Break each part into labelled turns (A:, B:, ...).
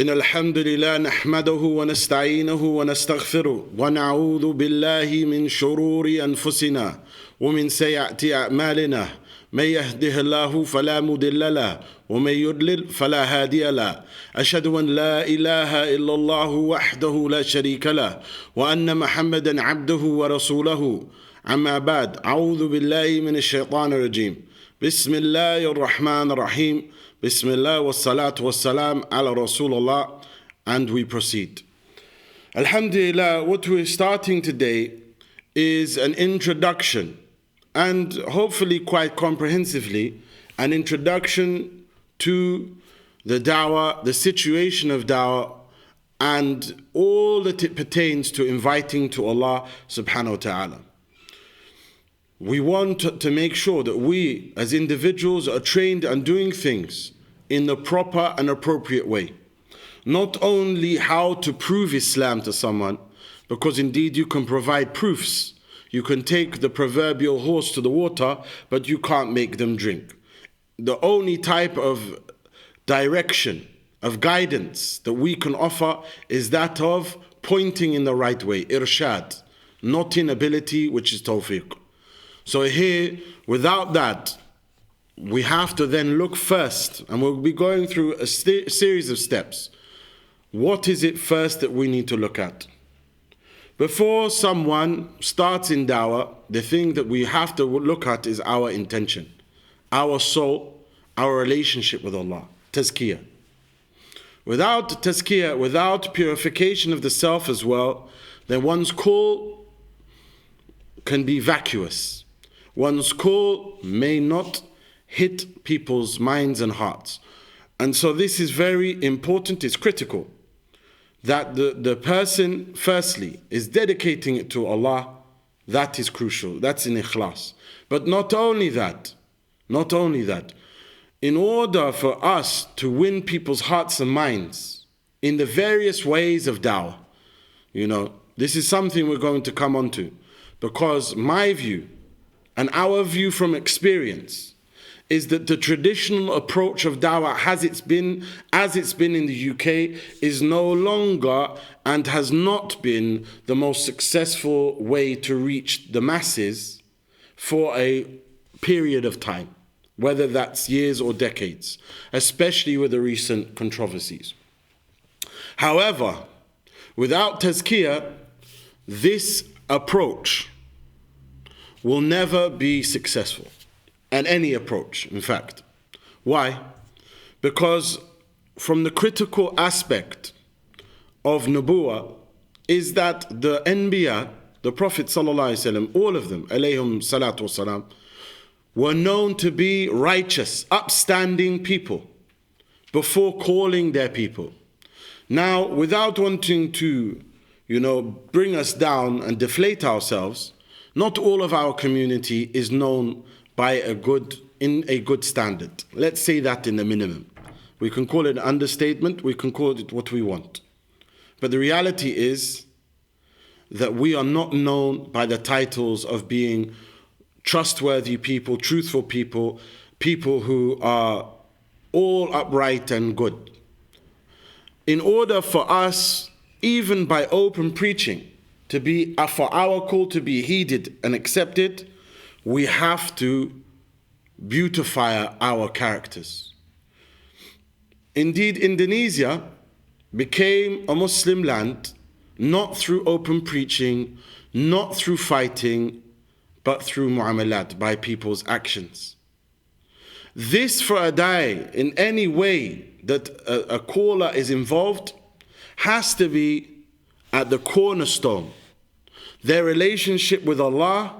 A: إن الحمد لله نحمده ونستعينه ونستغفره ونعوذ بالله من شرور أنفسنا ومن سيئات أعمالنا من يهده الله فلا مضل له ومن يضلل فلا هادي له أشهد أن لا إله إلا الله وحده لا شريك له وأن محمدا عبده ورسوله أما بعد أعوذ بالله من الشيطان الرجيم بسم الله الرحمن الرحيم Bismillah wa salatu wa salam ala Rasulullah, and we proceed. Alhamdulillah, what we're starting today is an introduction, and hopefully quite comprehensively, an introduction to the dawah, the situation of dawah, and all that it pertains to inviting to Allah subhanahu wa ta'ala. We want to make sure that we as individuals are trained and doing things in the proper and appropriate way. Not only how to prove Islam to someone, because indeed you can provide proofs. You can take the proverbial horse to the water, but you can't make them drink. The only type of direction, of guidance that we can offer is that of pointing in the right way, irshad, not inability, which is tawfiq. So here, without that, we have to then look first, and we'll be going through a series of steps. What is it first that we need to look at? Before someone starts in dawah, the thing that we have to look at is our intention, our soul, our relationship with Allah, tazkiyah. Without tazkiyah, without purification of the self as well, then one's call can be vacuous. One's call may not hit people's minds and hearts. And so this is very important, it's critical, that the person firstly is dedicating it to Allah. That is crucial, that's in ikhlas. But not only that, in order for us to win people's hearts and minds in the various ways of dawah, this is something we're going to come on to, because my view, and our view from experience, is that the traditional approach of dawah as it's been in the UK is no longer and has not been the most successful way to reach the masses for a period of time, whether that's years or decades, especially with the recent controversies. However, without tazkiyah, this approach will never be successful, and any approach, in fact. Why? Because from the critical aspect of nubuwah is that the anbiya, the Prophet ﷺ, all of them, alayhim salatu wasalam, were known to be righteous, upstanding people before calling their people. Now, without wanting to, bring us down and deflate ourselves, not all of our community is known by a good standard. Let's say that in the minimum. We can call it an understatement, we can call it what we want. But the reality is that we are not known by the titles of being trustworthy people, truthful people, people who are all upright and good. In order for us, even by open preaching, for our call to be heeded and accepted, we have to beautify our characters. Indeed, Indonesia became a Muslim land not through open preaching, not through fighting, but through mu'amalat, by people's actions. This, for a da'i, in any way that a caller is involved, has to be at the cornerstone. Their relationship with Allah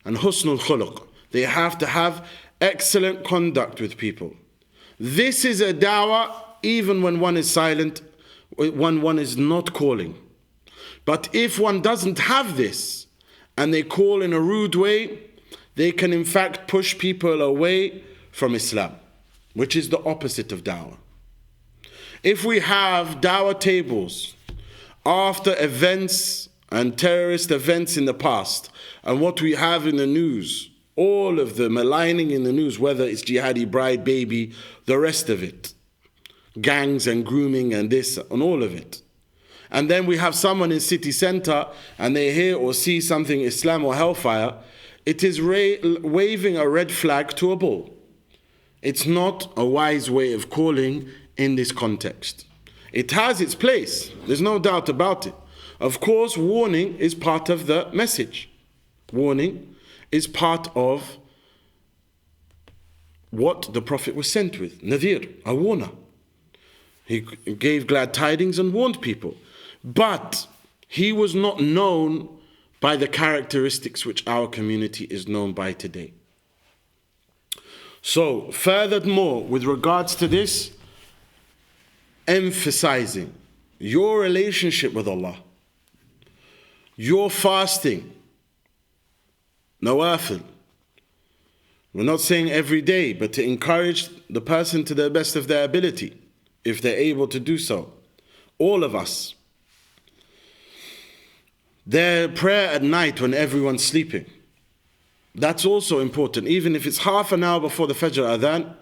A: and husnul khuluq. They have to have excellent conduct with people. This is a dawah even when one is silent, when one is not calling. But if one doesn't have this and they call in a rude way, they can in fact push people away from Islam, which is the opposite of dawah. If we have dawah tables after events and terrorist events in the past, and what we have in the news, all of the maligning in the news, whether it's jihadi, bride, baby, the rest of it, gangs and grooming and this and all of it. And then we have someone in city center and they hear or see something Islam or hellfire, it is waving a red flag to a bull. It's not a wise way of calling in this context. It has its place, there's no doubt about it. Of course, warning is part of the message. Warning is part of what the Prophet was sent with. Nadhir, a warner. He gave glad tidings and warned people. But he was not known by the characteristics which our community is known by today. So, furthermore, with regards to this, emphasizing your relationship with Allah, your fasting, nawafil. We're not saying every day, but to encourage the person to the best of their ability, if they're able to do so. All of us. Their prayer at night when everyone's sleeping. That's also important. Even if it's half an hour before the Fajr Adhan,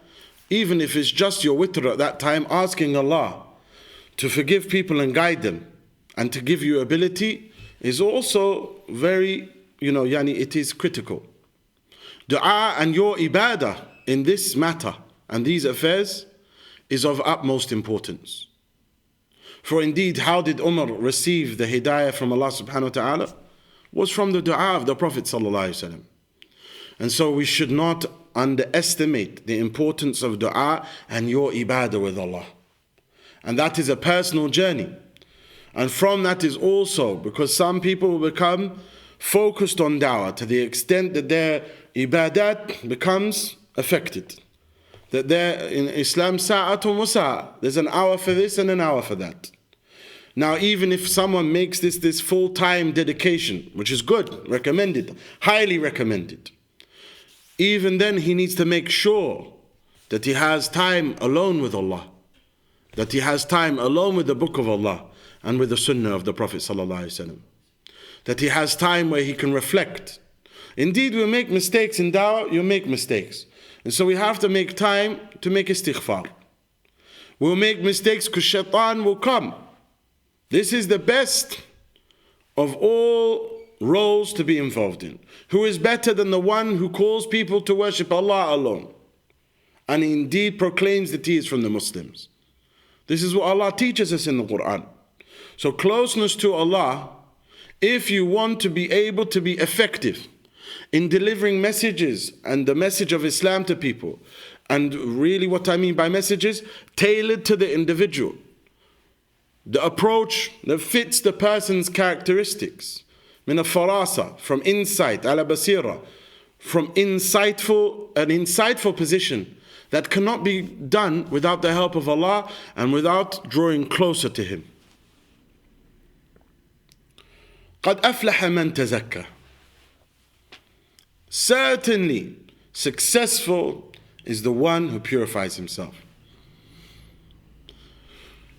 A: even if it's just your witr at that time, asking Allah to forgive people and guide them and to give you ability is also very, it is critical. Dua and your ibadah in this matter and these affairs is of utmost importance. For indeed, how did Umar receive the hidayah from Allah subhanahu wa ta'ala? Was from the dua of the Prophet sallallahu alaihi wasallam. And so we should not underestimate the importance of dua and your ibadah with Allah. And that is a personal journey. And from that is also, because some people will become focused on dawah to the extent that their ibadat becomes affected. That there in Islam, sa'atun wa sa'a. There's an hour for this and an hour for that. Now, even if someone makes this full-time dedication, which is good, recommended, highly recommended, even then he needs to make sure that he has time alone with Allah, that he has time alone with the Book of Allah and with the Sunnah of the Prophet sallallahu alaihi wasallam, that he has time where he can reflect. Indeed, we make mistakes in dawah, you make mistakes. And so we have to make time to make istighfar. We'll make mistakes because shaitan will come. This is the best of all roles to be involved in. Who is better than the one who calls people to worship Allah alone and indeed proclaims that he is from the Muslims? This is what Allah teaches us in the Quran. So closeness to Allah, if you want to be able to be effective in delivering messages and the message of Islam to people, and really what I mean by messages, tailored to the individual, the approach that fits the person's characteristics, min al-farasa, from insight, ala basira, from an insightful position that cannot be done without the help of Allah and without drawing closer to Him. قَدْ أَفْلَحَ مَنْ تَزَكَّى. Certainly, successful is the one who purifies himself.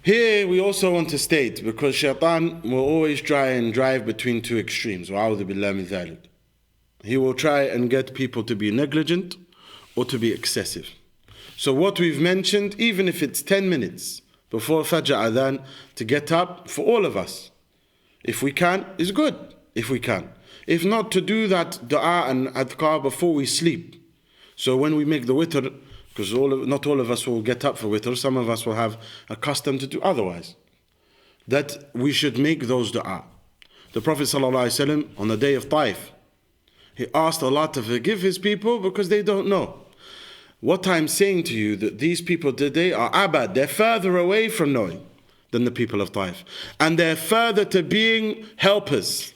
A: Here we also want to state, because shaitan will always try and drive between two extremes. وَأَعُوذُ بِاللَّهِ مِنْ ذَلِكَ. He will try and get people to be negligent or to be excessive. So what we've mentioned, even if it's 10 minutes before Fajr Adhan, to get up for all of us, if we can, is good, if we can. If not, to do that dua and adhkar before we sleep. So when we make the witr, because not all of us will get up for witr, some of us will have a custom to do otherwise, that we should make those dua. The Prophet ﷺ, on the day of Taif, he asked Allah to forgive his people because they don't know. What I'm saying to you, that these people today are abad, they're further away from knowing than the people of Taif. And they're further to being helpers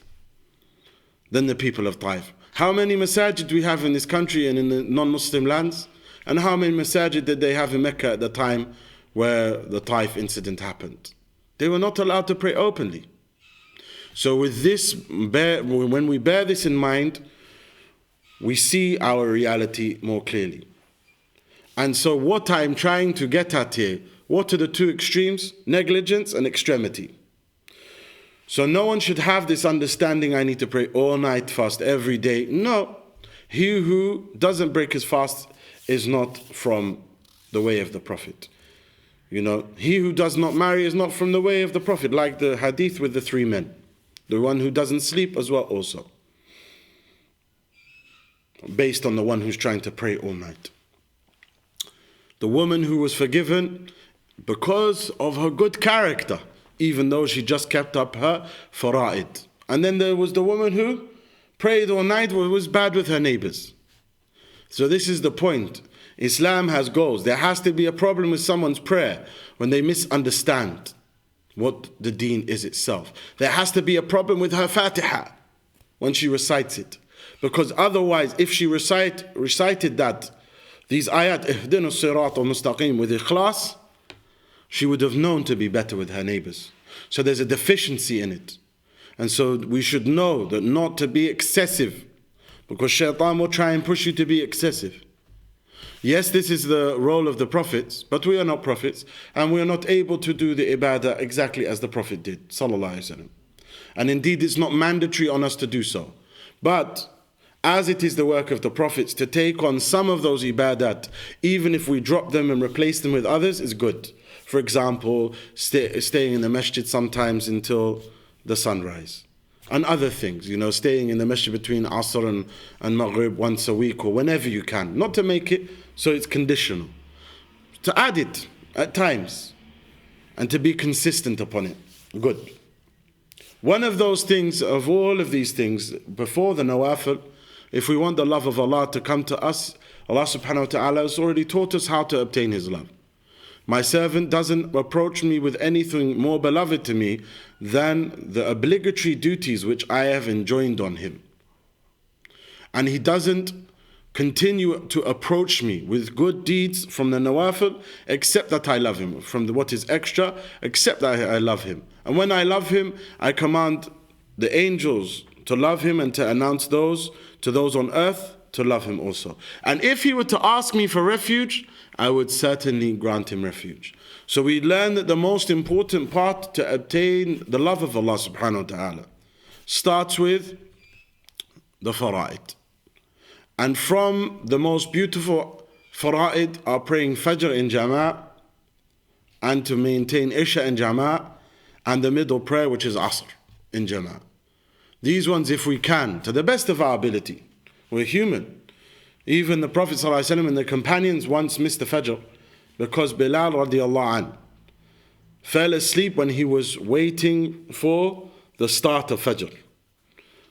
A: than the people of Taif. How many masajid do we have in this country and in the non-Muslim lands? And how many masajid did they have in Mecca at the time where the Taif incident happened? They were not allowed to pray openly. So with this, when we bear this in mind, we see our reality more clearly. And so what I'm trying to get at here, what are the two extremes? Negligence and extremity. So no one should have this understanding, I need to pray all night, fast every day. No. He who doesn't break his fast is not from the way of the Prophet. He who does not marry is not from the way of the Prophet, like the hadith with the 3 men. The one who doesn't sleep as well also. Based on the one who's trying to pray all night. The woman who was forgiven because of her good character, even though she just kept up her fara'id. And then there was the woman who prayed all night but was bad with her neighbors. So this is the point. Islam has goals. There has to be a problem with someone's prayer when they misunderstand what the deen is itself. There has to be a problem with her Fatiha when she recites it. Because otherwise, if she recited these ayat, ihdina as-sirat al-mustaqim, with ikhlas, she would have known to be better with her neighbors. So there's a deficiency in it. And so we should know that not to be excessive, because shaitan will try and push you to be excessive. Yes, this is the role of the prophets, but we are not prophets, and we are not able to do the ibadah exactly as the Prophet did, sallallahu alaihi wasallam. And indeed, it's not mandatory on us to do so. But as it is the work of the prophets to take on some of those ibadat, even if we drop them and replace them with others, is good. For example, staying in the masjid sometimes until the sunrise. And other things, staying in the masjid between Asr and Maghrib once a week or whenever you can. Not to make it so it's conditional. To add it at times and to be consistent upon it. Good. One of those things, of all of these things, before the nawafil, if we want the love of Allah to come to us, Allah subhanahu wa ta'ala has already taught us how to obtain His love. My servant doesn't approach me with anything more beloved to me than the obligatory duties which I have enjoined on him. And he doesn't continue to approach me with good deeds from the nawafil, except that I love him. From what is extra, except that I love him. And when I love him, I command the angels to love him and to announce to those on earth to love him also. And if he were to ask me for refuge, I would certainly grant him refuge. So we learn that the most important part to obtain the love of Allah subhanahu wa ta'ala starts with the fara'id. And from the most beautiful fara'id are praying Fajr in Jama'ah, and to maintain Isha in Jama'ah, and the middle prayer which is Asr in Jama'ah. These ones, if we can, to the best of our ability. We're human. Even the Prophet ﷺ and the companions once missed the Fajr because Bilal radiallahu anh fell asleep when he was waiting for the start of Fajr.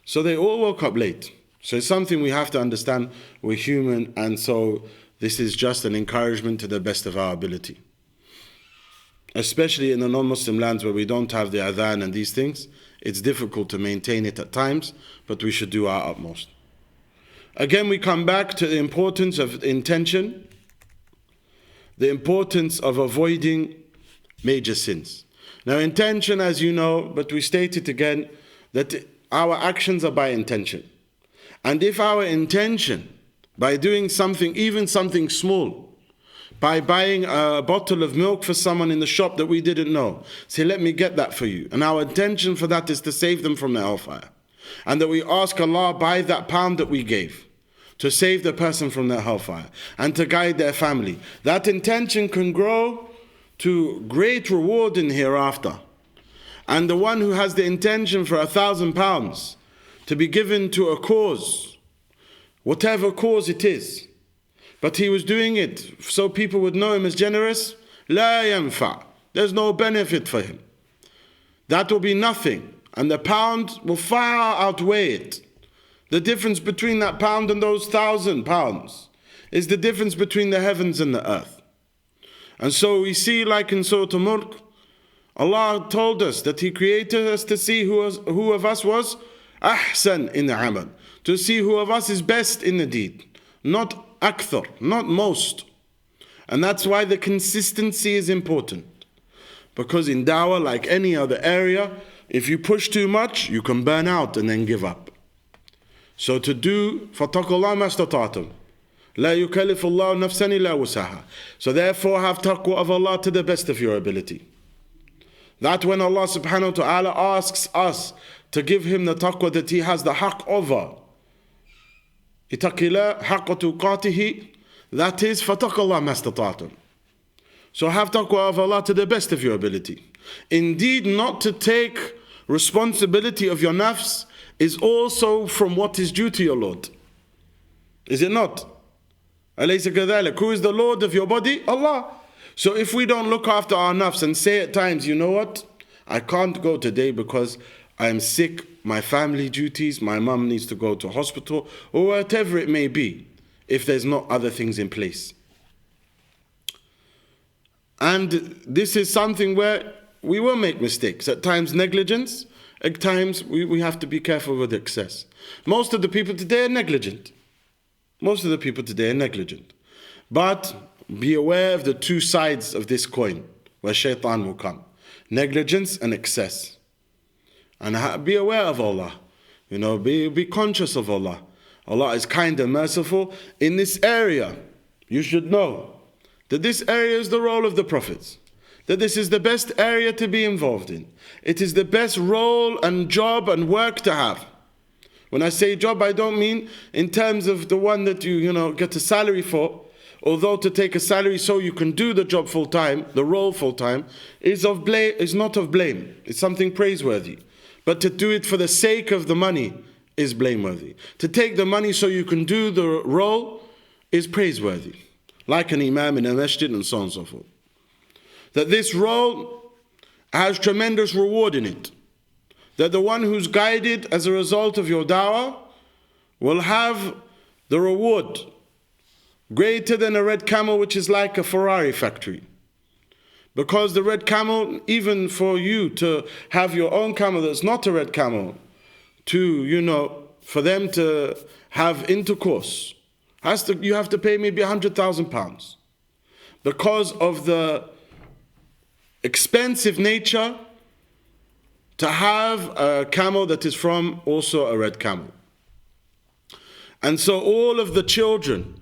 A: So they all woke up late. So it's something we have to understand. We're human, and so this is just an encouragement to the best of our ability. Especially in the non-Muslim lands where we don't have the adhan and these things, it's difficult to maintain it at times, but we should do our utmost. Again, we come back to the importance of intention, the importance of avoiding major sins. Now, intention, as you know, but we state it again, that our actions are by intention. And if our intention, by doing something, even something small, by buying a bottle of milk for someone in the shop that we didn't know, say, let me get that for you. And our intention for that is to save them from the hellfire. And that we ask Allah by that pound that we gave to save the person from their hellfire and to guide their family. That intention can grow to great reward in hereafter. And the one who has the intention for £1,000 to be given to a cause, whatever cause it is, but he was doing it so people would know him as generous, لا ينفع. There's no benefit for him. That will be nothing. And the pound will far outweigh it. The difference between that pound and those £1,000 is the difference between the heavens and the earth. And so we see, like in Surah Al-Mulk, Allah told us that He created us to see who of us was ahsan in the amal, to see who of us is best in the deed, not akthar, not most. And that's why the consistency is important. Because in dawah, like any other area, if you push too much, you can burn out and then give up. So to do, فَاتَّقُوا اللَّهَ مَا اسْتَطَعْتُمْ لَا يُكَلِّفُ اللَّهُ نَفْسًا إِلَّا وُسْعَهَا. So therefore have taqwa of Allah to the best of your ability. That when Allah subhanahu wa ta'ala asks us to give Him the taqwa that He has the haqq over, اتَّقِ اللَّهَ حَقَّ تُقَاتِهِ, that is فَاتَّقُوا اللَّهَ مَا اسْتَطَعْتُمْ. So have taqwa of Allah to the best of your ability. Indeed, not to take responsibility of your nafs is also from what is due to your Lord. Is it not? Alaysa kadhalik? Who is the Lord of your body? Allah. So if we don't look after our nafs and say at times, you know what? I can't go today because I am sick, my family duties, my mum needs to go to hospital, or whatever it may be, if there's not other things in place. And this is something where we will make mistakes. At times negligence, at times we have to be careful with excess. Most of the people today are negligent. Most of the people today are negligent. But be aware of the two sides of this coin where shaitan will come. Negligence and excess. And be aware of Allah. Be conscious of Allah. Allah is kind and merciful. In this area, you should know that this area is the role of the prophets. That this is the best area to be involved in. It is the best role and job and work to have. When I say job, I don't mean in terms of the one that you get a salary for. Although to take a salary so you can do the job full time, the role full time, is not of blame. It's something praiseworthy. But to do it for the sake of the money is blameworthy. To take the money so you can do the role is praiseworthy. Like an imam in a masjid and so on and so forth. That this role has tremendous reward in it. That the one who's guided as a result of your dawah will have the reward greater than a red camel, which is like a Ferrari factory. Because the red camel, even for you to have your own camel that's not a red camel, for them to have intercourse, you have to pay maybe £100,000. Because of the expensive nature to have a camel that is from also a red camel. And so all of the children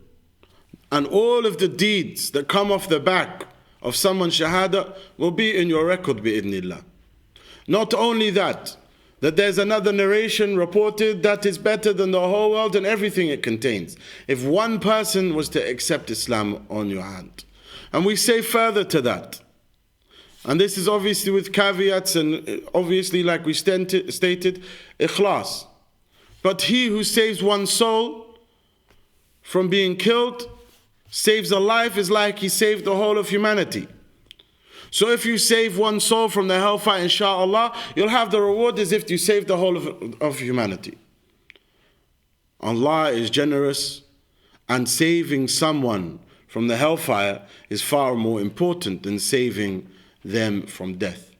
A: and all of the deeds that come off the back of someone's shahada will be in your record bi'idhnillah. Not only that there's another narration reported that is better than the whole world and everything it contains. If one person was to accept Islam on your hand. And we say further to that. And this is obviously with caveats and obviously like we stated, ikhlas. But he who saves one soul from being killed, saves a life, is like he saved the whole of humanity. So if you save one soul from the hellfire, inshallah, you'll have the reward as if you saved the whole of humanity. Allah is generous, and saving someone from the hellfire is far more important than saving them from death.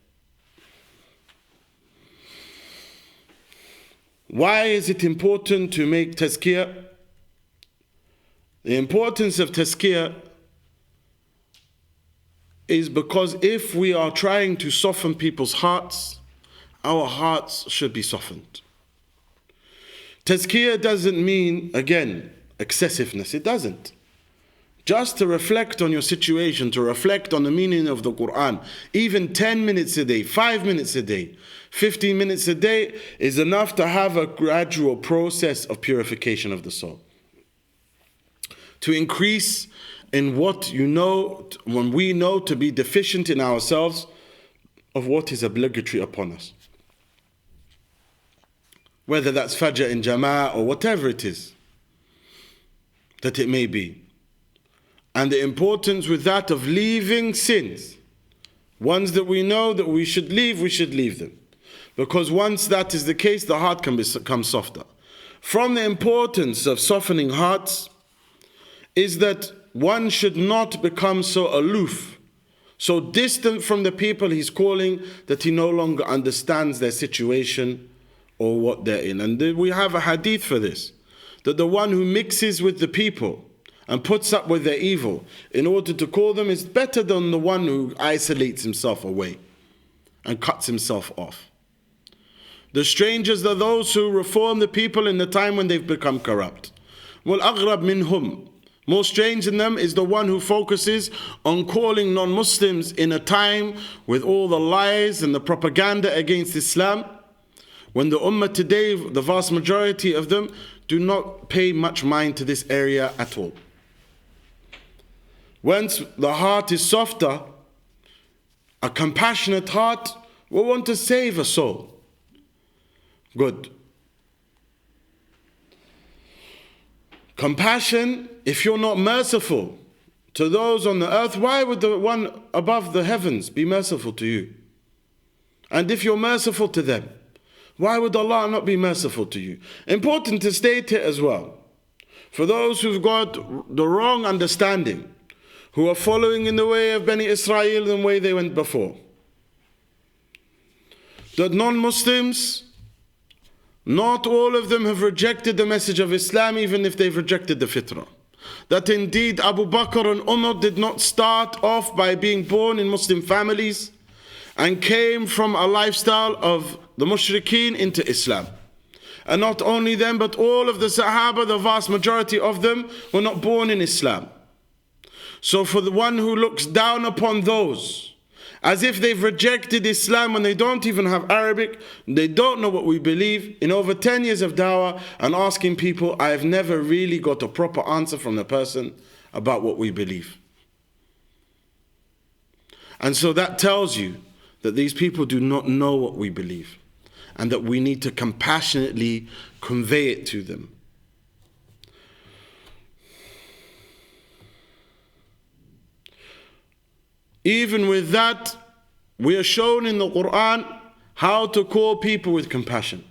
A: Why is it important to make tazkiyah? The importance of tazkiyah is because if we are trying to soften people's hearts, our hearts should be softened. Tazkiyah doesn't mean, again, excessiveness. It doesn't. Just to reflect on your situation, to reflect on the meaning of the Quran, even 10 minutes a day, 5 minutes a day, 15 minutes a day is enough to have a gradual process of purification of the soul. To increase in what when we know to be deficient in ourselves of what is obligatory upon us. Whether that's Fajr in Jama'ah or whatever it is that it may be. And the importance with that of leaving sins. Ones that we know that we should leave them. Because once that is the case, the heart can become softer. From the importance of softening hearts is that one should not become so aloof, so distant from the people he's calling that he no longer understands their situation or what they're in. And we have a hadith for this, that the one who mixes with the people and puts up with their evil in order to call them is better than the one who isolates himself away and cuts himself off. The strangers are those who reform the people in the time when they've become corrupt. وَالْأَغْرَبْ مِنْهُمْ. More strange than them is the one who focuses on calling non-Muslims in a time with all the lies and the propaganda against Islam, when the ummah today, the vast majority of them, do not pay much mind to this area at all. Once the heart is softer, a compassionate heart will want to save a soul. Good. Compassion, if you're not merciful to those on the earth, why would the one above the heavens be merciful to you? And if you're merciful to them, why would Allah not be merciful to you? Important to state it as well. For those who've got the wrong understanding, who are following in the way of Bani Israel, the way they went before. That non-Muslims, not all of them have rejected the message of Islam, even if they've rejected the fitrah. That indeed Abu Bakr and Umar did not start off by being born in Muslim families and came from a lifestyle of the mushrikeen into Islam. And not only them, but all of the Sahaba, the vast majority of them, were not born in Islam. So for the one who looks down upon those, as if they've rejected Islam when they don't even have Arabic, they don't know what we believe, in over 10 years of dawah and asking people, I have never really got a proper answer from the person about what we believe. And so that tells you that these people do not know what we believe, and that we need to compassionately convey it to them. Even with that, we are shown in the Quran how to call people with compassion.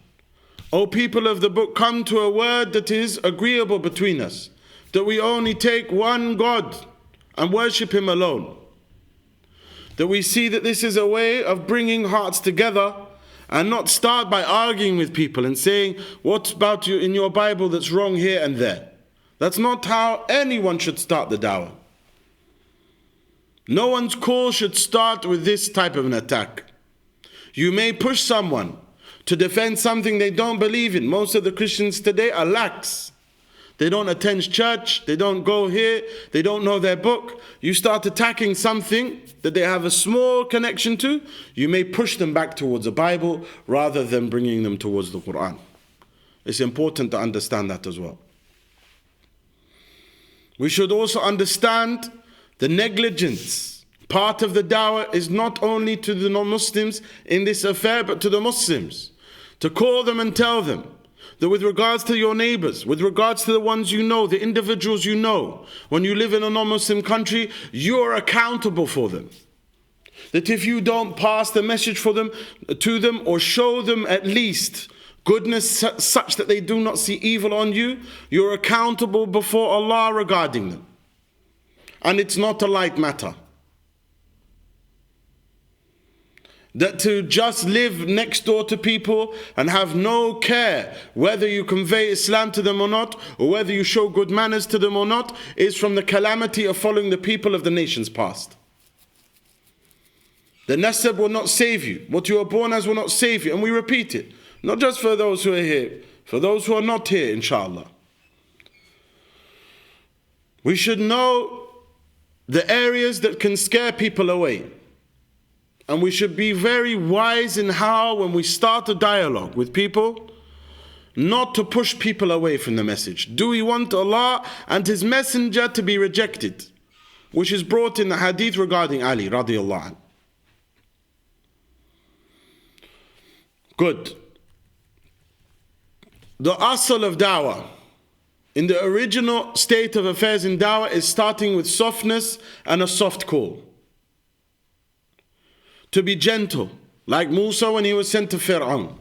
A: O people of the book, come to a word that is agreeable between us, that we only take one God and worship Him alone. That we see that this is a way of bringing hearts together, and not start by arguing with people and saying, what about you in your Bible that's wrong here and there. That's not how anyone should start the dawah. No one's call should start with this type of an attack. You may push someone to defend something they don't believe in. Most of the Christians today are lax. They don't attend church, they don't go here, they don't know their book. You start attacking something that they have a small connection to, you may push them back towards the Bible rather than bringing them towards the Quran. It's important to understand that as well. We should also understand the negligence. Part of the dawah is not only to the non-Muslims in this affair, but to the Muslims. To call them and tell them that with regards to your neighbors, with regards to the ones you know, the individuals you know, when you live in a non-Muslim country, you are accountable for them. That if you don't pass the message for them, to them, or show them at least goodness such that they do not see evil on you, you're accountable before Allah regarding them. And it's not a light matter. That to just live next door to people and have no care whether you convey Islam to them or not, or whether you show good manners to them or not, is from the calamity of following the people of the nations past. The nasab will not save you. What you are born as will not save you. And we repeat it. Not just for those who are here, for those who are not here, inshallah. We should know the areas that can scare people away. And we should be very wise in how, when we start a dialogue with people, not to push people away from the message. Do we want Allah and His Messenger to be rejected? Which is brought in the hadith regarding Ali radiallahu anh. Good. The asl of dawah, in the original state of affairs in dawah, is starting with softness and a soft call. To be gentle, like Musa when he was sent to Fir'aun.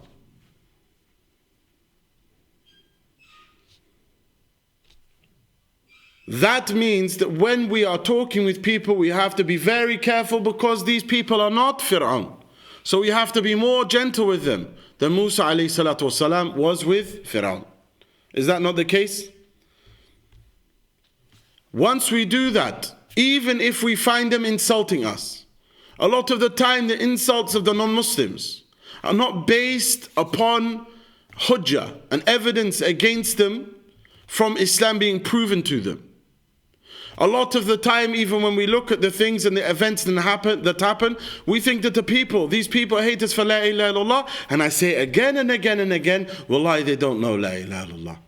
A: That means that when we are talking with people, we have to be very careful, because these people are not Fir'aun. So we have to be more gentle with them than Musa alayhi salatu wasalam was with Fir'aun. Is that not the case? Once we do that, even if we find them insulting us, a lot of the time the insults of the non-Muslims are not based upon hujjah and evidence against them from Islam being proven to them. A lot of the time, even when we look at the things and the events that happen, we think that these people hate us for la ilaha illallah, and I say again and again and again, wallahi, they don't know la ilaha illallah.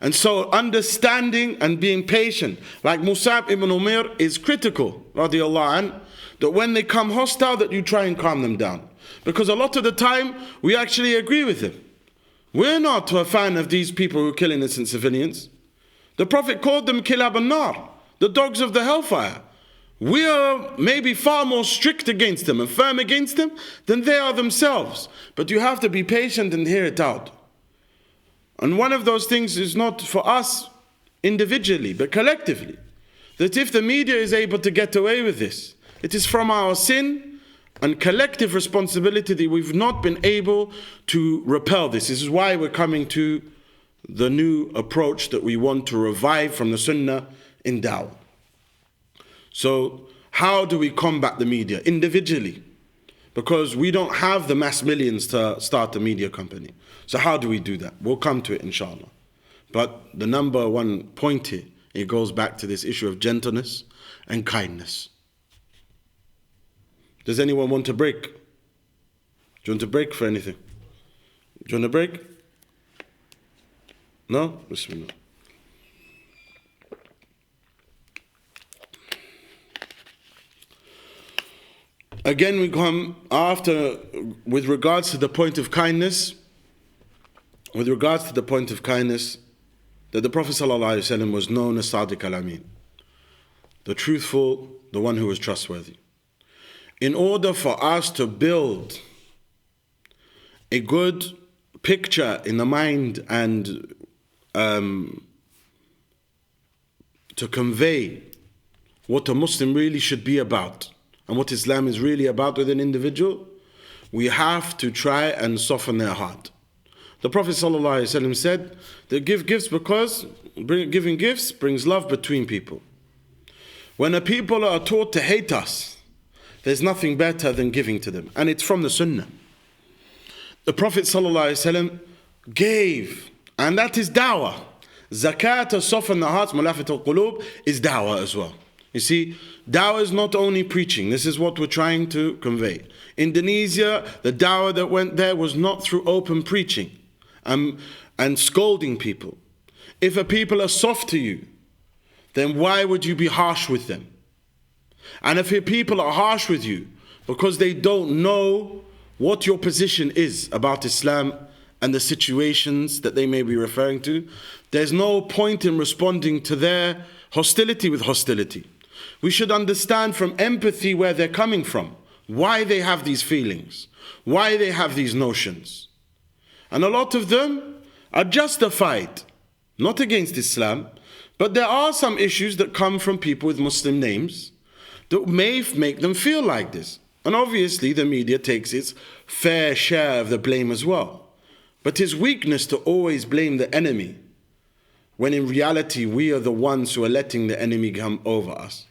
A: And so understanding and being patient, like Musab ibn Umair is critical, radiallahu anh, that when they come hostile, that you try and calm them down. Because a lot of the time, we actually agree with them. We're not a fan of these people who kill innocent civilians. The Prophet called them kilab an-nar, the dogs of the hellfire. We are maybe far more strict against them and firm against them than they are themselves. But you have to be patient and hear it out. And one of those things is not for us individually, but collectively. That if the media is able to get away with this, it is from our sin and collective responsibility that we've not been able to repel this. This is why we're coming to the new approach that we want to revive from the Sunnah in Dawah. So how do we combat the media? Individually. Because we don't have the mass millions to start a media company. So how do we do that? We'll come to it, inshallah. But the number one point here, it goes back to this issue of gentleness and kindness. Does anyone want to break? Do you want to break for anything? Do you want to break? No? Bismillah. Again, we come after, with regards to the point of kindness, that the Prophet ﷺ was known as Sadiq al-Amin, the truthful, the one who was trustworthy. In order for us to build a good picture in the mind and to convey what a Muslim really should be about, and what Islam is really about with an individual, we have to try and soften their heart. The Prophet ﷺ said that give gifts because giving gifts brings love between people. When a people are taught to hate us, there's nothing better than giving to them. And it's from the Sunnah. The Prophet ﷺ gave, and that is dawah. Zakat to soften the hearts, malafat al-qulub, is dawah as well. You see, dawah is not only preaching. This is what we're trying to convey. Indonesia, the dawah that went there was not through open preaching and scolding people. If a people are soft to you, then why would you be harsh with them? And if your people are harsh with you because they don't know what your position is about Islam and the situations that they may be referring to, there's no point in responding to their hostility with hostility. We should understand from empathy where they're coming from, why they have these feelings, why they have these notions. And a lot of them are justified, not against Islam, but there are some issues that come from people with Muslim names that may make them feel like this. And obviously the media takes its fair share of the blame as well. But it's weakness to always blame the enemy, when in reality we are the ones who are letting the enemy come over us.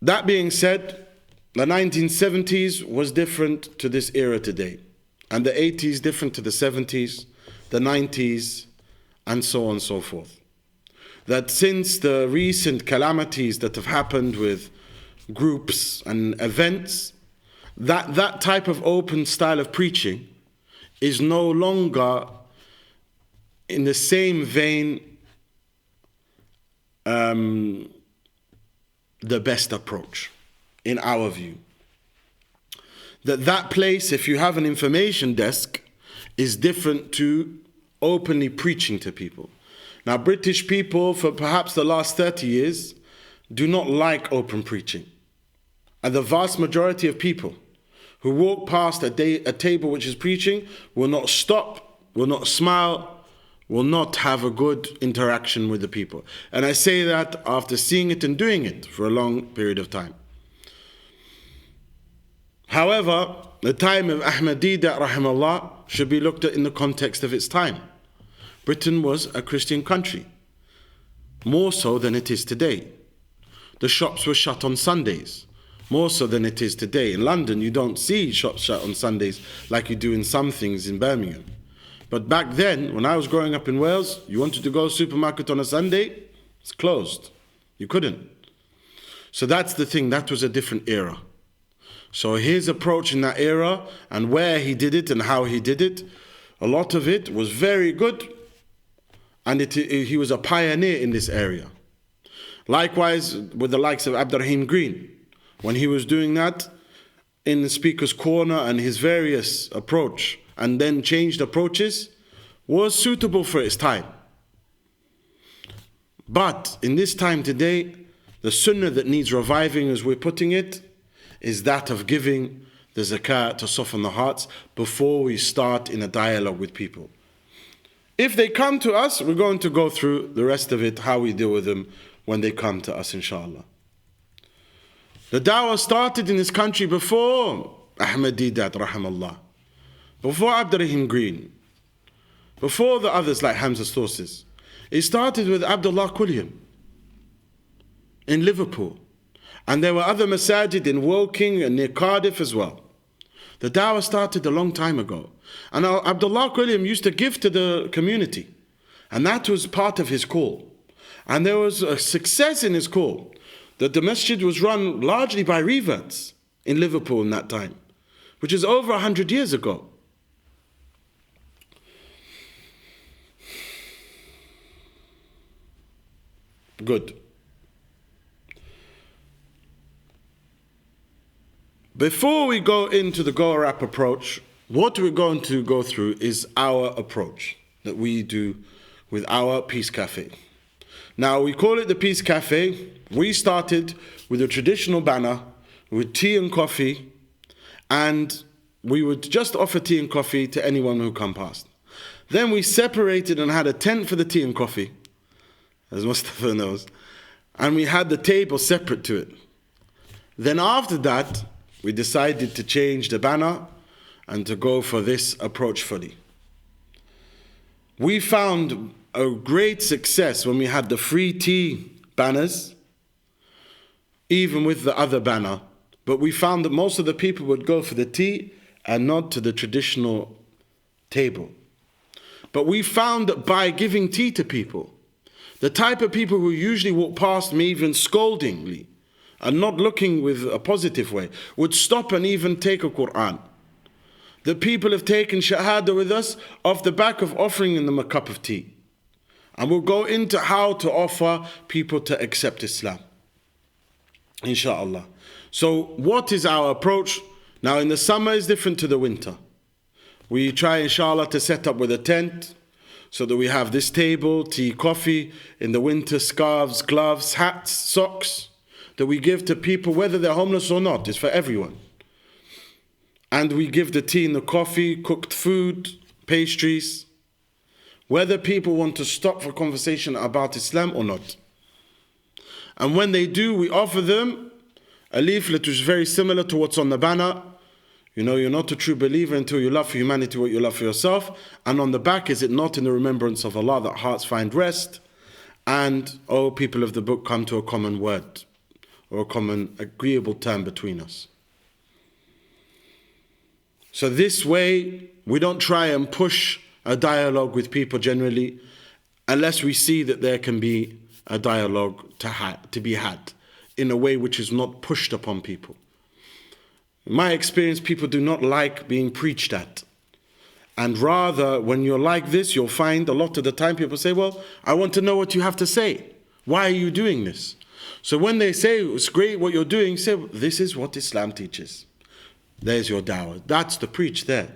A: That being said, the 1970s was different to this era today, and the 80s different to the 70s, the 90s, and so on and so forth. That since the recent calamities that have happened with groups and events, that type of open style of preaching is no longer in the same vein the best approach, in our view. That place, if you have an information desk, is different to openly preaching to people. Now, British people, for perhaps the last 30 years, do not like open preaching. And the vast majority of people who walk past a table which is preaching will not stop, will not smile, will not have a good interaction with the people. And I say that after seeing it and doing it for a long period of time. However, the time of Ahmadiyya, rahimahullah, should be looked at in the context of its time. Britain was a Christian country, more so than it is today. The shops were shut on Sundays, more so than it is today. In London, you don't see shops shut on Sundays like you do in some things in Birmingham. But back then, when I was growing up in Wales, you wanted to go to the supermarket on a Sunday, it's closed. You couldn't. So that's the thing, that was a different era. So his approach in that era and where he did it and how he did it, a lot of it was very good, and he was a pioneer in this area. Likewise with the likes of Abdurrahim Green, when he was doing that in the Speaker's Corner, and his various approach and then changed approaches was suitable for its time. But in this time today, the sunnah that needs reviving, as we're putting it, is that of giving the zakah to soften the hearts before we start in a dialogue with people. If they come to us, we're going to go through the rest of it, how we deal with them when they come to us, inshallah. The dawah started in this country before Ahmed Deedat, rahimallah, before Abdurrahim Green, before the others like Hamza Stosses. It started with Abdullah Quilliam in Liverpool. And there were other masajid in Woking and near Cardiff as well. The dawah started a long time ago. And Abdullah Quilliam used to give to the community. And that was part of his call. And there was a success in his call. That the masjid was run largely by reverts in Liverpool in that time, which is over 100 years ago. Good. Before we go into the go-rap approach, what we're going to go through is our approach that we do with our Peace Cafe. Now, we call it the Peace Cafe. We started with a traditional banner with tea and coffee, and we would just offer tea and coffee to anyone who come past. Then we separated and had a tent for the tea and coffee, as Mustafa knows, and we had the table separate to it. Then after that, we decided to change the banner and to go for this approach fully. We found a great success when we had the free tea banners, even with the other banner. But we found that most of the people would go for the tea and not to the traditional table. But we found that by giving tea to people, the type of people who usually walk past me even scoldingly, and not looking with a positive way, would stop and even take a Quran. The people have taken shahada with us off the back of offering them a cup of tea. And we'll go into how to offer people to accept Islam, inshallah. So what is our approach? Now in the summer is different to the winter. We try inshallah to set up with a tent, so that we have this table, tea, coffee. In the winter, scarves, gloves, hats, socks, that we give to people, whether they're homeless or not. It's for everyone. And we give the tea and the coffee, cooked food, pastries, whether people want to stop for conversation about Islam or not. And when they do, we offer them a leaflet which is very similar to what's on the banner. You know, you're not a true believer until you love for humanity what you love for yourself. And on the back, is it not in the remembrance of Allah that hearts find rest? And, oh, people of the book, come to a common word, or a common agreeable term between us. So this way, we don't try and push a dialogue with people generally, unless we see that there can be a dialogue to be had in a way which is not pushed upon people. In my experience, people do not like being preached at. And rather, when you're like this, you'll find a lot of the time people say, well, I want to know what you have to say. Why are you doing this? So when they say, it's great what you're doing, say, this is what Islam teaches. There's your dawah. That's the preach there.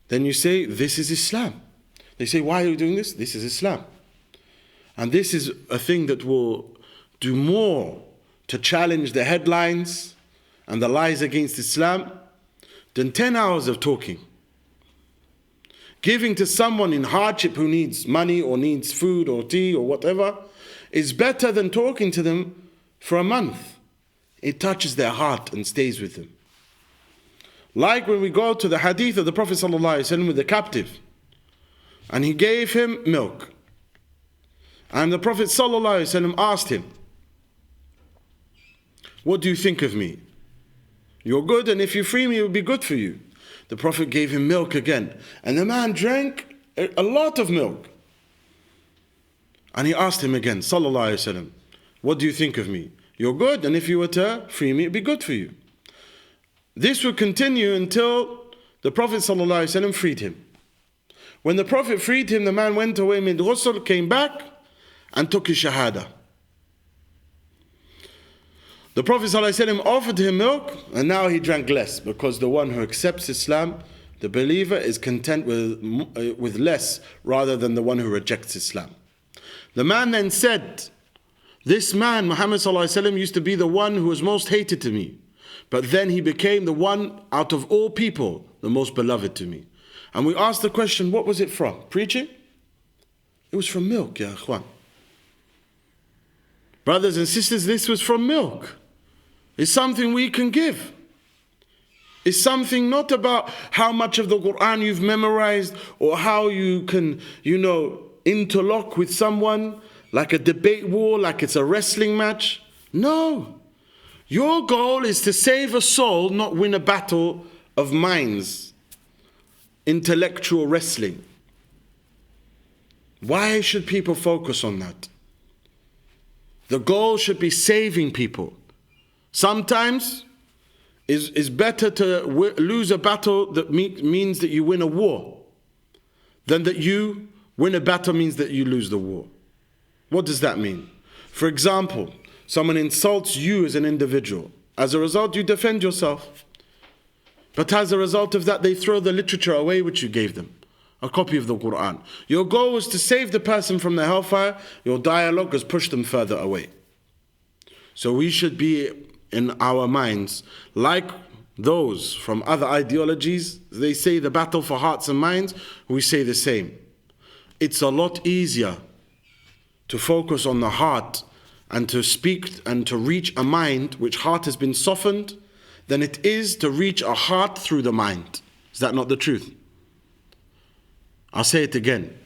A: Then you say, this is Islam. They say, why are you doing this? This is Islam. And this is a thing that will do more to challenge the headlines and the lies against Islam than 10 hours of talking. Giving to someone in hardship who needs money or needs food or tea or whatever is better than talking to them for a month. It touches their heart and stays with them. Like when we go to the hadith of the Prophet ﷺ with the captive, and he gave him milk. And the Prophet ﷺ asked him, what do you think of me? You're good, and if you free me, it will be good for you. The Prophet gave him milk again. And the man drank a lot of milk. And he asked him again, sallallahu alayhi wa sallam, what do you think of me? You're good, and if you were to free me, it would be good for you. This would continue until the Prophet ﷺ freed him. When the Prophet freed him, the man went away mid-ghusl, came back and took his shahada. The Prophet ﷺ offered him milk, and now he drank less, because the one who accepts Islam, the believer, is content with less rather than the one who rejects Islam. The man then said, this man, Muhammad ﷺ, used to be the one who was most hated to me, but then he became the one out of all people, the most beloved to me. And we asked the question, what was it from? Preaching? It was from milk, ya akhwan. Brothers and sisters, this was from milk. It's something we can give. It's something not about how much of the Quran you've memorized or how you can, interlock with someone like a debate war, like it's a wrestling match. No. Your goal is to save a soul, not win a battle of minds, intellectual wrestling. Why should people focus on that? The goal should be saving people. Sometimes it's better to lose a battle that means that you win a war than that you win a battle means that you lose the war. What does that mean? For example, someone insults you as an individual. As a result, you defend yourself. But as a result of that, they throw the literature away which you gave them, a copy of the Quran. Your goal was to save the person from the hellfire. Your dialogue has pushed them further away. So we should be in our minds like those from other ideologies. They say the battle for hearts and minds. We say the same. It's a lot easier to focus on the heart and to speak and to reach a mind which heart has been softened than it is to reach a heart through the mind. Is that not the truth? I'll say it again.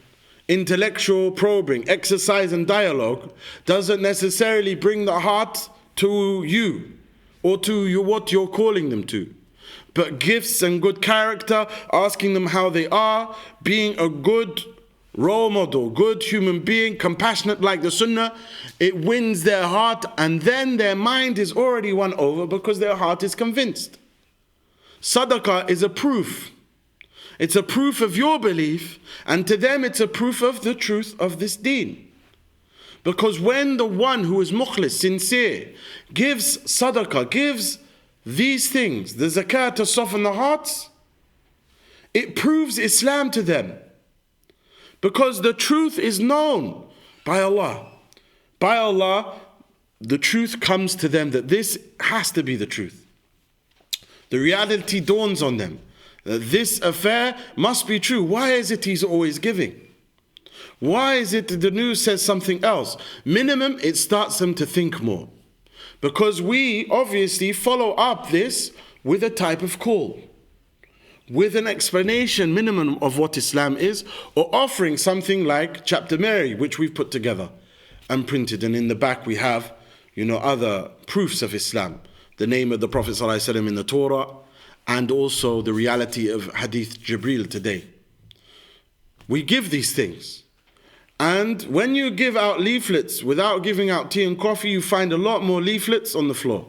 A: Intellectual probing, exercise and dialogue doesn't necessarily bring the heart to you or to what you're calling them to. But gifts and good character, asking them how they are, being a good role model, good human being, compassionate like the Sunnah, it wins their heart, and then their mind is already won over because their heart is convinced. Sadaqah is a proof. It's a proof of your belief, and to them it's a proof of the truth of this deen. Because when the one who is mukhlis, sincere, gives sadaqah, gives these things, the zakat to soften the hearts, it proves Islam to them. Because the truth is known by Allah. By Allah, the truth comes to them that this has to be the truth. The reality dawns on them that this affair must be true. Why is it he's always giving? Why is it that the news says something else? Minimum, it starts them to think more. Because we obviously follow up this with a type of call, with an explanation minimum of what Islam is, or offering something like Chapter Mary, which we've put together and printed, and in the back we have, other proofs of Islam, the name of the Prophet ﷺ in the Torah, and also the reality of Hadith Jibreel today. We give these things. And when you give out leaflets without giving out tea and coffee, you find a lot more leaflets on the floor.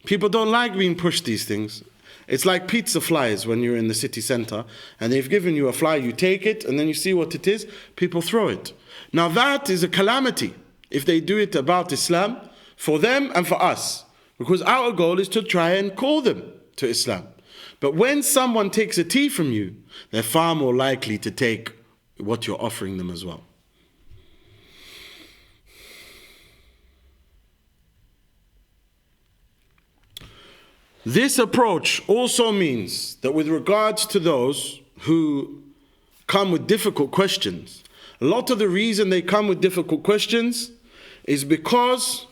A: People don't like being pushed these things. It's like pizza flyers when you're in the city center and they've given you a flyer, you take it and then you see what it is, people throw it. Now that is a calamity if they do it about Islam, for them and for us, because our goal is to try and call them to Islam. But when someone takes a tea from you, they're far more likely to take what you're offering them as well. This approach also means that with regards to those who come with difficult questions, a lot of the reason they come with difficult questions is because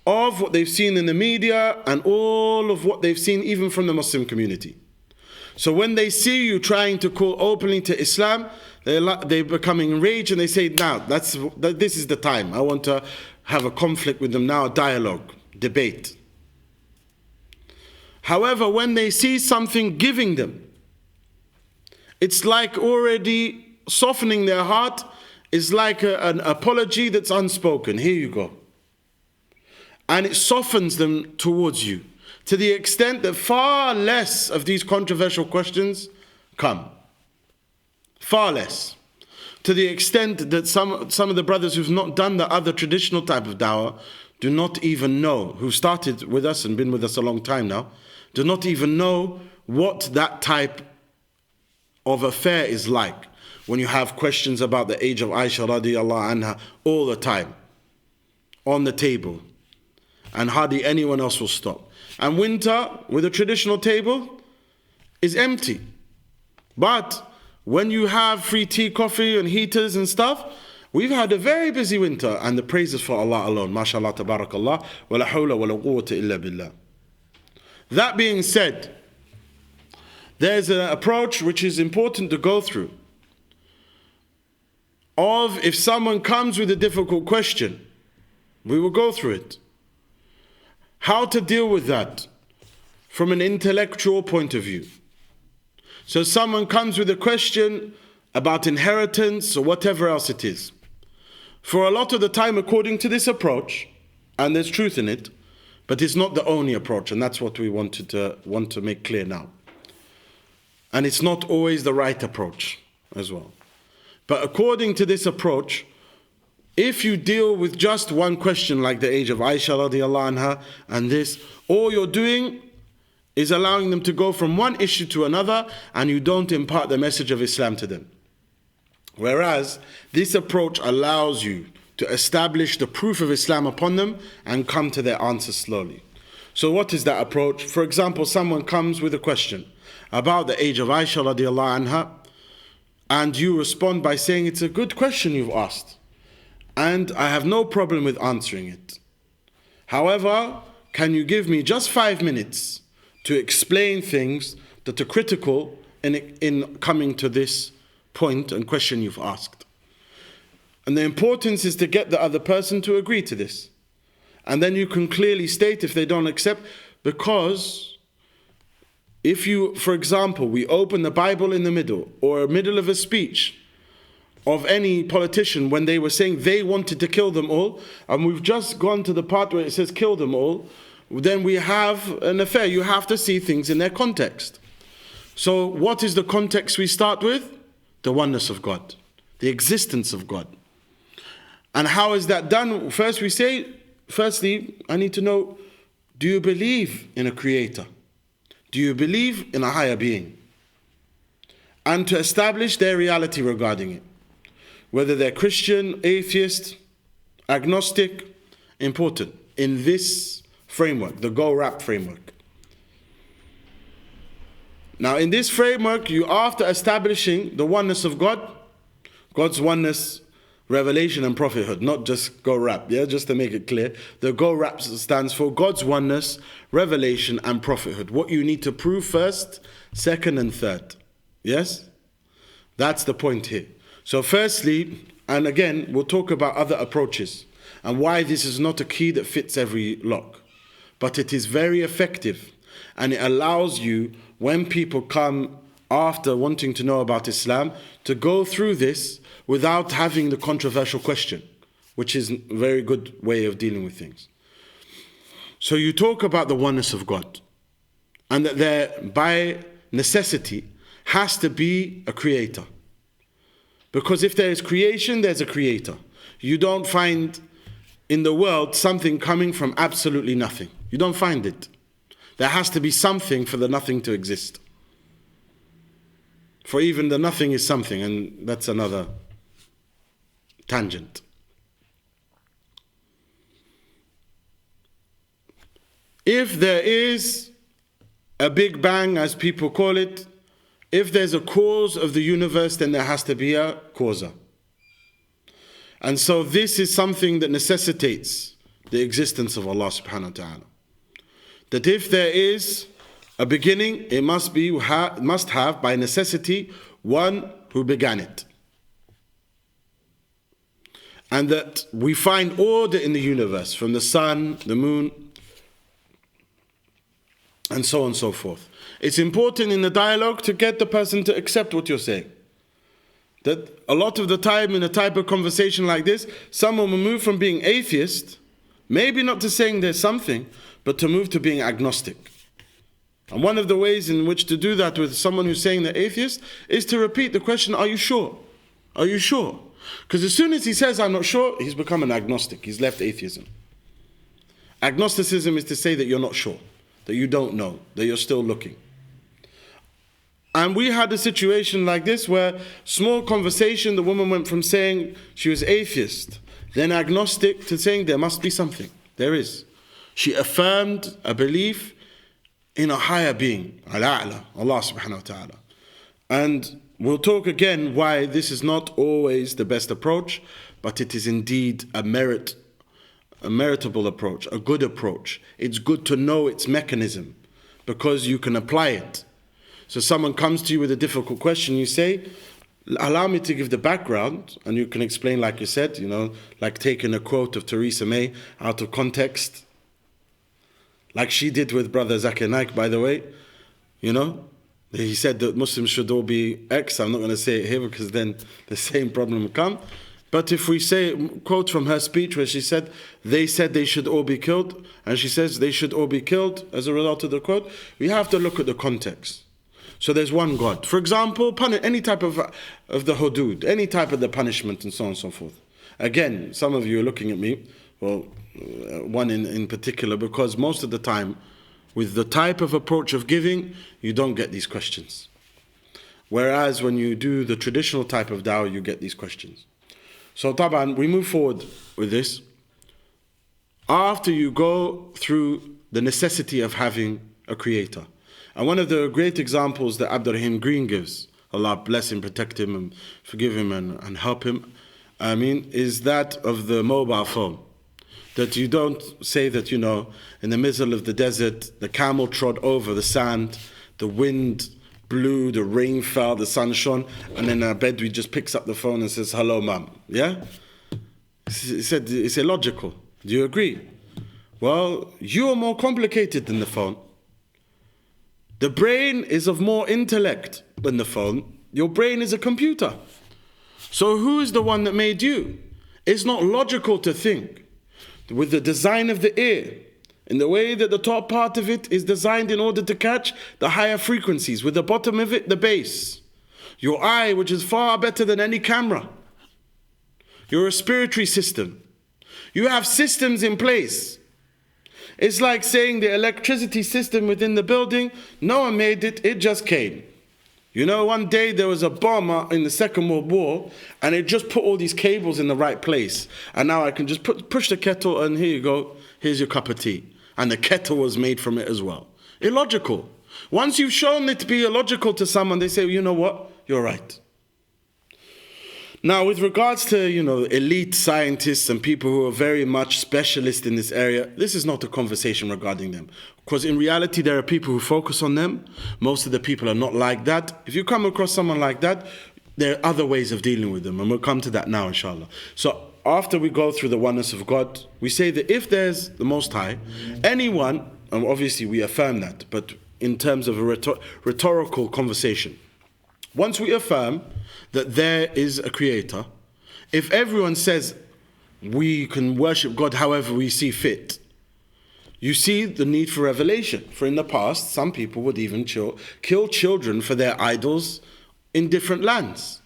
A: of what they've seen in the media and all of what they've seen even from the Muslim community. So when they see you trying to call openly to Islam, they become enraged and they say, now, this is the time. I want to have a conflict with them now, a dialogue, debate. However, when they see something giving them, it's like already softening their heart. It's like an apology that's unspoken. Here you go. And it softens them towards you. to the extent that far less of these controversial questions come. Far less. To the extent that some of the brothers who've not done the other traditional type of dawah do not even know, who started with us and been with us a long time now, do not even know what that type of affair is like when you have questions about the age of Aisha radiallahu anha all the time on the table, and hardly anyone else will stop. And winter with a traditional table is empty. But when you have free tea, coffee and heaters and stuff, we've had a very busy winter, and the praise is for Allah alone. MashaAllah, tabarakallah, wa la hawla wa la quwwata illa billah. That being said, there's an approach which is important to go through. Of if someone comes with a difficult question, we will go through it. How to deal with that from an intellectual point of view. So someone comes with a question about inheritance or whatever else it is. For a lot of the time, according to this approach, and there's truth in it, but it's not the only approach, and that's what we want to make clear now. And it's not always the right approach as well. But according to this approach, if you deal with just one question like the age of Aisha radiallahu anha and this, all you're doing is allowing them to go from one issue to another, and you don't impart the message of Islam to them. Whereas this approach allows you to establish the proof of Islam upon them and come to their answer slowly. So what is that approach? For example, someone comes with a question about the age of Aisha radiallahu anha, and you respond by saying, it's a good question you've asked, and I have no problem with answering it. However, can you give me just 5 minutes to explain things that are critical in coming to this point and question you've asked? And the importance is to get the other person to agree to this. And then you can clearly state if they don't accept, because if you, for example, we open the Bible in the middle or middle of a speech of any politician when they were saying they wanted to kill them all, and we've just gone to the part where it says kill them all, then we have an affair. You have to see things in their context. So what is the context we start with? The oneness of God, the existence of God. And how is that done? First we say, firstly, I need to know, do you believe in a creator? Do you believe in a higher being? And to establish their reality regarding it. Whether they're Christian, atheist, agnostic, important in this framework, the Go-Rap framework. Now in this framework, you, after establishing the oneness of God, God's oneness, revelation and prophethood, not just Go-Rap, yeah, just to make it clear. The Go-Rap stands for God's oneness, revelation and prophethood. What you need to prove first, second and third. Yes? That's the point here. So firstly, and again, we'll talk about other approaches and why this is not a key that fits every lock. But it is very effective, and it allows you, when people come after wanting to know about Islam, to go through this without having the controversial question, which is a very good way of dealing with things. So you talk about the oneness of God, and that there, by necessity, has to be a creator. Because if there is creation, there's a creator. You don't find in the world something coming from absolutely nothing. You don't find it. There has to be something for the nothing to exist. For even the nothing is something, and that's another tangent. If there is a Big Bang, as people call it, if there's a cause of the universe, then there has to be a causa. And so this is something that necessitates the existence of Allah subhanahu wa ta'ala. That if there is a beginning, it must have by necessity one who began it. And that we find order in the universe, from the sun, the moon, and so on and so forth. It's important in the dialogue to get the person to accept what you're saying. That a lot of the time in a type of conversation like this, someone will move from being atheist, Maybe not to saying there's something, but to move to being agnostic. And one of the ways in which to do that with someone who's saying they're atheist is to repeat the question, are you sure? Are you sure? Because as soon as he says, I'm not sure, he's become an agnostic. He's left atheism. Agnosticism is to say that you're not sure, that you don't know, that you're still looking. And we had a situation like this where, small conversation, the woman went from saying she was atheist, then agnostic, to saying there must be something. There is. She affirmed a belief in a higher being, Allah subhanahu wa ta'ala. And we'll talk again why this is not always the best approach, but it is indeed a meritable approach, a good approach. It's good to know its mechanism because you can apply it. So someone comes to you with a difficult question, you say, allow me to give the background, and you can explain, like you said, like taking a quote of Theresa May out of context, like she did with Brother Zakir Naik, by the way. He said that Muslims should all be X. I'm not going to say it here because then the same problem will come. But if we say, quote from her speech where she said, they said they should all be killed, and she says they should all be killed as a result of the quote, we have to look at the context. So there's one God. For example, any type of the hudud, any type of the punishment and so on and so forth. Again, some of you are looking at me, well, one in particular, because most of the time, with the type of approach of giving, you don't get these questions. Whereas when you do the traditional type of dawah, you get these questions. So taban, we move forward with this. After you go through the necessity of having a creator. And one of the great examples that Abdurrahim Green gives, Allah bless him, protect him, and forgive him and help him, is that of the mobile phone. That you don't say that, in the middle of the desert, the camel trod over the sand, the wind blew, the rain fell, the sun shone, and then a Bedouin just picks up the phone and says, hello, ma'am. Yeah? He said, it's illogical. Do you agree? Well, you are more complicated than the phone. The brain is of more intellect than the phone. Your brain is a computer. So who is the one that made you? It's not logical to think with the design of the ear, in the way that the top part of it is designed in order to catch the higher frequencies, with the bottom of it, the bass. Your eye, which is far better than any camera. Your respiratory system. You have systems in place. It's like saying the electricity system within the building, no one made it, it just came. One day there was a bomber in the Second World War, and it just put all these cables in the right place. And now I can just push the kettle, and here you go, here's your cup of tea. And the kettle was made from it as well. Illogical. Once you've shown it to be illogical to someone, they say, you know what, you're right. Now, with regards to, elite scientists and people who are very much specialists in this area, this is not a conversation regarding them. Because in reality, there are people who focus on them. Most of the people are not like that. If you come across someone like that, there are other ways of dealing with them. And we'll come to that now, inshallah. So after we go through the oneness of God, we say that if there's the Most High, anyone, and obviously we affirm that, but in terms of a rhetorical conversation, once we affirm that there is a creator, if everyone says we can worship God however we see fit, you see the need for revelation. For in the past, some people would even kill children for their idols in different lands,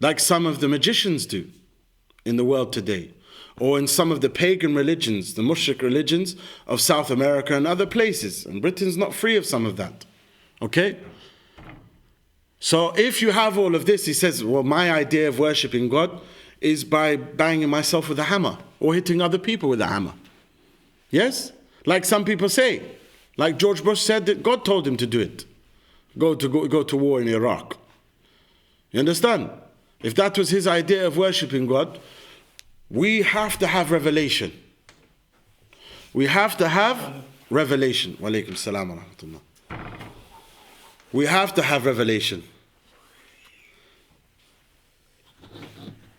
A: like some of the magicians do in the world today, or in some of the pagan religions, the mushrik religions of South America and other places. And Britain's not free of some of that. Okay? So if you have all of this, he says, well, my idea of worshipping God is by banging myself with a hammer or hitting other people with a hammer. Yes? Like some people say. Like George Bush said that God told him to do it. Go to war in Iraq. You understand? If that was his idea of worshipping God, we have to have revelation. We have to have revelation. Wa alaikum salam wa rahmatullah. We have to have revelation.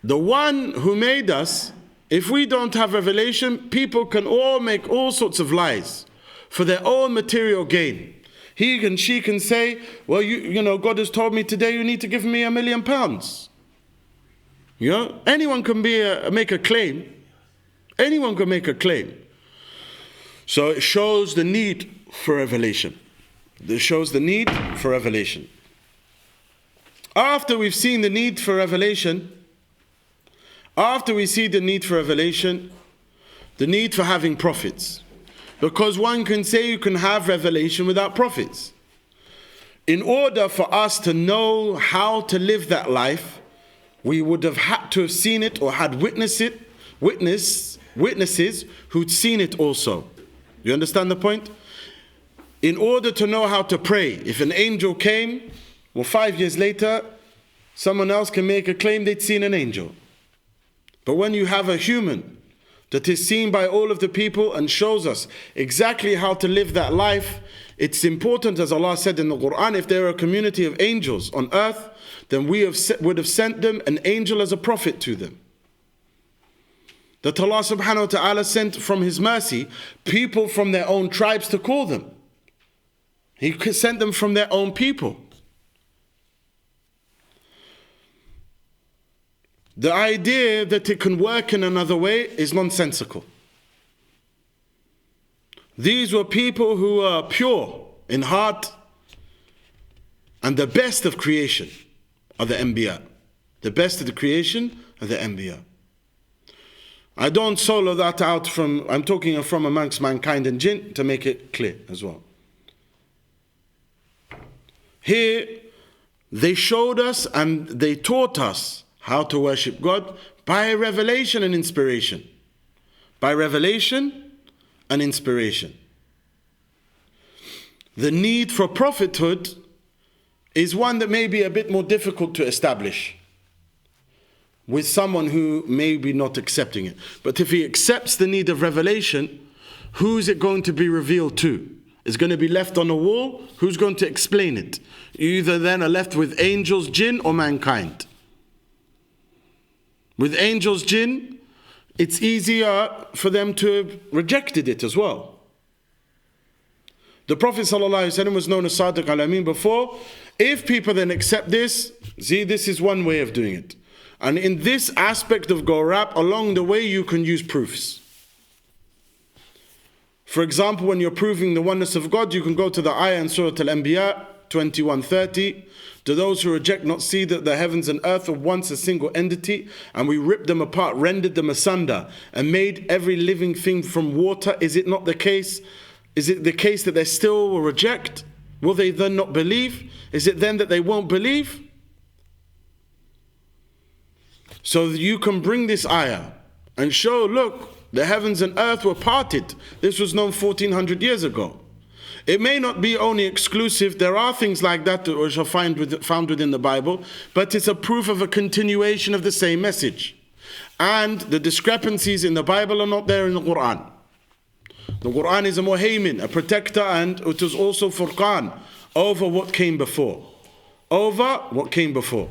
A: The one who made us, if we don't have revelation, people can all make all sorts of lies for their own material gain. He and she can say, well, you know, God has told me today you need to give me £1 million. You know, anyone can make a claim. Anyone can make a claim. So it shows the need for revelation. It shows the need for revelation. After we've seen the need for revelation, after we see the need for revelation, the need for having prophets. Because one can say you can have revelation without prophets. In order for us to know how to live that life, we would have had to have seen it or had witnesses who'd seen it also. You understand the point? In order to know how to pray, if an angel came, well, 5 years later, someone else can make a claim they'd seen an angel. But when you have a human that is seen by all of the people and shows us exactly how to live that life, it's important, as Allah said in the Quran, if there are a community of angels on earth, then we would have sent them an angel as a prophet to them. That Allah subhanahu wa ta'ala sent from His mercy people from their own tribes to call them. He sent them from their own people. The idea that it can work in another way is nonsensical. These were people who are pure in heart, and the best of creation are the Anbiya. The best of the creation are the Anbiya. I don't solo that out from, I'm talking from amongst mankind and jinn to make it clear as well. Here, they showed us and they taught us how to worship God by revelation and inspiration. By revelation and inspiration. The need for prophethood is one that may be a bit more difficult to establish with someone who may be not accepting it. But if he accepts the need of revelation, who is it going to be revealed to? It's going to be left on a wall. Who's going to explain it? You either then are left with angels, jinn, or mankind. With angels, jinn, it's easier for them to have rejected it as well. The Prophet ﷺ was known as Sadiq al-Amin before. If people then accept this, see, this is one way of doing it. And in this aspect of Ghurab, along the way you can use proofs. For example, when you're proving the oneness of God, you can go to the ayah in Surah Al-Anbiya 21:30. Do those who reject not see that the heavens and earth were once a single entity, and we ripped them apart, rendered them asunder, and made every living thing from water? Is it not the case? Is it the case that they still will reject? Will they then not believe? Is it then that they won't believe? So you can bring this ayah and show, look, the heavens and earth were parted. This was known 1400 years ago. It may not be only exclusive. There are things like that which are found within the Bible, but it's a proof of a continuation of the same message. And the discrepancies in the Bible are not there in the Quran. The Quran is a muhaymin, a protector, and it is also furqan over what came before. Over what came before.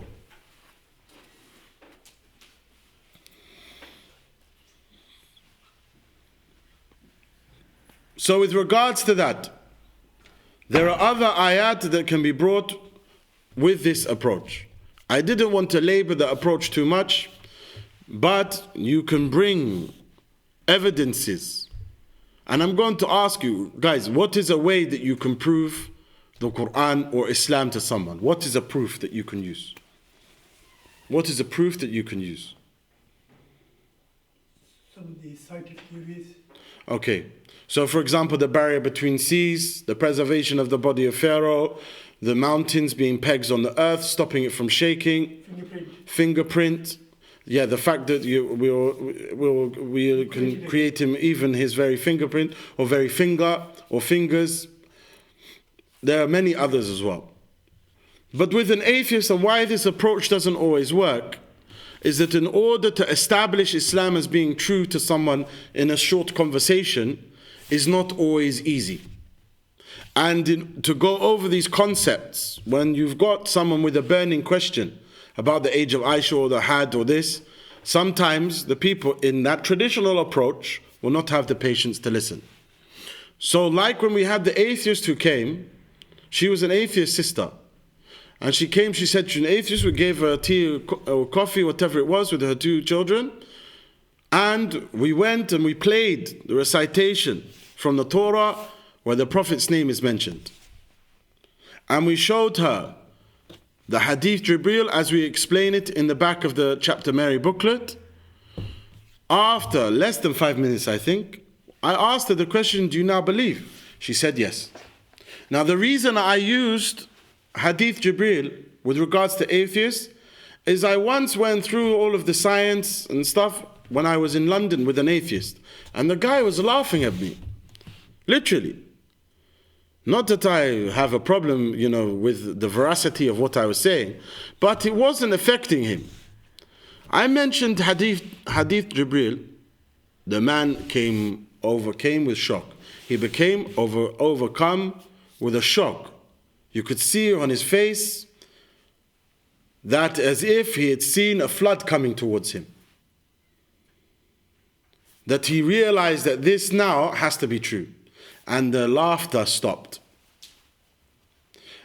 A: So with regards to that, there are other ayat that can be brought with this approach. I didn't want to labor the approach too much, but you can bring evidences. And I'm going to ask you, guys, what is a way that you can prove the Quran or Islam to someone? What is a proof that you can use? What is a proof that you can use?
B: Some of the cited theories.
A: Okay. So, for example, the barrier between seas, the preservation of the body of Pharaoh, the mountains being pegs on the earth, stopping it from shaking, fingerprint. Yeah, the fact that we can create him even his very fingerprint or very finger or fingers. There are many others as well. But with an atheist, and why this approach doesn't always work, is that in order to establish Islam as being true to someone in a short conversation is not always easy. And to go over these concepts, when you've got someone with a burning question about the age of Aisha or the Had or this, sometimes the people in that traditional approach will not have the patience to listen. So like when we had the atheist who came, she was an atheist sister. And she came, she said to an atheist, we gave her tea or coffee, whatever it was, with her 2 children. And we went and we played the recitation from the Torah where the Prophet's name is mentioned. And we showed her the Hadith Jibreel as we explain it in the back of the Chapter Mary booklet. After less than 5 minutes, I think, I asked her the question, do you now believe? She said yes. Now the reason I used Hadith Jibreel with regards to atheists is I once went through all of the science and stuff when I was in London with an atheist. And the guy was laughing at me. Literally. Not that I have a problem, with the veracity of what I was saying, but it wasn't affecting him. I mentioned Hadith Jibreel. The man overcame with shock. He became overcome with a shock. You could see on his face that as if he had seen a flood coming towards him. That he realized that this now has to be true. And the laughter stopped.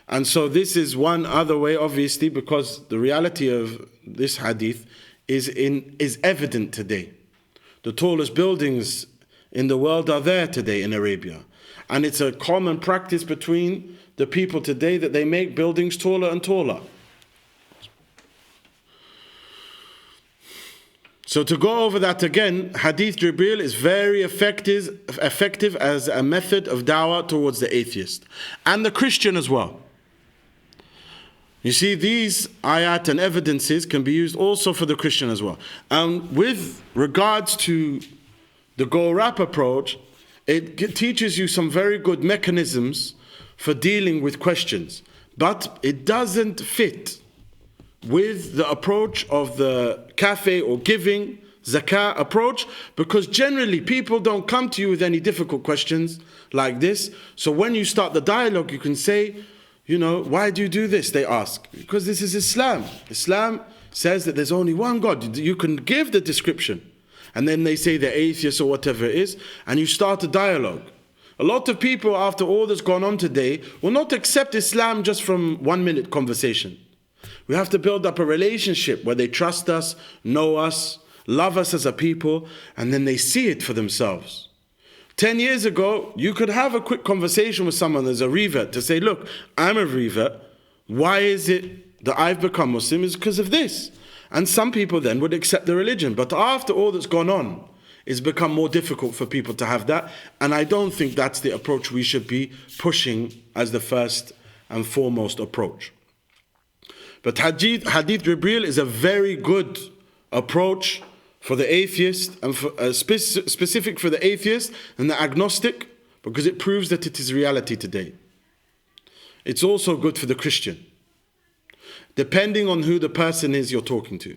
A: And so this is one other way, obviously, because the reality of this hadith is evident today. The tallest buildings in the world are there today in Arabia. And it's a common practice between the people today that they make buildings taller and taller. So to go over that again, Hadith Jibreel is very effective as a method of dawah towards the atheist. And the Christian as well. You see, these ayat and evidences can be used also for the Christian as well. And with regards to the go-rap approach, it teaches you some very good mechanisms for dealing with questions. But it doesn't fit with the approach of the cafe or giving zakah approach, because generally people don't come to you with any difficult questions like this. So when you start the dialogue, you can say, why do you do this? They ask. Because this is Islam. Islam says that there's only one God. You can give the description. And then they say they're atheists or whatever it is, and you start a dialogue. A lot of people, after all that's gone on today, will not accept Islam just from 1 minute conversation. We have to build up a relationship where they trust us, know us, love us as a people, and then they see it for themselves. 10 years ago, you could have a quick conversation with someone as a revert to say, look, I'm a revert. Why is it that I've become Muslim? It's because of this. And some people then would accept the religion. But after all that's gone on, it's become more difficult for people to have that. And I don't think that's the approach we should be pushing as the first and foremost approach. But Hadith Jibreel is a very good approach for the atheist, and specific for the atheist and the agnostic, because it proves that it is reality today. It's also good for the Christian, depending on who the person is you're talking to.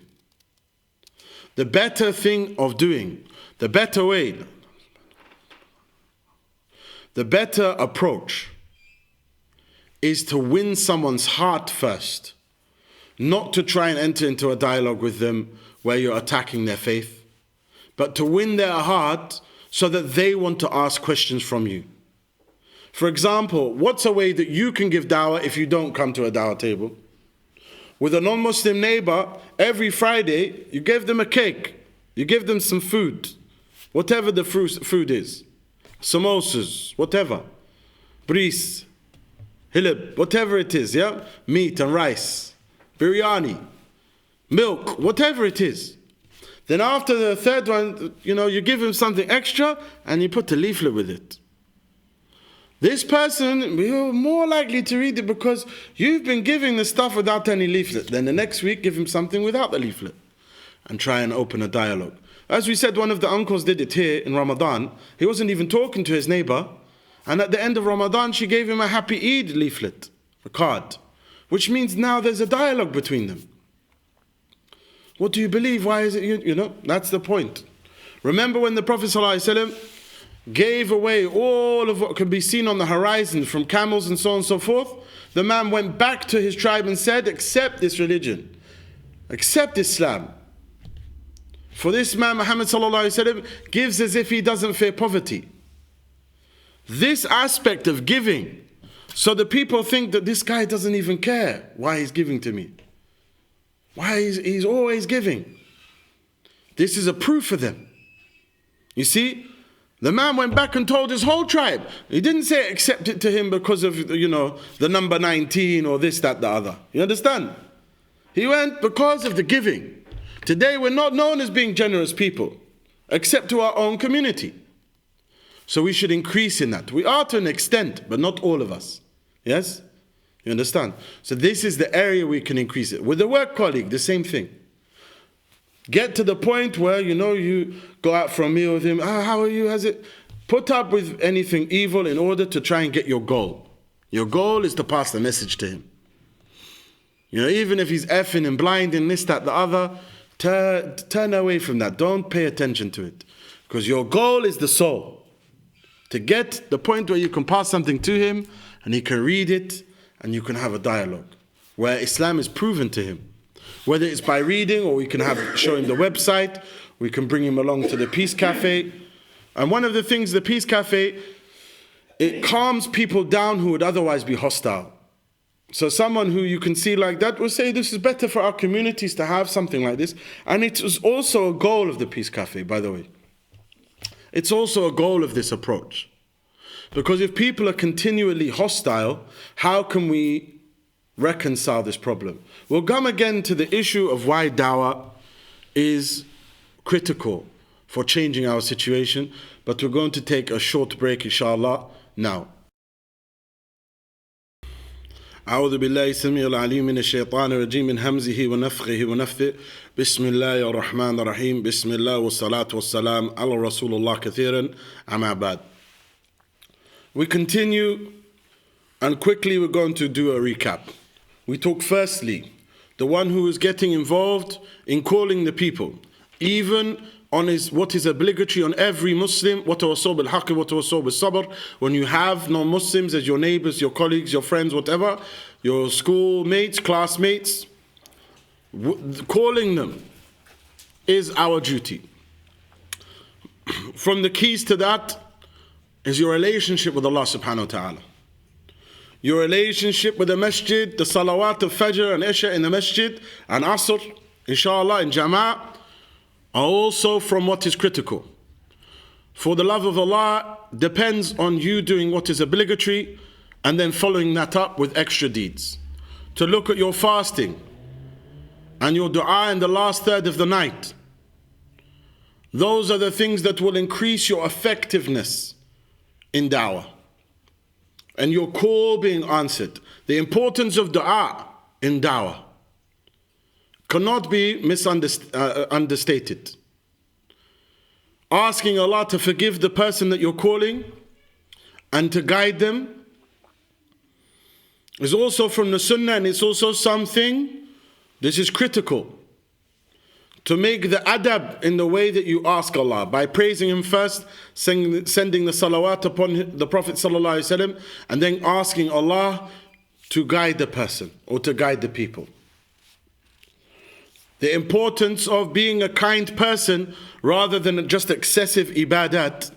A: The better thing of doing, the better way, the better approach is to win someone's heart first. Not to try and enter into a dialogue with them where you're attacking their faith, but to win their heart so that they want to ask questions from you. For example, what's a way that you can give dawah if you don't come to a dawah table? With a non-Muslim neighbor, every Friday, you give them a cake. You give them some food, whatever the food is. Samosas, whatever. Bris, hilib, whatever it is, yeah? Meat and rice. Biryani, milk, whatever it is. Then after the third one, you give him something extra and you put a leaflet with it. This person, you're more likely to read it because you've been giving the stuff without any leaflet. Then the next week, give him something without the leaflet and try and open a dialogue. As we said, one of the uncles did it here in Ramadan. He wasn't even talking to his neighbor. And at the end of Ramadan, she gave him a Happy Eid leaflet, a card. Which means now there's a dialogue between them. What do you believe? Why is it, that's the point. Remember when the Prophet ﷺ gave away all of what could be seen on the horizon from camels and so on and so forth? The man went back to his tribe and said, accept this religion. Accept Islam. For this man, Muhammad ﷺ gives as if he doesn't fear poverty. This aspect of giving, so the people think that this guy doesn't even care why he's giving to me. Why he's always giving. This is a proof for them. You see, the man went back and told his whole tribe. He didn't say accept it to him because of, the number 19 or this, that, the other. You understand? He went because of the giving. Today we're not known as being generous people, except to our own community. So we should increase in that. We are to an extent, but not all of us. Yes? You understand? So this is the area we can increase it. With a work colleague, the same thing. Get to the point where, you go out for a meal with him. How are you? How's it? Put up with anything evil in order to try and get your goal. Your goal is to pass the message to him. Even if he's effing and blinding, this, that, the other, turn away from that. Don't pay attention to it. Because your goal is the soul. To get the point where you can pass something to him and he can read it and you can have a dialogue where Islam is proven to him. Whether it's by reading or we can show him the website, we can bring him along to the Peace Cafe. And one of the things, the Peace Cafe, it calms people down who would otherwise be hostile. So someone who you can see like that will say, this is better for our communities to have something like this. And it was also a goal of the Peace Cafe, by the way. It's also a goal of this approach. Because if people are continually hostile, how can we reconcile this problem? We'll come again to the issue of why dawah is critical for changing our situation, but we're going to take a short break, inshallah, now. أعوذ بالله السميع العليم من الشيطان الرجيم من همزه ونفخه ونفثه بسم الله الرحمن الرحيم بسم الله والصلاة والسلام على رسول الله كثيرا أما بعد. We continue, and quickly we're going to do a recap. We talk firstly, the one who is getting involved in calling the people, even on what is obligatory on every Muslim, وَتَوَصَّوْا بِالْحَقِّ وَتَوَصَّوْا بِالصَّبْرِ. When you have non-Muslims as your neighbors, your colleagues, your friends, whatever, your schoolmates, classmates, calling them is our duty. From the keys to that is your relationship with Allah subhanahu wa ta'ala. Your relationship with the masjid, the salawat of Fajr and Isha in the masjid, and Asr, inshallah, in Jama'ah, are also from what is critical. For the love of Allah depends on you doing what is obligatory and then following that up with extra deeds. To look at your fasting and your dua in the last third of the night. Those are the things that will increase your effectiveness in da'wah and your call being answered. The importance of dua in da'wah cannot be understated. Asking Allah to forgive the person that you're calling and to guide them is also from the Sunnah, and it's also something, this is critical, to make the adab in the way that you ask Allah, by praising Him first, sending the salawat upon the Prophet ﷺ, and then asking Allah to guide the person or to guide the people. The importance of being a kind person rather than just excessive ibadat,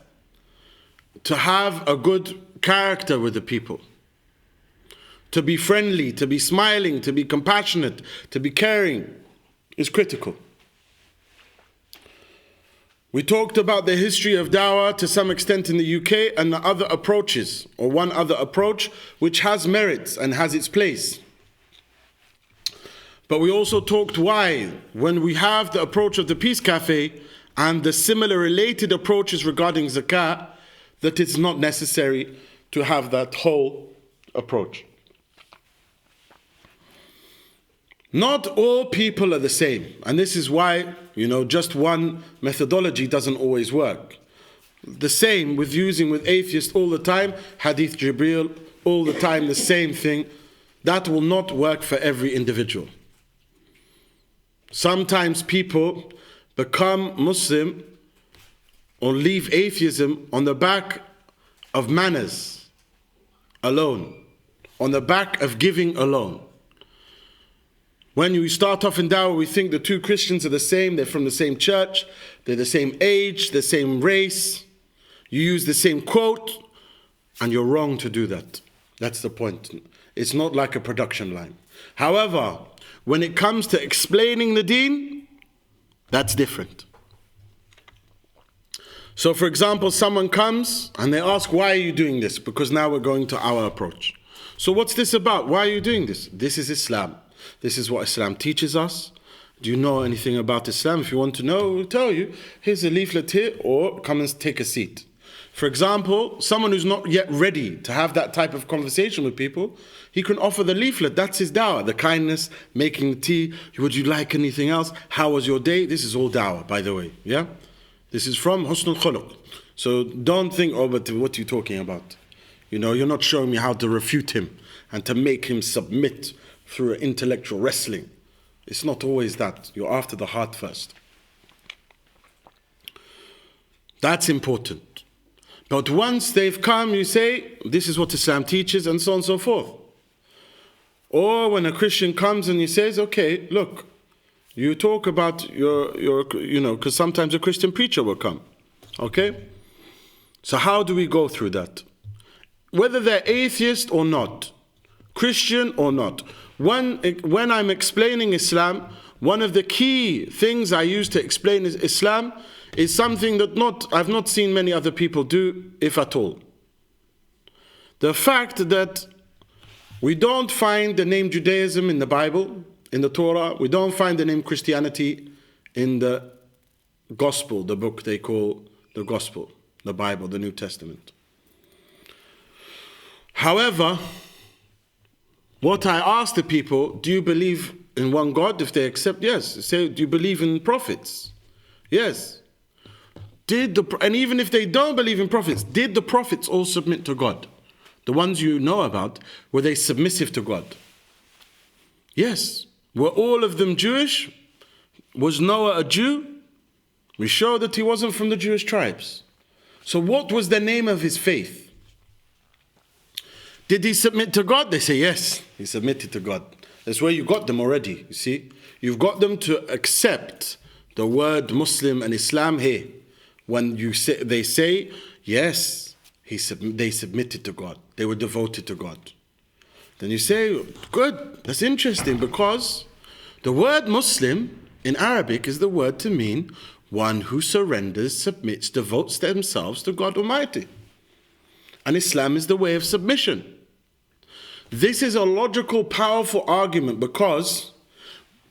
A: to have a good character with the people, to be friendly, to be smiling, to be compassionate, to be caring is critical. We talked about the history of dawah to some extent in the UK and the other approaches, or one other approach which has merits and has its place. But we also talked why, when we have the approach of the Peace Cafe and the similar related approaches regarding zakah, that it's not necessary to have that whole approach. Not all people are the same, and this is why, just one methodology doesn't always work. The same with using with atheists all the time, Hadith Jibreel, all the time the same thing. That will not work for every individual. Sometimes people become Muslim or leave atheism on the back of manners alone, on the back of giving alone. When we start off in dawah, we think the two Christians are the same, they're from the same church, they're the same age, the same race, you use the same quote, and you're wrong to do that. That's the point. It's not like a production line. However, when it comes to explaining the deen, that's different. So for example, someone comes and they ask, why are you doing this? Because now we're going to our approach. So what's this about? Why are you doing this? This is Islam. This is what Islam teaches us. Do you know anything about Islam? If you want to know, we'll tell you. Here's a leaflet here, or come and take a seat. For example, someone who's not yet ready to have that type of conversation with people, he can offer the leaflet. That's his dawah. The kindness, making tea. Would you like anything else? How was your day? This is all dawah, by the way. Yeah? This is from Husnul Khuluq. So don't think, oh, but what are you talking about? You know, you're not showing me how to refute him and to make him submit through intellectual wrestling. It's not always that. You're after the heart first. That's important. But once they've come, you say, this is what Islam teaches, and so on and so forth. Or when a Christian comes and he says, okay, look, you talk about your because sometimes a Christian preacher will come. Okay? So how do we go through that? Whether they're atheist or not, Christian or not, when I'm explaining Islam, one of the key things I use to explain Islam is something that I've not seen many other people do, if at all. The fact that we don't find the name Judaism in the Bible, in the Torah. We don't find the name Christianity in the Gospel, the book they call the Gospel, the Bible, the New Testament. However, what I ask the people, do you believe in one God? If they accept, yes. I say, do you believe in prophets? Yes. And even if they don't believe in prophets, did the prophets all submit to God? The ones you know about, were they submissive to God? Yes. Were all of them Jewish? Was Noah a Jew? We show that he wasn't from the Jewish tribes. So what was the name of his faith? Did he submit to God? They say, yes, he submitted to God. That's where you got them already, you see. You've got them to accept the word Muslim and Islam here. When they say, yes, they submitted to God. They were devoted to God. Then you say, good, that's interesting, because the word Muslim in Arabic is the word to mean one who surrenders, submits, devotes themselves to God Almighty. And Islam is the way of submission. This is a logical, powerful argument, because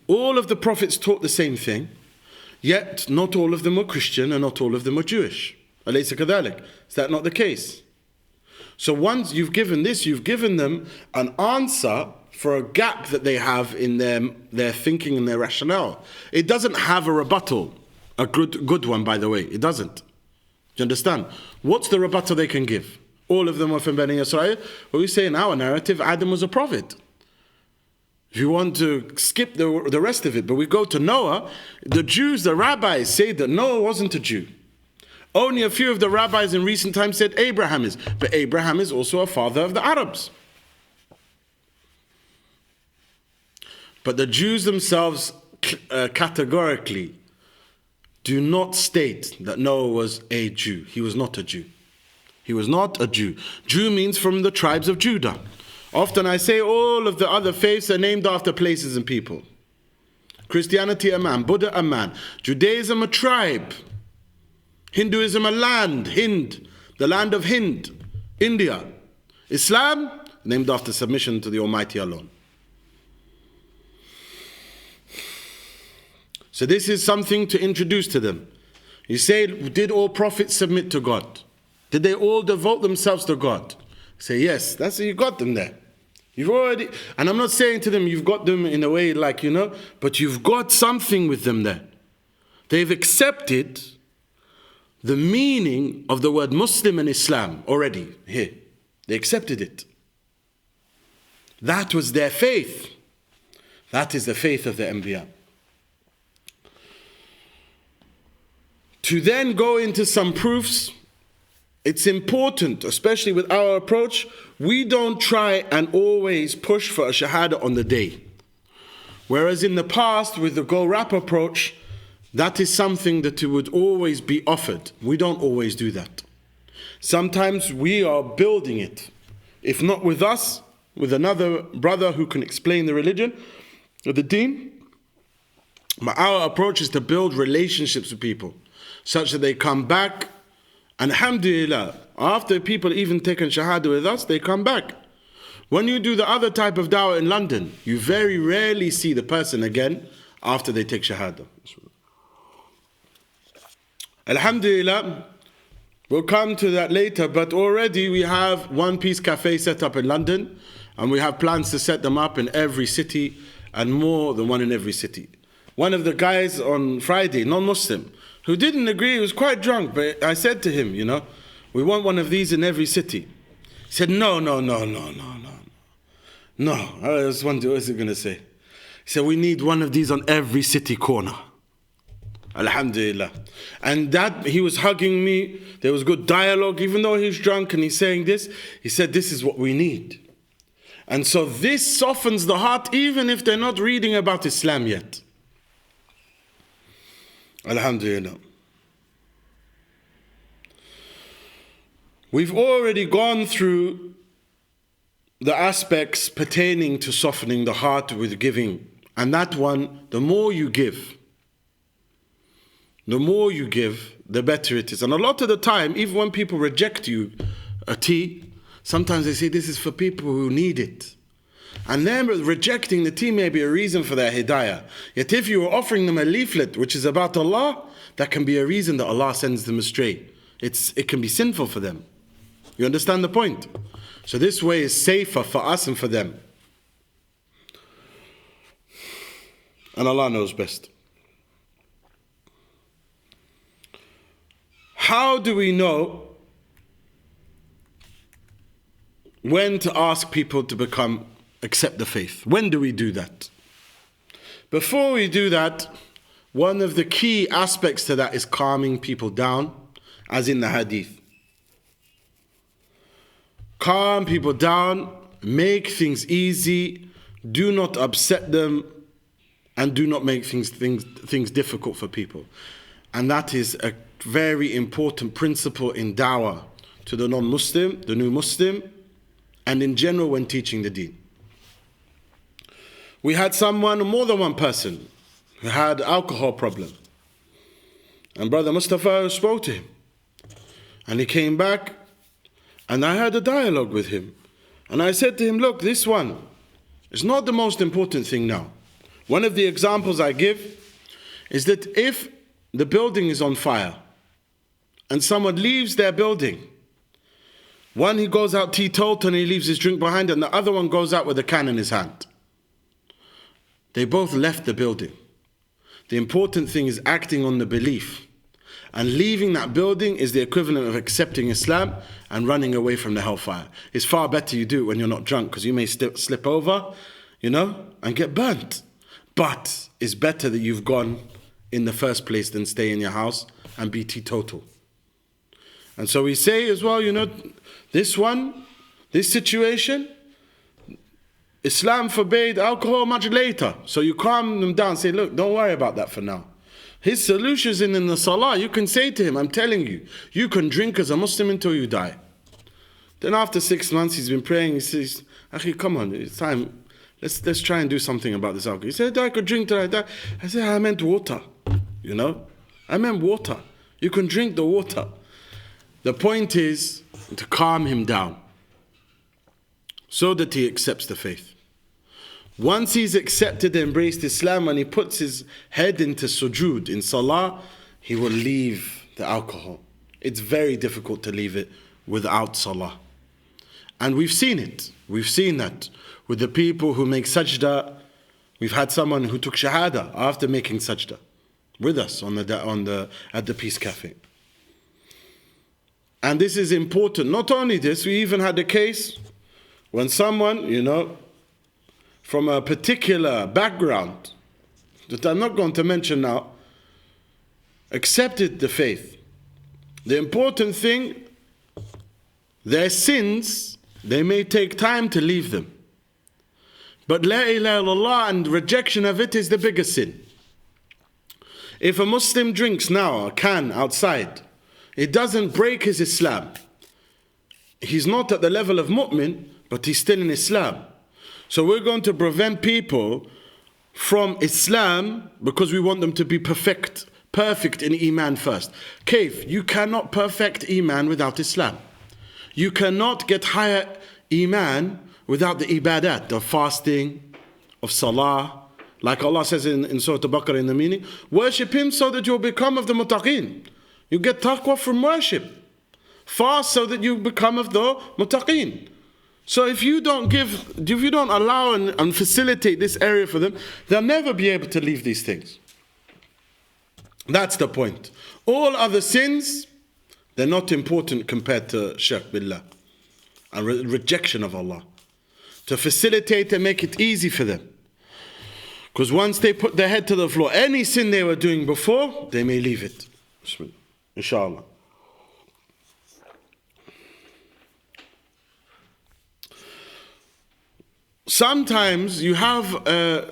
A: all of the prophets taught the same thing, yet not all of them were Christian and not all of them were Jewish. أليس كذلك? Is that not the case? So once you've given this, you've given them an answer for a gap that they have in their thinking and their rationale. It doesn't have a rebuttal, a good one, by the way. It doesn't. Do you understand? What's the rebuttal they can give? All of them are from Bani Israel. Well, we say in our narrative, Adam was a prophet. If you want to skip the rest of it, but we go to Noah, the Jews, the rabbis say that Noah wasn't a Jew. Only a few of the rabbis in recent times said Abraham is. But Abraham is also a father of the Arabs. But the Jews themselves categorically do not state that Noah was a Jew. He was not a Jew. He was not a Jew. Jew means from the tribes of Judah. Often I say all of the other faiths are named after places and people. Christianity a man, Buddha a man, Judaism a tribe, Hinduism a land, Hind, the land of Hind, India. Islam, named after submission to the Almighty alone. So this is something to introduce to them. You say, did all prophets submit to God? Did they all devote themselves to God? Say, yes, that's you got them there. You've already, and I'm not saying to them you've got them in a way like, but you've got something with them there. They've accepted the meaning of the word Muslim and Islam already here. They accepted it. That was their faith. That is the faith of the Anbiya. To then go into some proofs, it's important, especially with our approach, we don't try and always push for a shahada on the day. Whereas in the past, with the go rap approach, that is something that would always be offered. We don't always do that. Sometimes we are building it. If not with us, with another brother who can explain the religion, or the deen. But our approach is to build relationships with people, such that they come back And alhamdulillah, after people even taken shahada with us, they come back. When you do the other type of dawah in London, you very rarely see the person again after they take shahada. Alhamdulillah, we'll come to that later, but already we have One Piece Cafe set up in London, and we have plans to set them up in every city, and more than one in every city. One of the guys on Friday, non-Muslim, who didn't agree, he was quite drunk, but I said to him, we want one of these in every city. He said, no. I was wondering, what is he going to say? He said, we need one of these on every city corner. Alhamdulillah. And that, he was hugging me, there was good dialogue, even though he was drunk and he's saying this, he said, this is what we need. And so this softens the heart, even if they're not reading about Islam yet. Alhamdulillah. We've already gone through the aspects pertaining to softening the heart with giving. And that one, the more you give, the better it is. And a lot of the time, even when people reject you a tea, sometimes they say this is for people who need it. And them rejecting the tea may be a reason for their hidayah. Yet if you are offering them a leaflet which is about Allah, that can be a reason that Allah sends them astray. It can be sinful for them. You understand the point? So this way is safer for us and for them. And Allah knows best. How do we know when to ask people to accept the faith? When do we do that? Before we do that, one of the key aspects to that is calming people down, as in the hadith. Calm people down, make things easy, do not upset them, and do not make things difficult for people. And that is a very important principle in dawah to the non-Muslim, the new Muslim, and in general when teaching the deen. We had more than one person, who had alcohol problem. And Brother Mustafa spoke to him. And he came back, and I had a dialogue with him. And I said to him, look, this one is not the most important thing now. One of the examples I give is that if the building is on fire, and someone leaves their building, one, he goes out teetotal and he leaves his drink behind, and the other one goes out with a can in his hand. They both left the building. The important thing is acting on the belief. And leaving that building is the equivalent of accepting Islam and running away from the hellfire. It's far better you do it when you're not drunk, because you may slip over, and get burnt. But it's better that you've gone in the first place than stay in your house and be teetotal. And so we say as well, this situation, Islam forbade alcohol much later. So you calm them down, say, look, don't worry about that for now. His solution is in the salah. You can say to him, I'm telling you, you can drink as a Muslim until you die. Then after 6 months, he's been praying, he says, Akhi, come on, it's time. Let's try and do something about this alcohol. He said, I could drink till I die. I said, I meant water, I meant water. You can drink the water. The point is to calm him down so that he accepts the faith. Once he's accepted and embraced Islam, when he puts his head into sujood, in salah, he will leave the alcohol. It's very difficult to leave it without salah. And we've seen it. We've seen that with the people who make sajda. We've had someone who took shahada after making sajda with us at the Peace Cafe. And this is important. Not only this, we even had a case when someone, from a particular background that I'm not going to mention now, accepted the faith. The important thing, their sins, they may take time to leave them. But la ilaha illallah and rejection of it is the biggest sin. If a Muslim drinks now a can outside, it doesn't break his Islam. He's not at the level of mu'min, but he's still in Islam. So we're going to prevent people from Islam because we want them to be perfect perfect in Iman first. Kaif, you cannot perfect Iman without Islam. You cannot get higher Iman without the ibadat of fasting, of salah. Like Allah says in Surah Al-Baqarah in the meaning, worship Him so that you'll become of the muttaqeen. You get taqwa from worship. Fast so that you become of the muttaqeen. So if you don't allow and facilitate this area for them, they'll never be able to leave these things. That's the point. All other sins, they're not important compared to shirk billah and rejection of Allah. To facilitate and make it easy for them. Because once they put their head to the floor, any sin they were doing before, they may leave it. Bismillah. Inshallah. Sometimes you have,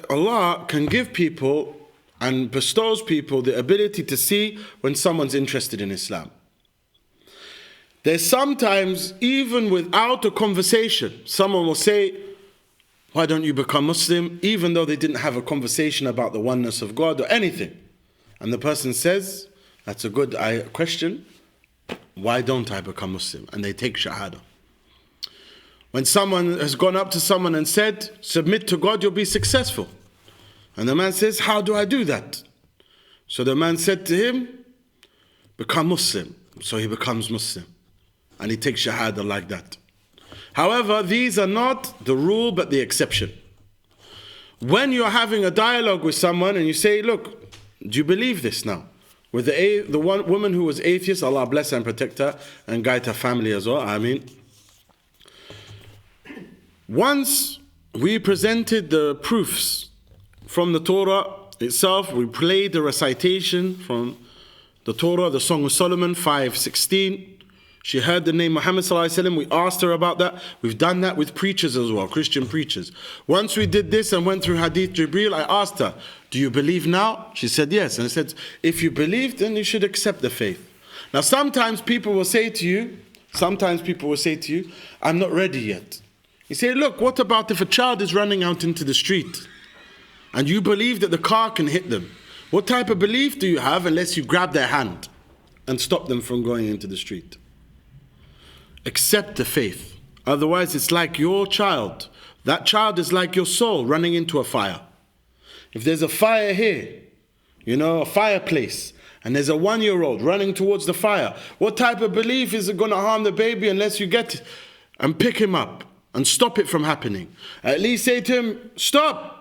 A: Allah can give people and bestows people the ability to see when someone's interested in Islam. There's sometimes, even without a conversation, someone will say, why don't you become Muslim? Even though they didn't have a conversation about the oneness of God or anything. And the person says, that's a good question. Why don't I become Muslim? And they take Shahada. When someone has gone up to someone and said, submit to God, you'll be successful. And the man says, how do I do that? So the man said to him, become Muslim. So he becomes Muslim. And he takes Shahada like that. However, these are not the rule but the exception. When you're having a dialogue with someone and you say, look, do you believe this now? With the one woman who was atheist, Allah bless her and protect her and guide her family as well, Ameen. Once we presented the proofs from the Torah itself, we played the recitation from the Torah, the Song of Solomon 5:16. She heard the name Muhammad sallallahu alaihi wasallam. We asked her about that. We've done that with preachers as well, Christian preachers. Once we did this and went through Hadith Jibreel, I asked her, do you believe now? She said yes. And I said, if you believe, then you should accept the faith. Now sometimes people will say to you, I'm not ready yet. You say, look, what about if a child is running out into the street and you believe that the car can hit them? What type of belief do you have unless you grab their hand and stop them from going into the street? Accept the faith. Otherwise, it's like your child. That child is like your soul running into a fire. If there's a fire here, a fireplace, and there's a 1-year-old running towards the fire, what type of belief is it going to harm the baby unless you get and pick him up and stop it from happening? At least say to him, stop.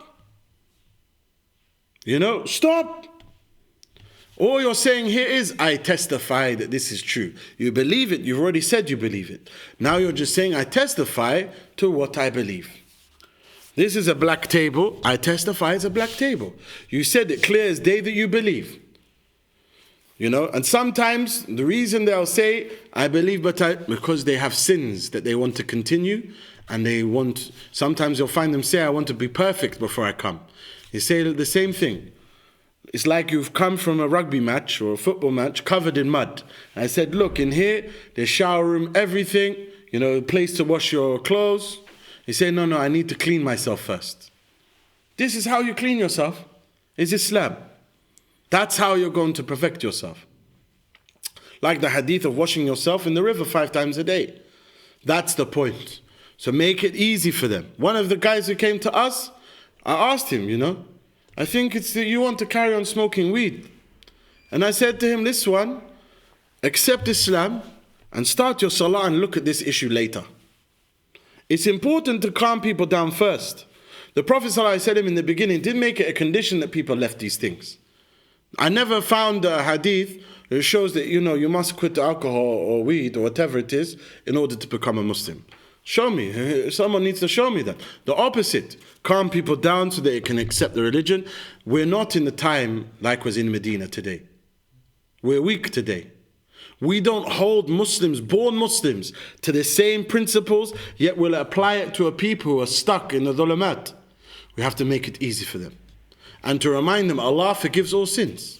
A: Stop. All you're saying here is, I testify that this is true. You believe it. You've already said you believe it. Now you're just saying, I testify to what I believe. This is a black table. I testify it's a black table. You said it clear as day that you believe. And sometimes the reason they'll say, I believe, because they have sins that they want to continue. And sometimes you'll find them say, I want to be perfect before I come. You say the same thing. It's like you've come from a rugby match or a football match covered in mud. I said, look, in here, there's shower room, everything, a place to wash your clothes. You say, no, I need to clean myself first. This is how you clean yourself. It's Islam. That's how you're going to perfect yourself. Like the hadith of washing yourself in the river 5 times a day. That's the point. So make it easy for them. One of the guys who came to us, I asked him, I think it's that you want to carry on smoking weed. And I said to him, this one, accept Islam and start your salah and look at this issue later. It's important to calm people down first. The Prophet ﷺ in the beginning did make it a condition that people left these things. I never found a hadith that shows that, you must quit alcohol or weed or whatever it is in order to become a Muslim. Show me. Someone needs to show me that. The opposite. Calm people down so they can accept the religion. We're not in the time like was in Medina today. We're weak today. We don't hold Muslims, born Muslims, to the same principles, yet we'll apply it to a people who are stuck in the dhulumat. We have to make it easy for them. And to remind them, Allah forgives all sins.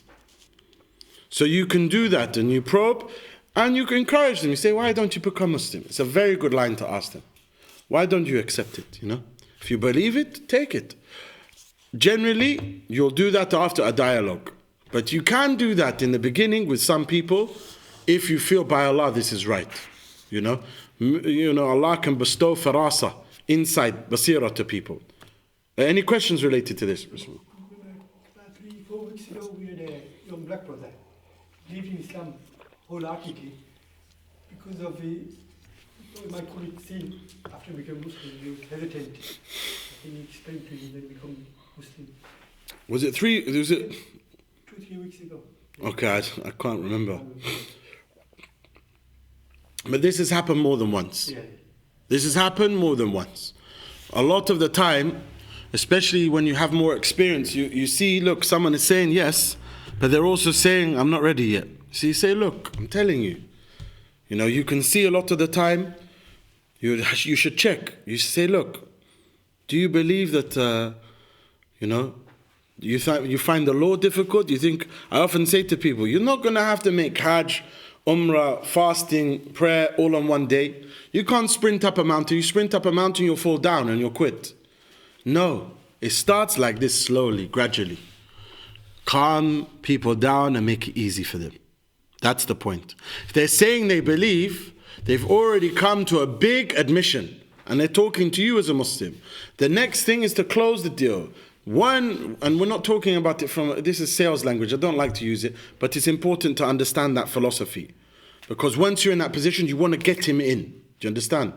A: So you can do that and you probe. And you can encourage them. You say, why don't you become Muslim? It's a very good line to ask them. Why don't you accept it? If you believe it, take it. Generally, you'll do that after a dialogue. But you can do that in the beginning with some people if you feel by Allah this is right. You know, Allah can bestow farasa, insight, basira to people. Any questions related to this?
B: About 3-4 weeks ago, we had a young black brother leaving Islam wholeheartedly because of my colleague seen after becoming Muslim, he was hesitant. I think he explained to him then become Muslim.
A: Was it 2-3
B: weeks ago?
A: Okay, I can't remember. But this has happened more than once.
B: Yeah.
A: This has happened more than once. A lot of the time, especially when you have more experience, you see, look, someone is saying yes, but they're also saying, I'm not ready yet. So you say, look, I'm telling you. You know, you can see a lot of the time, you should check. You say, look, do you believe that, you find the law difficult? You think, I often say to people, you're not going to have to make Hajj, Umrah, fasting, prayer all on one day. You can't sprint up a mountain. You sprint up a mountain, you'll fall down and you'll quit. No, it starts like this slowly, gradually. Calm people down and make it easy for them. That's the point. If they're saying they believe, they've already come to a big admission and they're talking to you as a Muslim. The next thing is to close the deal. One, and we're not talking about it from, this is sales language, I don't like to use it, but it's important to understand that philosophy. Because once you're in that position, you want to get him in. Do you understand?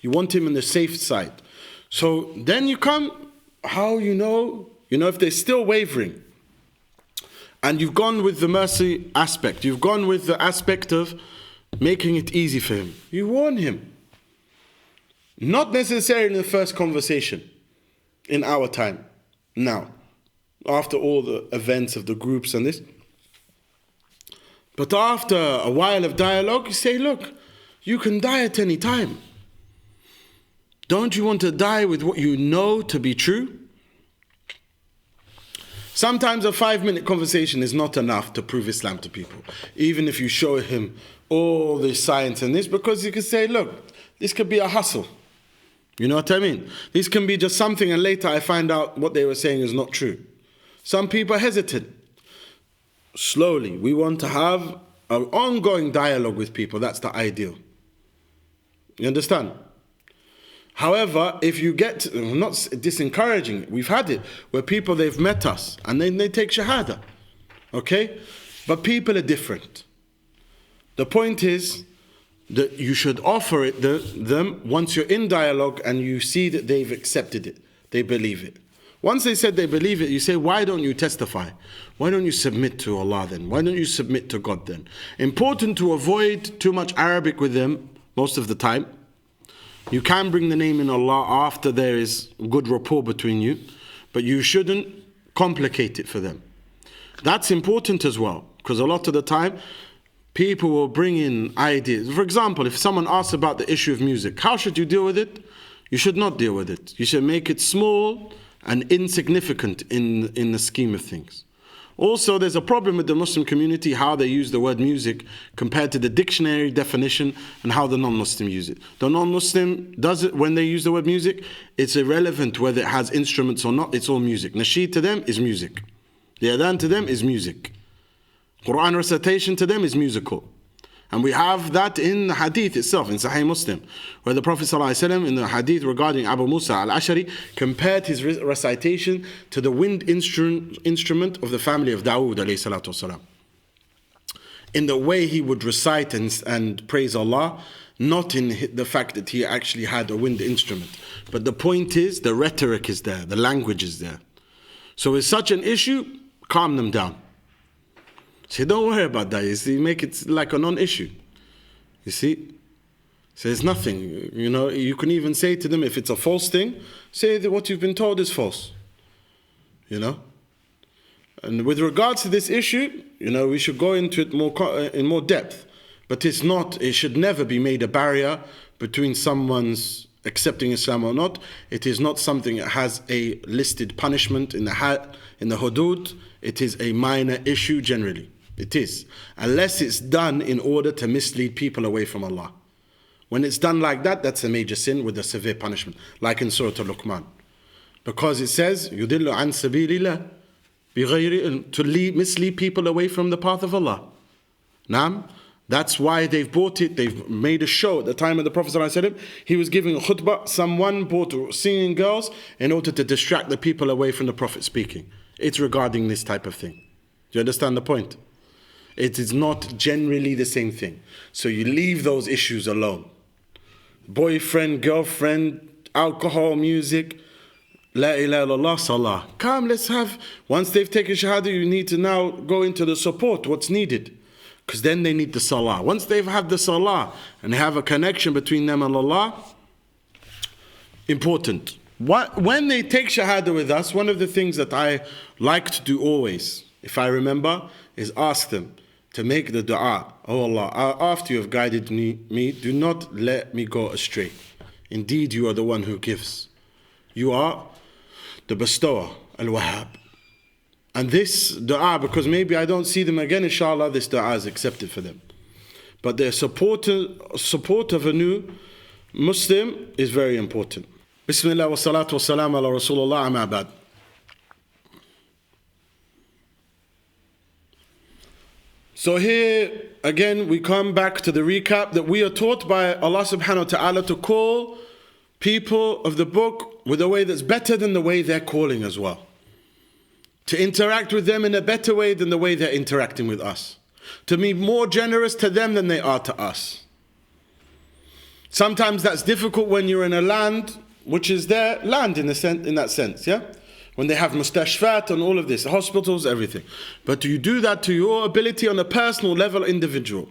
A: You want him on the safe side. So then you come, how you know if they're still wavering. And you've gone with the mercy aspect. You've gone with the aspect of making it easy for him. You warn him. Not necessarily in the first conversation, in our time. Now, after all the events of the groups and this. But after a while of dialogue, you say, look, you can die at any time. Don't you want to die with what you know to be true? Sometimes a 5-minute conversation is not enough to prove Islam to people. Even if you show him all this science and this, because you can say, look, this could be a hustle. You know what I mean? This can be just something and later I find out what they were saying is not true. Some people are hesitant. Slowly, we want to have an ongoing dialogue with people. That's the ideal. You understand? However, if you get, I'm not disencouraging it, we've had it, where people, they've met us and then they take shahada. Okay? But people are different. The point is that you should offer it them once you're in dialogue and you see that they've accepted it, they believe it. Once they said they believe it, you say, why don't you testify? Why don't you submit to Allah then? Why don't you submit to God then? Important to avoid too much Arabic with them most of the time. You can bring the name in Allah after there is good rapport between you, but you shouldn't complicate it for them. That's important as well, because a lot of the time, people will bring in ideas. For example, if someone asks about the issue of music, how should you deal with it? You should not deal with it. You should make it small and insignificant in the scheme of things. Also, there's a problem with the Muslim community, how they use the word music compared to the dictionary definition and how the non-Muslim use it. The non-Muslim does it when they use the word music, it's irrelevant whether it has instruments or not, it's all music. Nasheed to them is music. The adhan to them is music. Quran recitation to them is musical. And we have that in the hadith itself, in Sahih Muslim, where the Prophet ﷺ in the hadith regarding Abu Musa al-Ashari compared his recitation to the wind instrument of the family of Dawud ﷺ. In the way he would recite and praise Allah, not in the fact that he actually had a wind instrument. But the point is, the rhetoric is there, the language is there. So with such an issue, calm them down. Say, don't worry about that. You see, make it like a non-issue. You see? So it's nothing. You know, you can even say to them, if it's a false thing, say that what you've been told is false. You know? And with regards to this issue, you know, we should go into it in more depth. But it should never be made a barrier between someone's accepting Islam or not. It is not something that has a listed punishment in the hudud. It is a minor issue generally. It is. Unless it's done in order to mislead people away from Allah. When it's done like that, that's a major sin with a severe punishment. Like in Surah Al-Luqman. Because it says, يُضِلُّ عَنْ سَبِيلِ اللَّهِ. to mislead people away from the path of Allah. Naam. That's why they've bought it. They've made a show. At the time of the Prophet ﷺ, he was giving a khutbah. Someone bought singing girls in order to distract the people away from the Prophet speaking. It's regarding this type of thing. Do you understand the point? It is not generally the same thing. So you leave those issues alone. Boyfriend, girlfriend, alcohol, music, La ilaha illallah, salah. Come, let's have, once they've taken shahada, you need to now go into the support, what's needed. Because then they need the salah. Once they've had the salah and have a connection between them and Allah, important. When they take shahada with us, one of the things that I like to do always, if I remember, is ask them to make the dua. Oh Allah, after you have guided me, do not let me go astray. Indeed, you are the one who gives. You are the bestower, al-Wahhab. And this dua, because maybe I don't see them again, inshallah, this dua is accepted for them. But their support of a new Muslim is very important. Bismillah wa salatu wa salam ala Rasulullah amma ba'd. So here, again, we come back to the recap that we are taught by Allah subhanahu wa ta'ala to call people of the book with a way that's better than the way they're calling as well. To interact with them in a better way than the way they're interacting with us. To be more generous to them than they are to us. Sometimes that's difficult when you're in a land which is their land in that sense, yeah? When they have mustashfat and all of this, hospitals, everything. But you do that to your ability on a personal level, individual.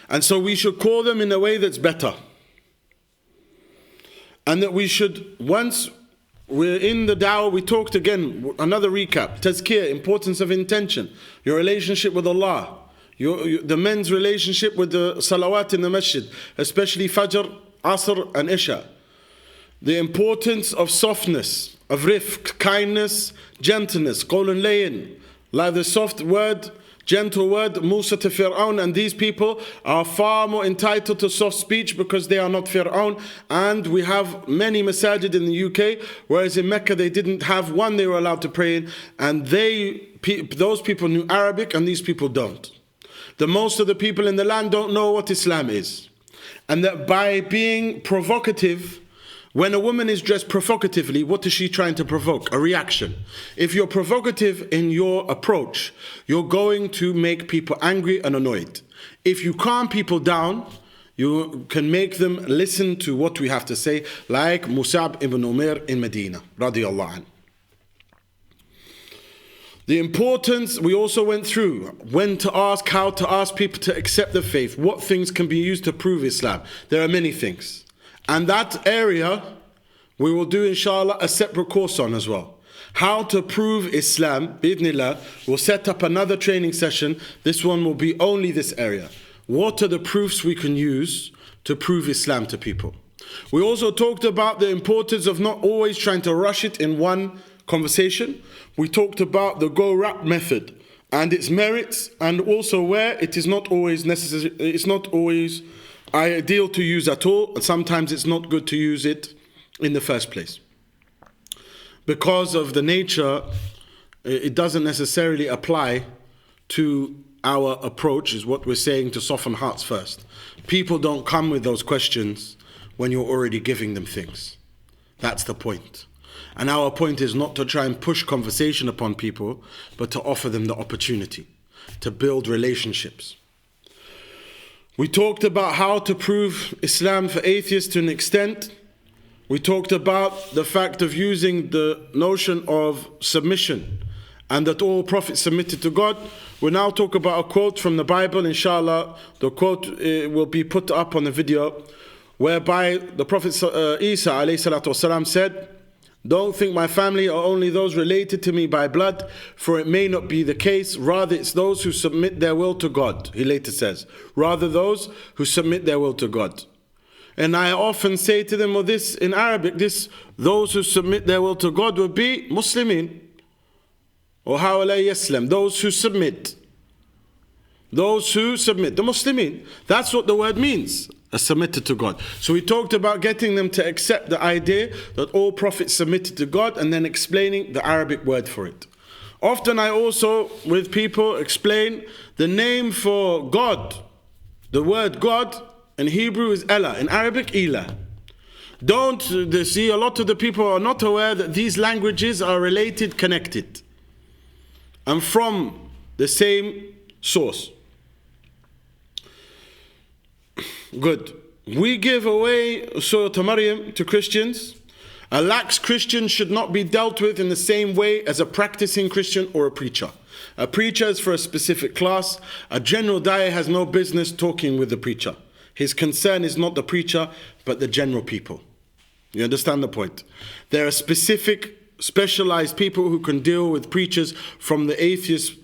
A: And so we should call them in a way that's better. And that we should, once we're in the dawah, we talked again, another recap, tazkiyah, importance of intention, your relationship with Allah, the men's relationship with the salawat in the masjid, especially Fajr, Asr and Isha. The importance of softness, of rifq, kindness, gentleness, qawlun layin, like the soft word, gentle word, Musa to Fir'aun, and these people are far more entitled to soft speech because they are not Fir'aun. And we have many masajid in the UK, whereas in Mecca they didn't have one they were allowed to pray in, and those people knew Arabic and these people don't. The most of the people in the land don't know what Islam is. And that by being provocative, when a woman is dressed provocatively, what is she trying to provoke? A reaction. If you're provocative in your approach, you're going to make people angry and annoyed. If you calm people down, you can make them listen to what we have to say, like Musab ibn Umair in Medina, radiyallahu anhu. The importance, we also went through when to ask, how to ask people to accept the faith, what things can be used to prove Islam. There are many things. And that area, we will do inshallah a separate course on as well. How to prove Islam, bi'idhnillah, we'll set up another training session. This one will be only this area. What are the proofs we can use to prove Islam to people? We also talked about the importance of not always trying to rush it in one conversation. We talked about the go-rap method and its merits, and also where it is not always necessary, it's not always ideal to use at all, and sometimes it's not good to use it in the first place. Because of the nature, it doesn't necessarily apply to our approach, is what we're saying, to soften hearts first. People don't come with those questions when you're already giving them things. That's the point. And our point is not to try and push conversation upon people, but to offer them the opportunity to build relationships. We talked about how to prove Islam for atheists to an extent. We talked about the fact of using the notion of submission and that all prophets submitted to God. We now talk about a quote from the Bible, inshallah. The quote will be put up on the video, whereby the Prophet Isa ﷺ said, "Don't think my family are only those related to me by blood, for it may not be the case. Rather, it's those who submit their will to God." He later says, rather those who submit their will to God. And I often say to them, well, this in Arabic, those who submit their will to God would be Muslimin. Or hawala yaslam, those who submit. Those who submit, the Muslimin. That's what the word means. submitted to God. So we talked about getting them to accept the idea that all prophets submitted to God, and then explaining the Arabic word for it. Often I also, with people, explain the name for God. The word God in Hebrew is Allah, in Arabic, Ilah. See, a lot of the people are not aware that these languages are related, connected, and from the same source. Good. We give away Surah Maryam to Christians. A lax Christian should not be dealt with in the same way as a practicing Christian or a preacher. A preacher is for a specific class. A general da'ih has no business talking with the preacher. His concern is not the preacher, but the general people. You understand the point? There are specific, specialized people who can deal with preachers, from the atheists,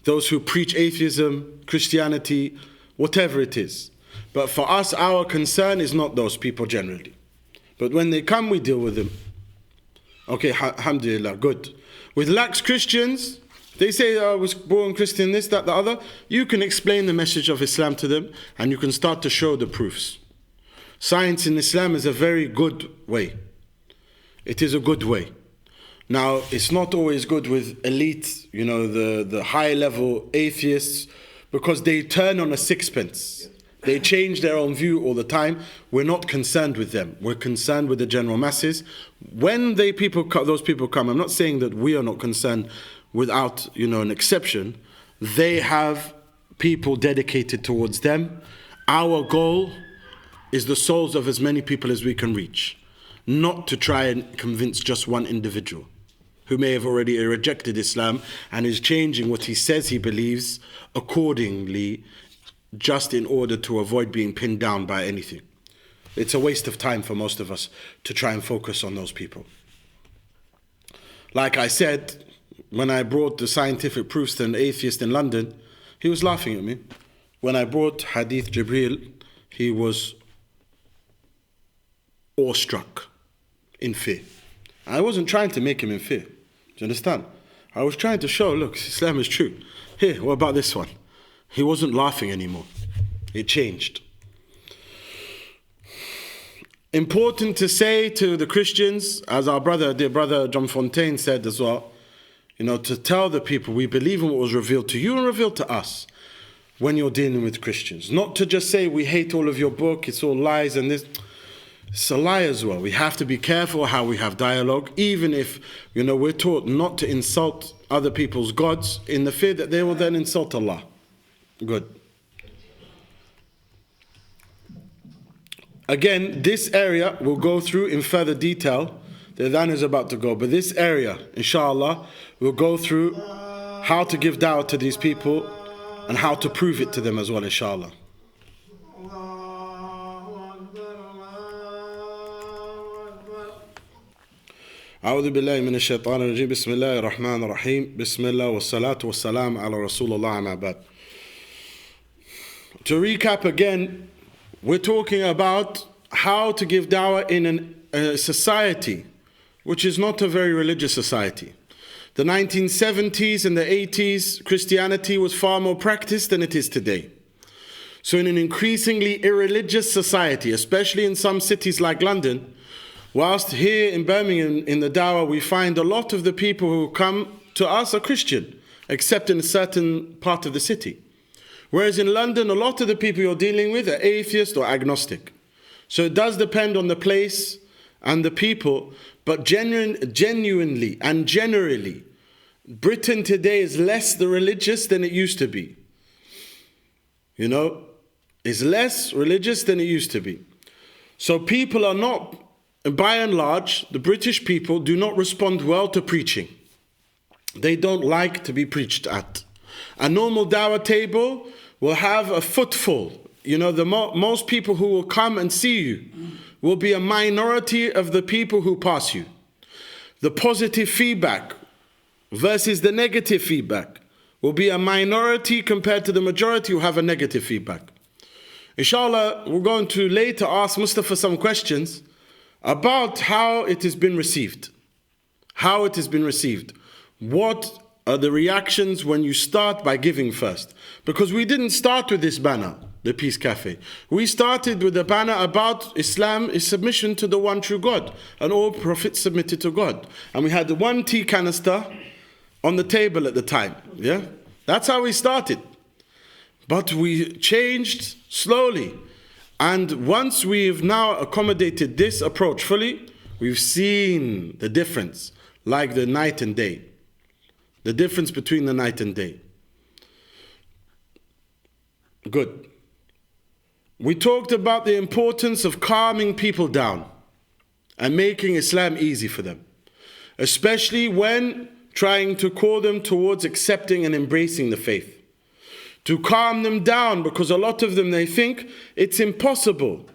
A: those who preach atheism, Christianity, whatever it is. But for us, our concern is not those people generally. But when they come, we deal with them. Okay, alhamdulillah, good. With lax Christians, they say, I was born Christian, this, that, the other. You can explain the message of Islam to them, and you can start to show the proofs. Science in Islam is a very good way. It is a good way. Now, it's not always good with elite, the high-level atheists, because they turn on a sixpence. They change their own view all the time. We're not concerned with them. We're concerned with the general masses. When those people come, I'm not saying that we are not concerned without, an exception. They have people dedicated towards them. Our goal is the souls of as many people as we can reach, not to try and convince just one individual who may have already rejected Islam and is changing what he says he believes accordingly, just in order to avoid being pinned down by anything. It's a waste of time for most of us to try and focus on those people. Like I said, when I brought the scientific proofs to an atheist in London, he was laughing at me. When I brought Hadith Jibreel, he was awestruck, in fear. I wasn't trying to make him in fear. Do you understand? I was trying to show, look, Islam is true. Here, what about this one? He wasn't laughing anymore. It changed. Important to say to the Christians, as our dear brother John Fontaine said as well, to tell the people, we believe in what was revealed to you and revealed to us when you're dealing with Christians. Not to just say, we hate all of your book, it's all lies and this. It's a lie as well. We have to be careful how we have dialogue, even if, we're taught not to insult other people's gods in the fear that they will then insult Allah. Good. Again, this area we'll go through in further detail. The adhan is about to go, but this area, inshallah, we'll go through how to give da'wah to these people and how to prove it to them as well, inshallah. أعوذ بالله من الشيطان الرجيم بسم الله الرحمن الرحيم بسم الله والصلاة والسلام على رسول الله أما بعد. To recap again, we're talking about how to give da'wah in a society which is not a very religious society. The 1970s and the 80s, Christianity was far more practiced than it is today. So in an increasingly irreligious society, especially in some cities like London, whilst here in Birmingham, in the Dawah, we find a lot of the people who come to us are Christian, except in a certain part of the city. Whereas in London, a lot of the people you're dealing with are atheist or agnostic. So it does depend on the place and the people, but genuinely and generally, Britain today is less the religious than it used to be. Is less religious than it used to be. So people are not, by and large, the British people do not respond well to preaching. They don't like to be preached at. A normal dawah table will have a footful. Most people who will come and see you will be a minority of the people who pass you. The positive feedback versus the negative feedback will be a minority compared to the majority who have a negative feedback. Inshallah, we're going to later ask Mustafa some questions about how it has been received. How it has been received. What are the reactions when you start by giving first? Because we didn't start with this banner. the Peace Cafe. We started with a banner about Islam is submission to the one true God, and all prophets submitted to God. And we had the one tea canister on the table at the time. Yeah, that's how we started. But we changed slowly. And once we've now accommodated this approach fully, we've seen the difference, like the night and day. The difference between the night and day. Good. We talked about the importance of calming people down and making Islam easy for them, especially when trying to call them towards accepting and embracing the faith. To calm them down, because a lot of them, they think it's impossible.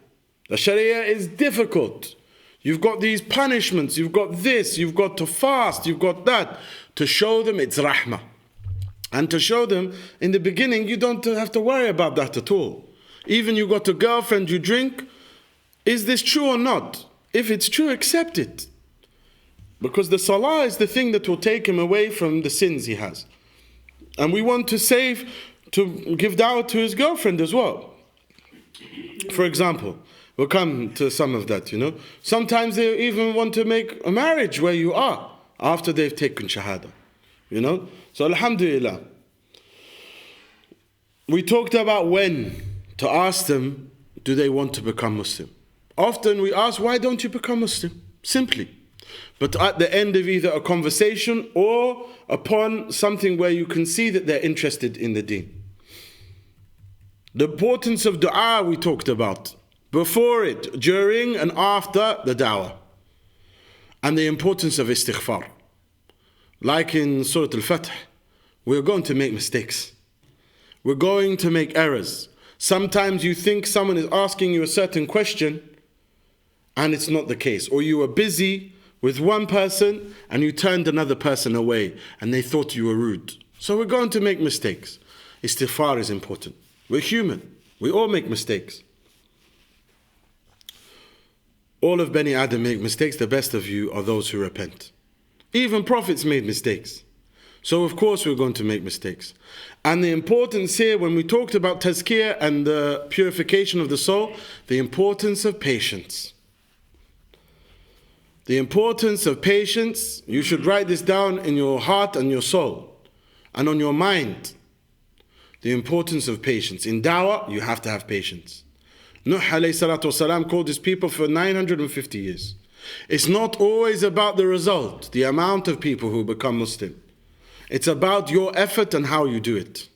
A: The Sharia is difficult. You've got these punishments, you've got this, you've got to fast, you've got that. To show them it's rahmah. And to show them, in the beginning, you don't have to worry about that at all. Even you got a girlfriend, you drink, is this true or not? If it's true, accept it. Because the salah is the thing that will take him away from the sins he has. And we want to give dawah to his girlfriend as well. For example, we'll come to some of that, Sometimes they even want to make a marriage where you are after they've taken shahada, So alhamdulillah. We talked about when to ask them, do they want to become Muslim? Often we ask, why don't you become Muslim? Simply. But at the end of either a conversation or upon something where you can see that they're interested in the deen. The importance of dua we talked about. Before it, during and after the dawah. And the importance of istighfar. Like in Surah Al-Fath, we're going to make mistakes. We're going to make errors. Sometimes you think someone is asking you a certain question and it's not the case. Or you were busy with one person and you turned another person away and they thought you were rude. So we're going to make mistakes. Istighfar is important. We're human. We all make mistakes. All of Bani Adam make mistakes. The best of you are those who repent. Even prophets made mistakes. So of course we're going to make mistakes. And the importance here, when we talked about tazkiyah and the purification of the soul, the importance of patience. The importance of patience, you should write this down in your heart and your soul and on your mind. The importance of patience. In dawah, you have to have patience. Nuh alayhi salatu wasalam called his people for 950 years. It's not always about the result, the amount of people who become Muslim. It's about your effort and how you do it.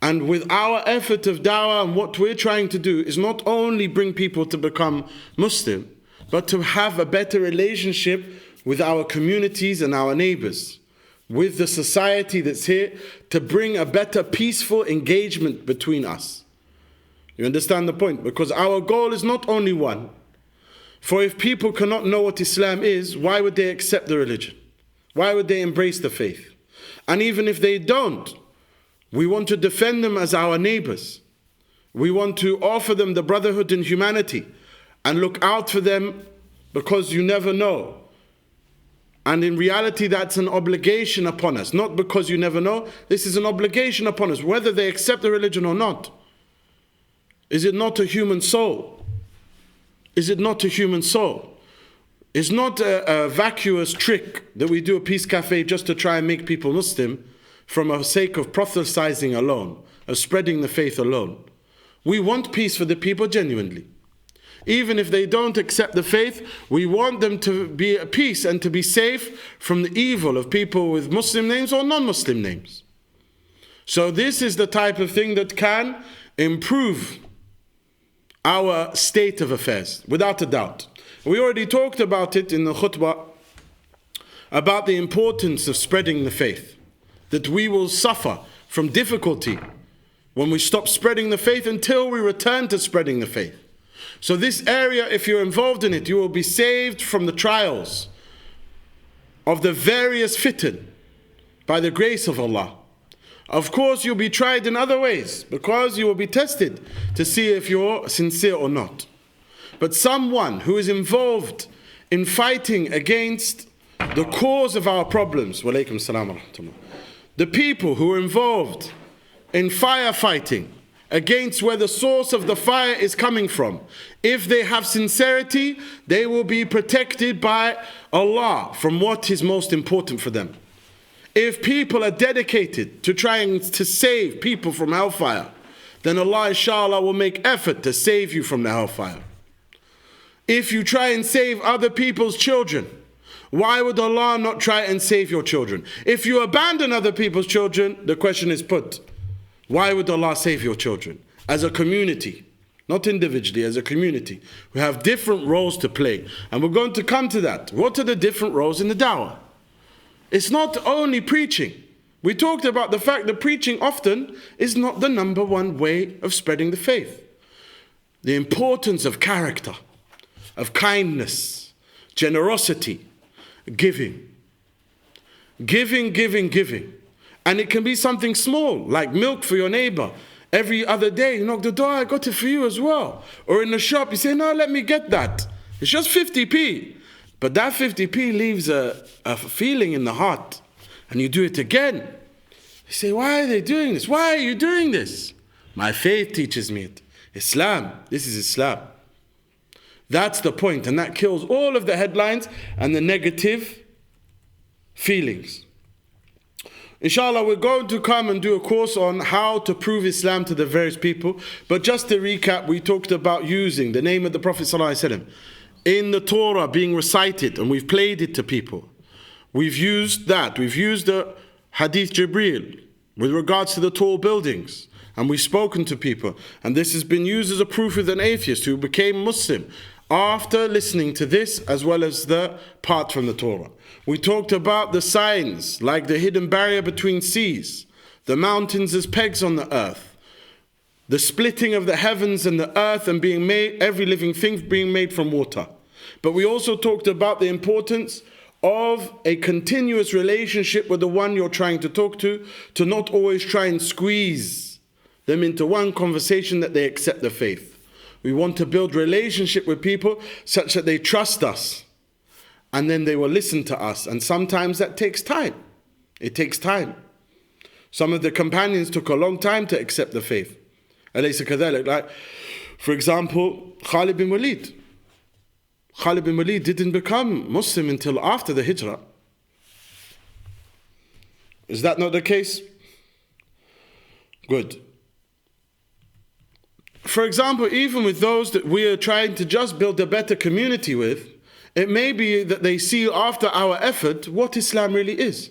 A: And with our effort of dawah and what we're trying to do is not only bring people to become Muslim, but to have a better relationship with our communities and our neighbors, with the society that's here, to bring a better peaceful engagement between us. You understand the point? Because our goal is not only one. For if people cannot know what Islam is, why would they accept the religion? Why would they embrace the faith? And even if they don't, we want to defend them as our neighbors. We want to offer them the brotherhood in humanity and look out for them, because you never know. And in reality, that's an obligation upon us. Not because you never know. This is an obligation upon us, whether they accept the religion or not. Is it not a human soul? Is it not a human soul? It's not a vacuous trick that we do a peace cafe just to try and make people Muslim from a sake of proselytizing alone, of spreading the faith alone. We want peace for the people genuinely. Even if they don't accept the faith, we want them to be at peace and to be safe from the evil of people with Muslim names or non-Muslim names. So this is the type of thing that can improve our state of affairs, without a doubt. We already talked about it in the khutbah, about the importance of spreading the faith, that we will suffer from difficulty when we stop spreading the faith until we return to spreading the faith. So this area, if you're involved in it, you will be saved from the trials of the various fitan by the grace of Allah. Of course, you'll be tried in other ways because you will be tested to see if you're sincere or not. But someone who is involved in fighting against the cause of our problems, walaikum salam wa rahmatullah, the people who are involved in firefighting against where the source of the fire is coming from. If they have sincerity, they will be protected by Allah from what is most important for them. If people are dedicated to trying to save people from hellfire, then Allah inshallah will make effort to save you from the hellfire. If you try and save other people's children, why would Allah not try and save your children? If you abandon other people's children, the question is put, why would Allah save your children? As a community, not individually, as a community, we have different roles to play. And we're going to come to that. What are the different roles in the dawah? It's not only preaching. We talked about the fact that preaching often is not the number one way of spreading the faith. The importance of character, of kindness, generosity, giving. Giving. And it can be something small, like milk for your neighbor. Every other day, you knock the door, I got it for you as well. Or in the shop, you say, no, let me get that. It's just 50p. But that 50p leaves a feeling in the heart. And you do it again. You say, why are they doing this? Why are you doing this? My faith teaches me it. Islam. This is Islam. That's the point. And that kills all of the headlines and the negative feelings. Inshallah, we're going to come and do a course on how to prove Islam to the various people. But just to recap, we talked about using the name of the Prophet ﷺ in the Torah being recited, and we've played it to people. We've used that. We've used the Hadith Jibreel with regards to the tall buildings. And we've spoken to people. And this has been used as a proof with an atheist who became Muslim after listening to this, as well as the part from the Torah. We talked about the signs, like the hidden barrier between seas, the mountains as pegs on the earth, the splitting of the heavens and the earth and being made, every living thing being made from water. But we also talked about the importance of a continuous relationship with the one you're trying to talk to not always try and squeeze them into one conversation that they accept the faith. We want to build relationship with people such that they trust us, and then they will listen to us. And sometimes that takes time. It takes time. Some of the companions took a long time to accept the faith. أليس كذلك? Like, for example, Khalid bin Walid. Khalid bin Walid didn't become Muslim until after the Hijrah. Is that not the case? Good. For example, even with those that we are trying to just build a better community with, it may be that they see after our effort what Islam really is.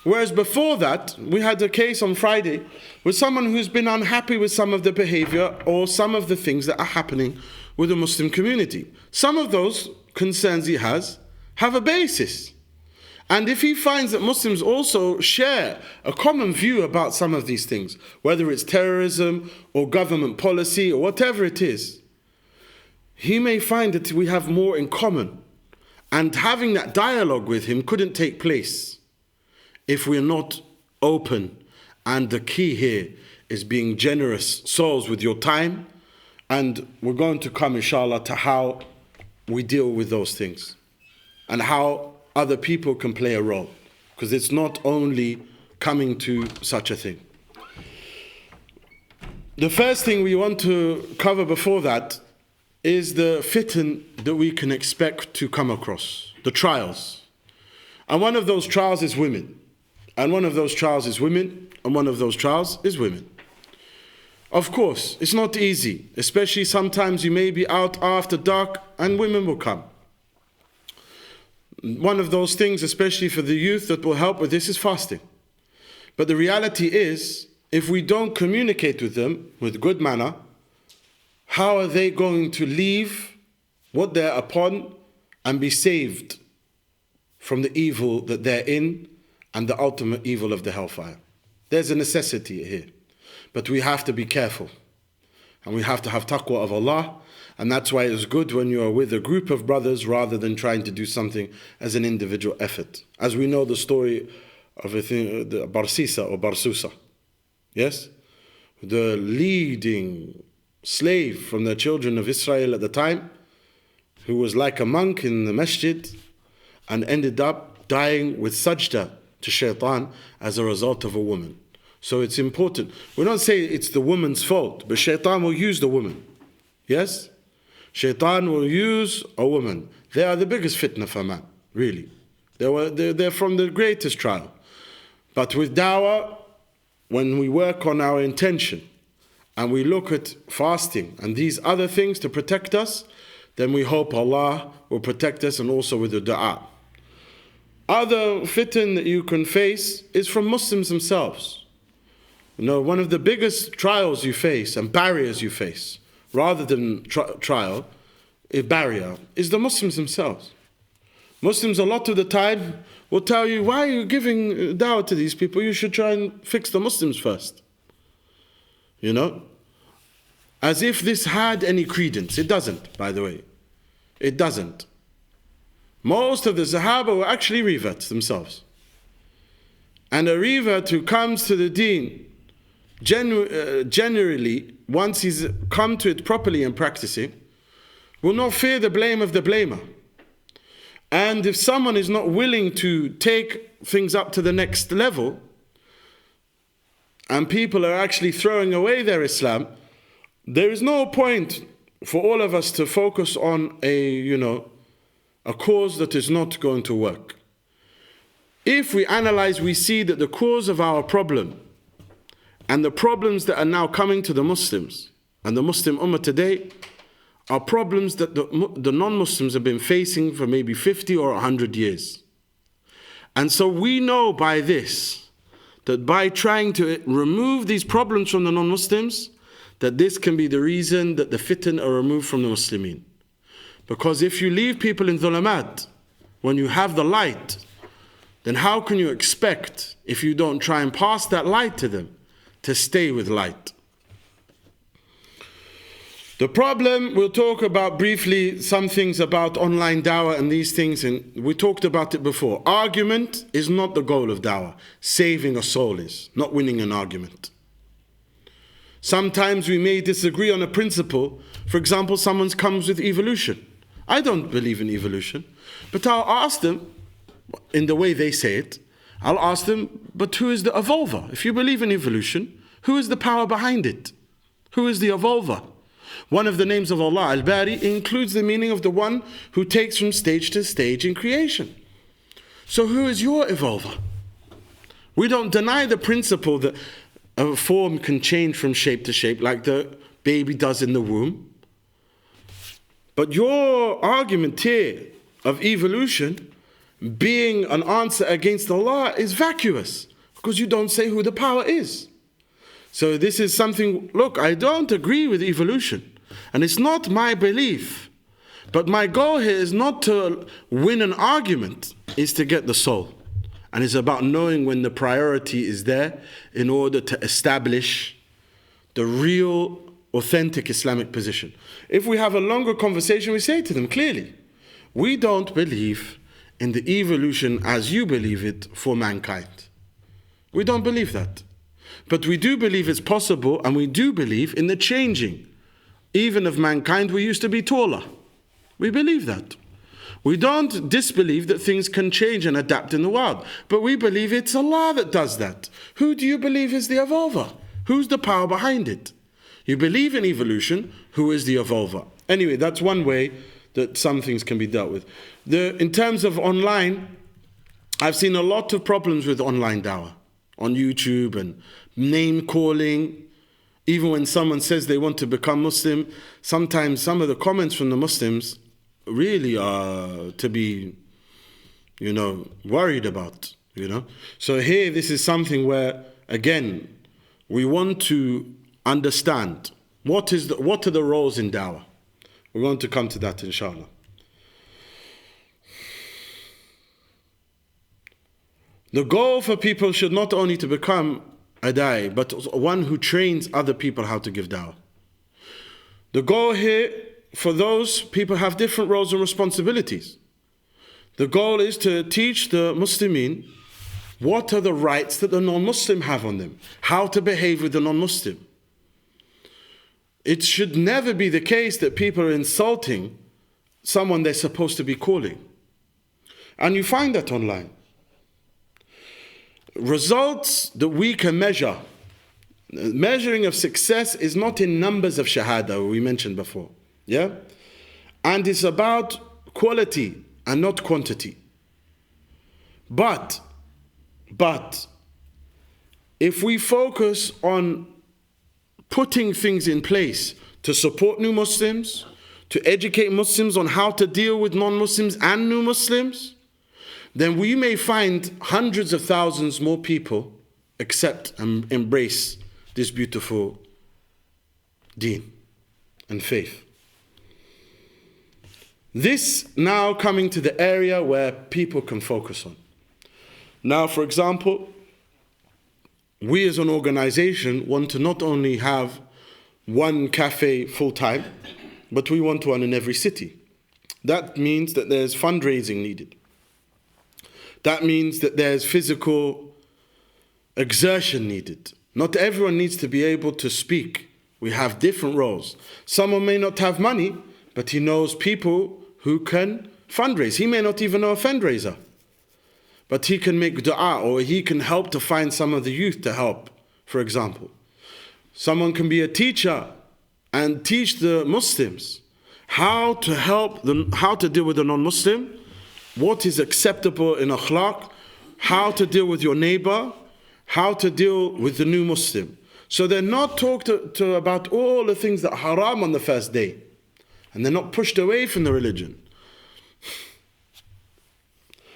A: Whereas before that, we had a case on Friday with someone who's been unhappy with some of the behavior or some of the things that are happening with the Muslim community. Some of those concerns he has have a basis. And if he finds that Muslims also share a common view about some of these things, whether it's terrorism or government policy or whatever it is, he may find that we have more in common. And having that dialogue with him couldn't take place if we're not open. And the key here is being generous souls with your time. And we're going to come, inshallah, to how we deal with those things and how other people can play a role. Because it's not only coming to such a thing. The first thing we want to cover before that is the fitan that we can expect to come across, the trials. And one of those trials is women. And one of those trials is women, and one of those trials is women. Of course, it's not easy, especially sometimes you may be out after dark and women will come. One of those things, especially for the youth, that will help with this is fasting. But the reality is, if we don't communicate with them with good manner, how are they going to leave what they're upon and be saved from the evil that they're in and the ultimate evil of the hellfire? There's a necessity here. But we have to be careful. And we have to have taqwa of Allah. And that's why it's good when you are with a group of brothers rather than trying to do something as an individual effort. As we know the story of the Barsisa or Barsusa. Yes? The leading slave from the children of Israel at the time, who was like a monk in the masjid and ended up dying with sajda to shaitan as a result of a woman. So it's important. We don't say it's the woman's fault, but shaitan will use the woman. Yes? Shaitan will use a woman. They are the biggest fitna for man, really. They're from the greatest trial. But with dawah, when we work on our intention and we look at fasting and these other things to protect us, then we hope Allah will protect us, and also with the dua. Other fitan that you can face is from Muslims themselves. You know, one of the biggest trials you face and barriers you face, rather than trial, a barrier, is the Muslims themselves. Muslims a lot of the time will tell you, why are you giving dawah to these people? You should try and fix the Muslims first. You know? As if this had any credence. It doesn't, by the way. It doesn't. Most of the Sahaba were actually reverts themselves. And a revert who comes to the deen, generally, once he's come to it properly and practicing, will not fear the blame of the blamer. And if someone is not willing to take things up to the next level, and people are actually throwing away their Islam, there is no point for all of us to focus on a cause that is not going to work. If we analyze, we see that the cause of our problem and the problems that are now coming to the Muslims and the Muslim Ummah today are problems that the non-Muslims have been facing for maybe 50 or 100 years. And so we know by this, that by trying to remove these problems from the non-Muslims, that this can be the reason that the fitan are removed from the Muslimin. Because if you leave people in dhulamat, when you have the light, then how can you expect, if you don't try and pass that light to them, to stay with light? The problem, we'll talk about briefly some things about online dawah and these things, and we talked about it before. Argument is not the goal of dawah. Saving a soul is, not winning an argument. Sometimes we may disagree on a principle. For example, someone comes with evolution. I don't believe in evolution, but I'll ask them, in the way they say it, I'll ask them, but who is the evolver? If you believe in evolution, who is the power behind it? Who is the evolver? One of the names of Allah, Al-Bari, includes the meaning of the one who takes from stage to stage in creation. So who is your evolver? We don't deny the principle that a form can change from shape to shape like the baby does in the womb. But your argument here of evolution being an answer against Allah is vacuous, because you don't say who the power is. So this is something, look, I don't agree with evolution, and it's not my belief, but my goal here is not to win an argument, it's to get the soul. And it's about knowing when the priority is there in order to establish the real, authentic Islamic position. If we have a longer conversation, we say to them clearly, we don't believe in the evolution as you believe it for mankind. We don't believe that. But we do believe it's possible, and we do believe in the changing. Even of mankind, we used to be taller. We believe that. We don't disbelieve that things can change and adapt in the world, but we believe it's Allah that does that. Who do you believe is the evolver? Who's the power behind it? You believe in evolution, who is the evolver? Anyway, that's one way that some things can be dealt with. In terms of online, I've seen a lot of problems with online dawah on YouTube and name calling. Even when someone says they want to become Muslim, sometimes some of the comments from the Muslims really are to be, worried about, So here, this is something where, again, we want to understand what are the roles in dawah. We're going to come to that, inshallah. The goal for people should not only to become a da'i, but one who trains other people how to give dawah. The goal here, for those people have different roles and responsibilities. The goal is to teach the Muslimin what are the rights that the non-Muslim have on them, how to behave with the non-Muslim. It should never be the case that people are insulting someone they're supposed to be calling. And you find that online. results that we can measure. Measuring of success is not in numbers of shahada, we mentioned before. Yeah? And it's about quality and not quantity. But if we focus on putting things in place to support new Muslims, to educate Muslims on how to deal with non-Muslims and new Muslims, then we may find hundreds of thousands more people accept and embrace this beautiful deen and faith. This now coming to the area where people can focus on. Now, for example, we as an organization want to not only have one cafe full-time, but we want one in every city. That means that there's fundraising needed. That means that there's physical exertion needed. Not everyone needs to be able to speak. We have different roles. Someone may not have money, but he knows people who can fundraise. He may not even know a fundraiser, but he can make dua, or he can help to find some of the youth to help, for example. Someone can be a teacher and teach the Muslims how to help them, how to deal with a non-Muslim, what is acceptable in akhlaq, how to deal with your neighbor, how to deal with the new Muslim. So they're not talked to about all the things that are haram on the first day. And they're not pushed away from the religion.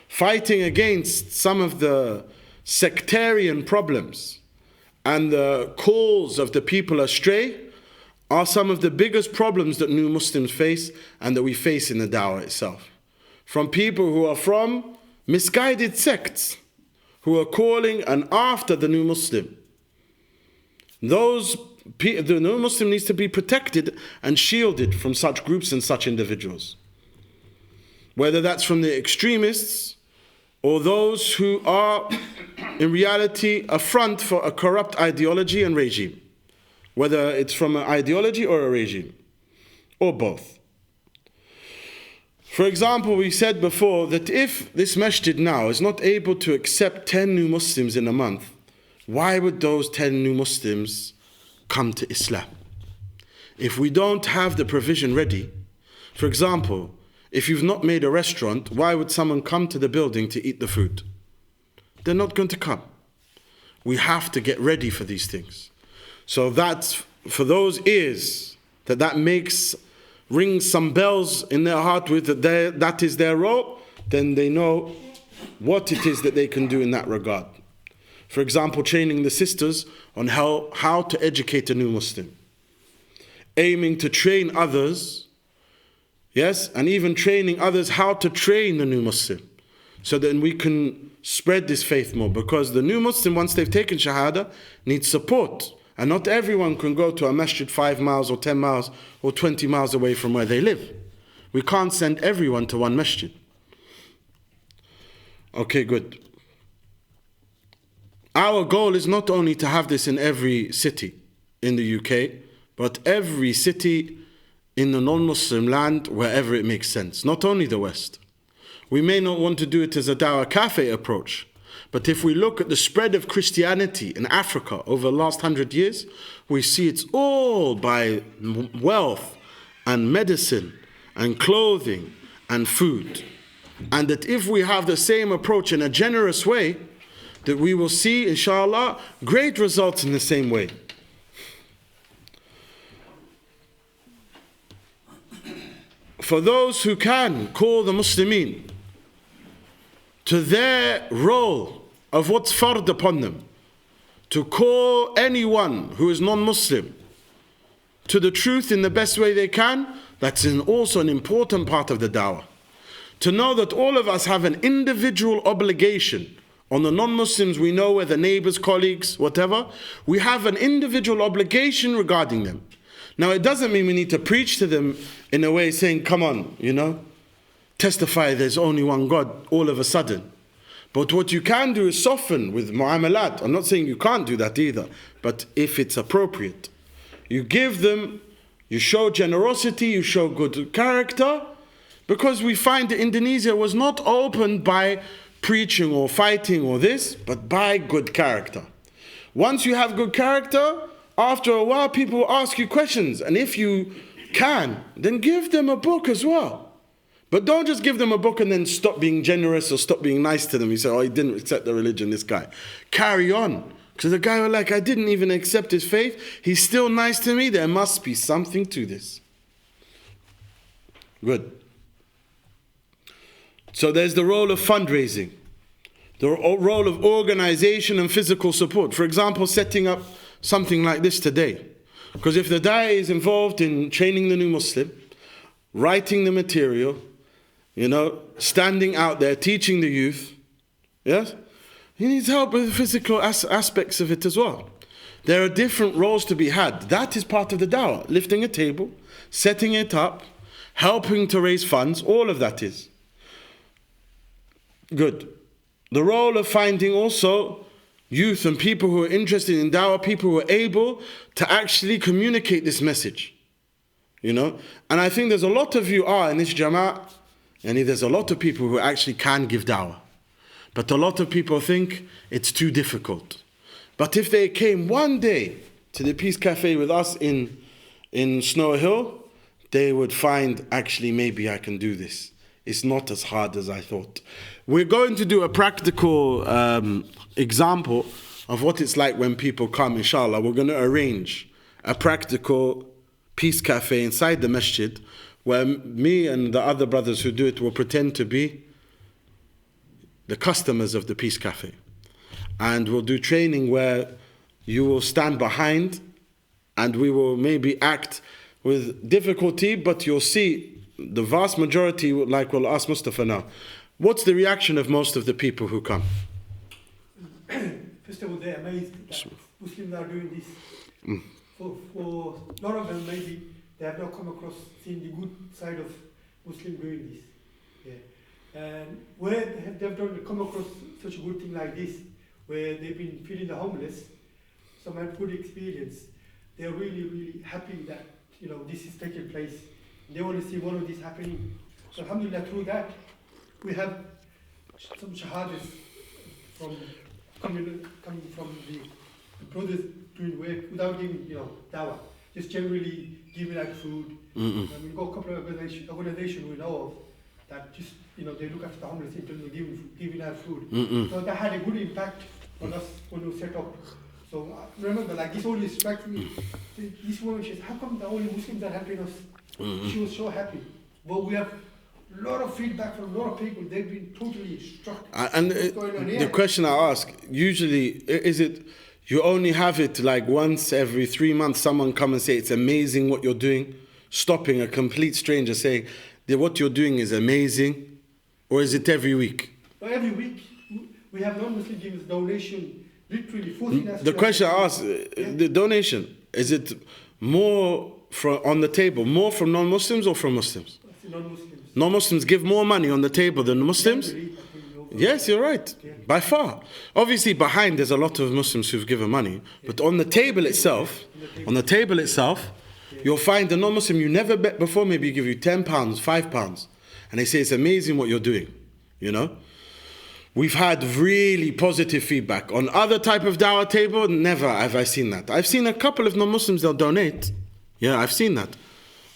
A: Fighting against some of the sectarian problems and the calls of the people astray are some of the biggest problems that new Muslims face and that we face in the Dawah itself. From people who are from misguided sects, who are calling and after the new Muslim. The new Muslim needs to be protected and shielded from such groups and such individuals. Whether that's from the extremists or those who are in reality a front for a corrupt ideology and regime. Whether it's from an ideology or a regime, or both. For example, we said before that if this masjid now is not able to accept 10 new Muslims in a month, why would those 10 new Muslims come to Islam? If we don't have the provision ready, for example, if you've not made a restaurant, why would someone come to the building to eat the food? They're not going to come. We have to get ready for these things. So that's, for those ears, that rings some bells in their heart with that is their role, then they know what it is that they can do in that regard. For example, training the sisters on how to educate a new Muslim. Aiming to train others, yes, and even training others how to train the new Muslim. So then we can spread this faith more. Because the new Muslim, once they've taken Shahada, needs support. And not everyone can go to a masjid 5 miles or 10 miles or 20 miles away from where they live. We can't send everyone to one masjid. Okay, good. Our goal is not only to have this in every city in the UK, but every city in the non-Muslim land wherever it makes sense, not only the West. We may not want to do it as a Dawah Cafe approach, but if we look at the spread of Christianity in Africa over the last 100 years, we see it's all by wealth and medicine and clothing and food. And that if we have the same approach in a generous way, that we will see, inshallah, great results in the same way. For those who can call the Muslimin to their role of what's fard upon them, to call anyone who is non-Muslim to the truth in the best way they can, that's also an important part of the dawah. To know that all of us have an individual obligation on the non-Muslims we know, whether neighbors, colleagues, whatever, we have an individual obligation regarding them. Now it doesn't mean we need to preach to them in a way saying, come on, testify there's only one God all of a sudden. But what you can do is soften with mu'amalat. I'm not saying you can't do that either, but if it's appropriate. You give them, you show generosity, you show good character, because we find that Indonesia was not opened by preaching or fighting or this, but by good character. Once you have good character, after a while people will ask you questions, and if you can, then give them a book as well. But don't just give them a book and then stop being generous or stop being nice to them. You say, oh, he didn't accept the religion, this guy. Carry on. Because the guy was like, I didn't even accept his faith. He's still nice to me. There must be something to this. Good. So there's the role of fundraising. The role of organization and physical support. For example, setting up something like this today. Because if the da'i is involved in training the new Muslim, writing the material, standing out there, teaching the youth, yes? He needs help with the physical aspects of it as well. There are different roles to be had. That is part of the dawah. Lifting a table, setting it up, helping to raise funds, all of that is. Good. The role of finding also youth and people who are interested in dawah, people who are able to actually communicate this message. And I think there's a lot of you are in this jama'ah, and there's a lot of people who actually can give dawah. But a lot of people think it's too difficult. But if they came one day to the Peace Cafe with us in Snow Hill, they would find, actually, maybe I can do this. It's not as hard as I thought. We're going to do a practical example of what it's like when people come, inshallah. We're going to arrange a practical Peace Cafe inside the masjid where me and the other brothers who do it will pretend to be the customers of the Peace Cafe. And we'll do training where you will stand behind and we will maybe act with difficulty, but you'll see the vast majority, like we'll ask Mustafa now, what's the reaction of most of the people who come?
B: First of all, they're amazed that Muslims are doing this. For a lot of them, maybe they have not come across seeing the good side of Muslim doing this. Yeah. And where they've come across such a good thing like this, where they've been feeding the homeless, some had good experience. They're really, really happy that this is taking place. They want to see more of this happening. So alhamdulillah, through that, we have some shahadas coming from the brothers doing work without giving dawah. Just generally giving out food. We've got a couple of organizations we know of that just they look after the homeless in terms of giving out food. So that had a good impact on us when we set up. So remember, like this always strikes me. This woman, she says, how come the only Muslims are helping us? She was so happy. But we have a lot of feedback from a lot of people. They've been totally struck.
A: And the question I ask, usually, is it you only have it like once every 3 months, someone come and say, it's amazing what you're doing, stopping a complete stranger saying, what you're doing is amazing, or is it every week?
B: Well, every week, we have non-Muslim givers donation, literally forcing us.
A: The question I ask, the donation, is it more on the table, more from non-Muslims or from Muslims?
B: Non-Muslims.
A: Non-Muslims give more money on the table than Muslims? Yes, you're right. Yeah. By far. Obviously, behind there's a lot of Muslims who've given money, but on the table itself, you'll find a non-Muslim you never met before, maybe give you £10, £5, and they say it's amazing what you're doing. We've had really positive feedback. On other type of dawah table, never have I seen that. I've seen a couple of non-Muslims they'll donate. Yeah, I've seen that,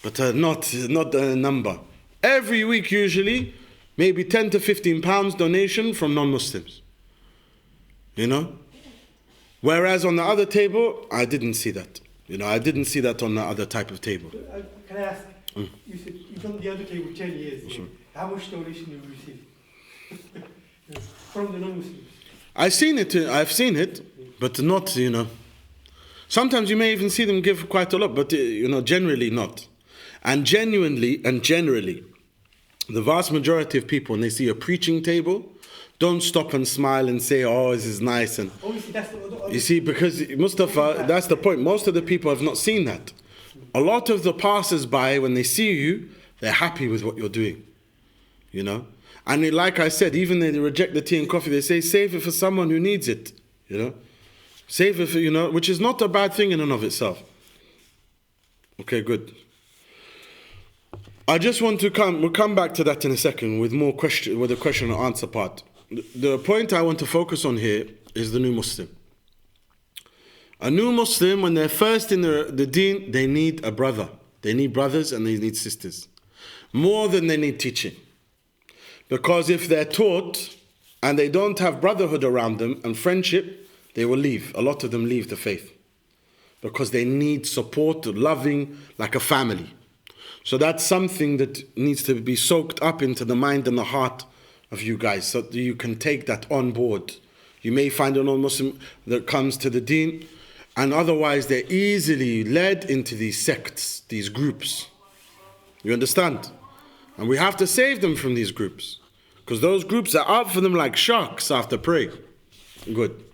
A: but not the number. Every week, usually, maybe 10 to 15 pounds donation from non-Muslims. Whereas on the other table, I didn't see that. I didn't see that on the other type of table.
B: Can I ask, you said you've on the other table 10 years. Sure. How much donation have you received from the non-Muslims?
A: I've seen it, but not, Sometimes you may even see them give quite a lot, but, generally not. And generally, the vast majority of people, when they see a preaching table, don't stop and smile and say, oh, this is nice. And you see, because Mustafa, that's the point. Most of the people have not seen that. A lot of the passers-by, when they see you, they're happy with what you're doing. And like I said, even they reject the tea and coffee, they say, save it for someone who needs it. Save it for, which is not a bad thing in and of itself. Okay, good. I just want to we'll come back to that in a second with the question and answer part. the point I want to focus on here is the new Muslim. A new Muslim, when they're first in the deen, they need a brother. They need brothers and they need sisters. More than they need teaching. Because if they're taught and they don't have brotherhood around them and friendship, they will leave. A lot of them leave the faith. Because they need support, loving, like a family. So that's something that needs to be soaked up into the mind and the heart of you guys, so that you can take that on board. You may find a non-Muslim that comes to the deen, and otherwise they're easily led into these sects, these groups. You understand? And we have to save them from these groups, because those groups are out for them like sharks after prey. Good.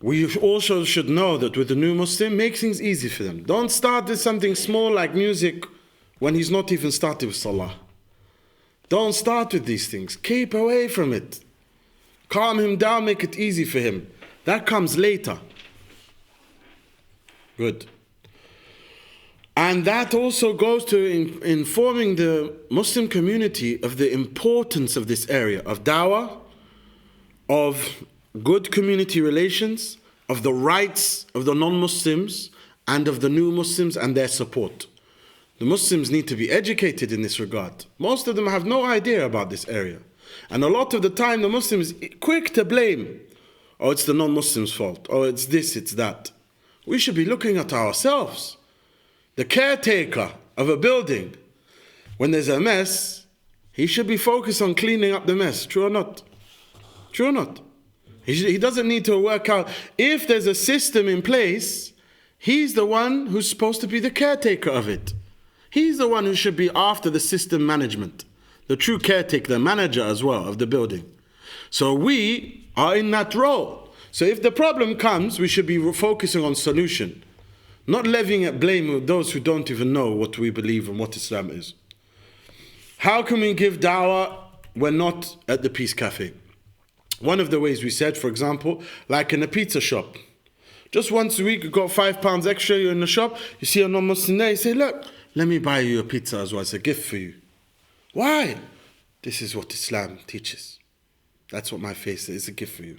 A: We also should know that with the new Muslim, make things easy for them. Don't start with something small like music when he's not even started with Salah. Don't start with these things. Keep away from it. Calm him down, make it easy for him. That comes later. Good. And that also goes to informing the Muslim community of the importance of this area, of dawah, of good community relations, of the rights of the non-Muslims and of the new Muslims and their support. The Muslims need to be educated in this regard. Most of them have no idea about this area. And a lot of the time the Muslims are quick to blame. Oh, it's the non-Muslims' fault. Oh, it's this, it's that. We should be looking at ourselves. The caretaker of a building, when there's a mess, he should be focused on cleaning up the mess. True or not? True or not? He doesn't need to work out. If there's a system in place, he's the one who's supposed to be the caretaker of it. He's the one who should be after the system management. The true caretaker, the manager as well of the building. So we are in that role. So if the problem comes, we should be focusing on solution. Not levying at blame with those who don't even know what we believe and what Islam is. How can we give dawah when not at the Peace Cafe? One of the ways we said, for example, like in a pizza shop. Just once a week, you got £5 extra, you're in the shop, you see a non-Muslim there, you say, look, let me buy you a pizza as well, it's a gift for you. Why? This is what Islam teaches. That's what my faith says, it's a gift for you.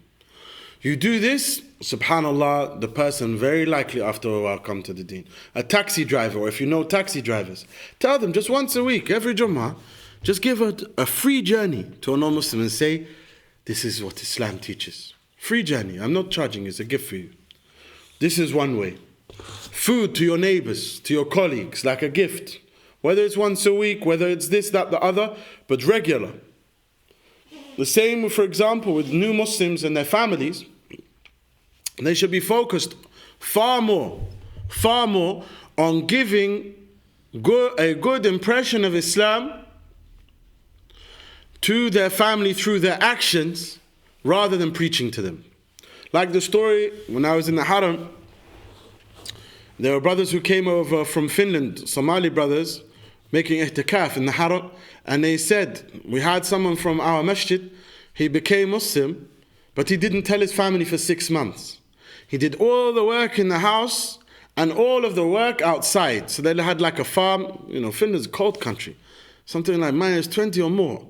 A: You do this, subhanAllah, the person very likely after a while come to the deen. A taxi driver, or if you know taxi drivers, tell them just once a week, every Jummah, just give a free journey to a non-Muslim and say, this is what Islam teaches. Free journey, I'm not charging you, it's a gift for you. This is one way. Food to your neighbors, to your colleagues, like a gift. Whether it's once a week, whether it's this, that, the other, but regular. The same, for example, with new Muslims and their families. They should be focused far more on giving a good impression of Islam to their family through their actions rather than preaching to them. Like the story, when I was in the Haram, there were brothers who came over from Finland, Somali brothers, making ihtikaf in the Haram, and they said, we had someone from our masjid, he became Muslim, but he didn't tell his family for 6 months. He did all the work in the house and all of the work outside. So they had like a farm, Finland's a cold country, something like -20 or more.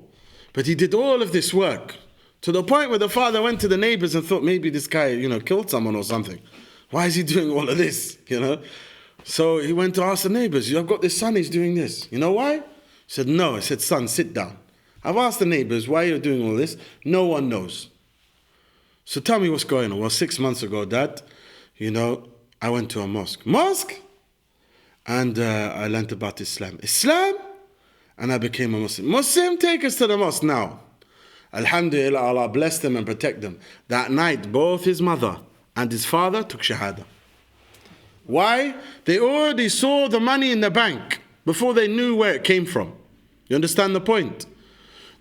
A: But he did all of this work to the point where the father went to the neighbors and thought maybe this guy, killed someone or something. Why is he doing all of this, So he went to ask the neighbors, I've got this son, he's doing this. You know why? He said, no. He said, son, sit down. I've asked the neighbors, why you're doing all this? No one knows. So tell me what's going on. Well, 6 months ago, Dad, I went to a mosque. Mosque? And I learned about Islam. Islam? And I became a Muslim. Muslim, take us to the mosque now. Alhamdulillah, Allah bless them and protect them. That night, both his mother and his father took shahada. Why? They already saw the money in the bank before they knew where it came from. You understand the point?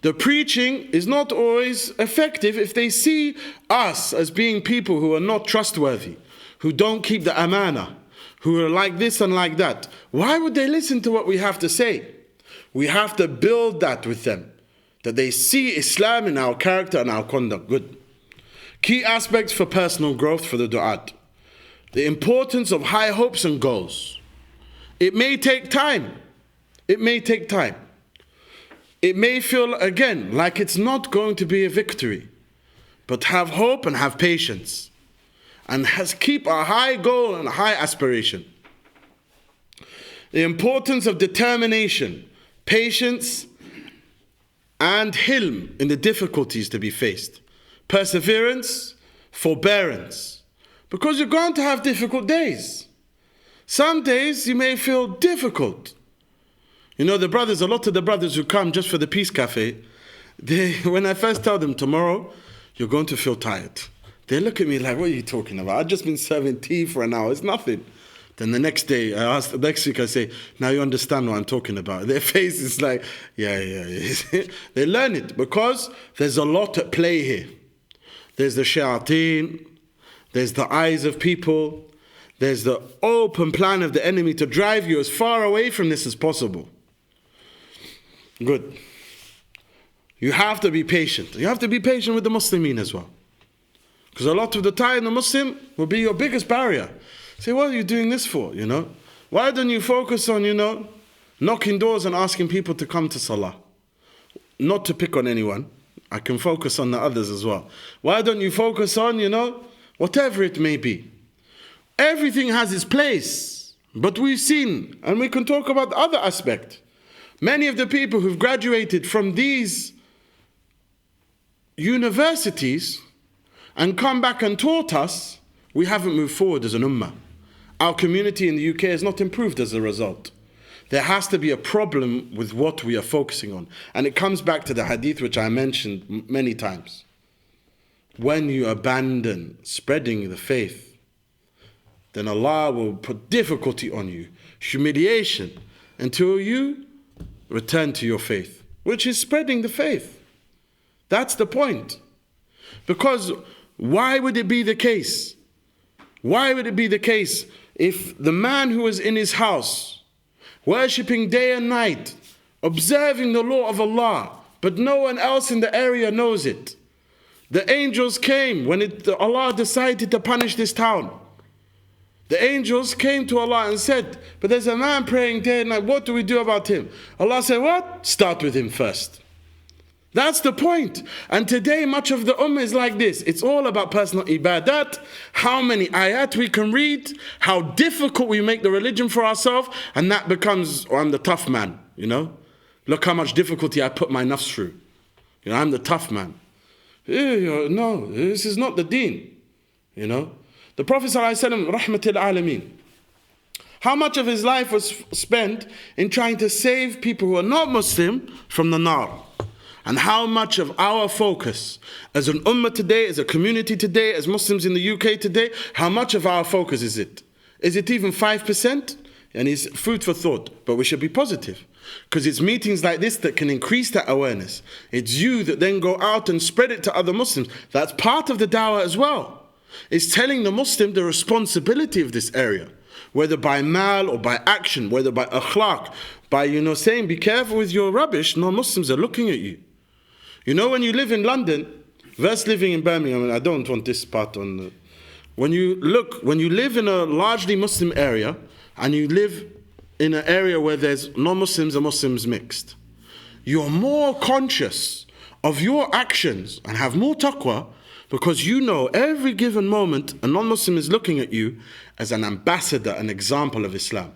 A: The preaching is not always effective if they see us as being people who are not trustworthy, who don't keep the amana, who are like this and like that. Why would they listen to what we have to say? We have to build that with them, that they see Islam in our character and our conduct. Good. Key aspects for personal growth for the du'at. The importance of high hopes and goals. It may take time. It may take time. It may feel, again, like it's not going to be a victory. But have hope and have patience. And keep a high goal and a high aspiration. The importance of determination, patience, and hilm in the difficulties to be faced. Perseverance, forbearance. Because you're going to have difficult days. Some days you may feel difficult. You know, a lot of the brothers who come just for the Peace Cafe, when I first tell them tomorrow, you're going to feel tired. They look at me like, what are you talking about? I've just been serving tea for an hour. It's nothing. Then the next day, next week I say, now you understand what I'm talking about. Their face is like, yeah. They learn it because there's a lot at play here. There's the shayateen, there's the eyes of people, there's the open plan of the enemy to drive you as far away from this as possible. Good. You have to be patient. You have to be patient with the Muslimin as well. Because a lot of the time the Muslim will be your biggest barrier. Say, what are you doing this for, you know? Why don't you focus on, knocking doors and asking people to come to Salah? Not to pick on anyone. I can focus on the others as well. Why don't you focus on, whatever it may be? Everything has its place. But we've seen, and we can talk about the other aspect. Many of the people who've graduated from these universities and come back and taught us, we haven't moved forward as an ummah. Our community in the UK has not improved as a result. There has to be a problem with what we are focusing on. And it comes back to the hadith which I mentioned many times. When you abandon spreading the faith, then Allah will put difficulty on you, humiliation, until you return to your faith, which is spreading the faith. That's the point. Because why would it be the case? Why would it be the case if the man who was in his house, worshipping day and night, observing the law of Allah, but no one else in the area knows it? The angels came when Allah decided to punish this town. The angels came to Allah and said, but there's a man praying day and night, what do we do about him? Allah said, what? Start with him first. That's the point. And today much of the ummah is like this. It's all about personal ibadat, how many ayat we can read, how difficult we make the religion for ourselves, and that becomes, I'm the tough man, Look how much difficulty I put my nafs through. I'm the tough man. No, this is not the deen, The Prophet ﷺ, rahmatil alameen, how much of his life was spent in trying to save people who are not Muslim from the nar? And how much of our focus as an ummah today, as a community today, as Muslims in the UK today, how much of our focus is it? Is it even 5%? And it's food for thought. But we should be positive. Because it's meetings like this that can increase that awareness. It's you that then go out and spread it to other Muslims. That's part of the dawah as well. It's telling the Muslim the responsibility of this area. Whether by mal or by action, whether by akhlaq, by, saying, be careful with your rubbish, non-Muslims are looking at you. When you live in London, versus living in Birmingham, and I don't want this part on the... When you live in a largely Muslim area, and you live in an area where there's non-Muslims and Muslims mixed, you're more conscious of your actions and have more taqwa, because every given moment a non-Muslim is looking at you as an ambassador, an example of Islam.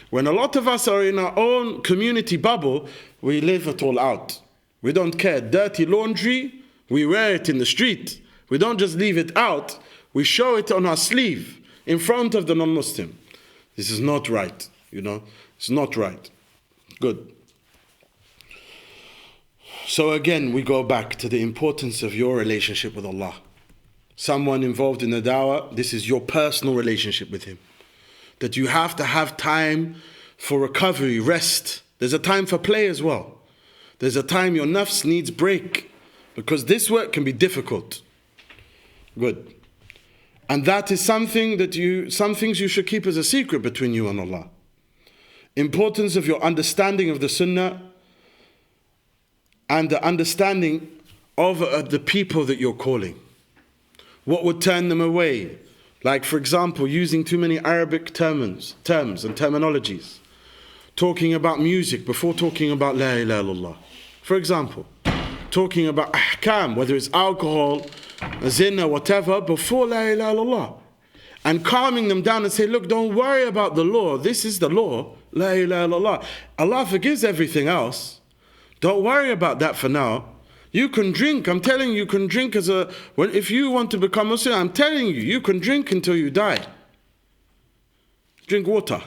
A: When a lot of us are in our own community bubble, we live it all out. We don't care. Dirty laundry, we wear it in the street. We don't just leave it out. We show it on our sleeve in front of the non-Muslim. This is not right, It's not right. Good. So again, we go back to the importance of your relationship with Allah. Someone involved in the dawah, this is your personal relationship with Him. That you have to have time for recovery, rest. There's a time for play as well. There's a time your nafs needs break, because this work can be difficult. Good. And that is some things you should keep as a secret between you and Allah. Importance of your understanding of the sunnah and the understanding of the people that you're calling. What would turn them away? Like, for example, using too many Arabic terms and terminologies. Talking about music before talking about La ilaha illallah. For example, talking about ahkam, whether it's alcohol, zina, whatever, before la ilaha illallah. And calming them down and say, look, don't worry about the law. This is the law. La ilaha illallah. Allah forgives everything else. Don't worry about that for now. You can drink. I'm telling you, you can drink if you want to become Muslim, I'm telling you, you can drink until you die. Drink water.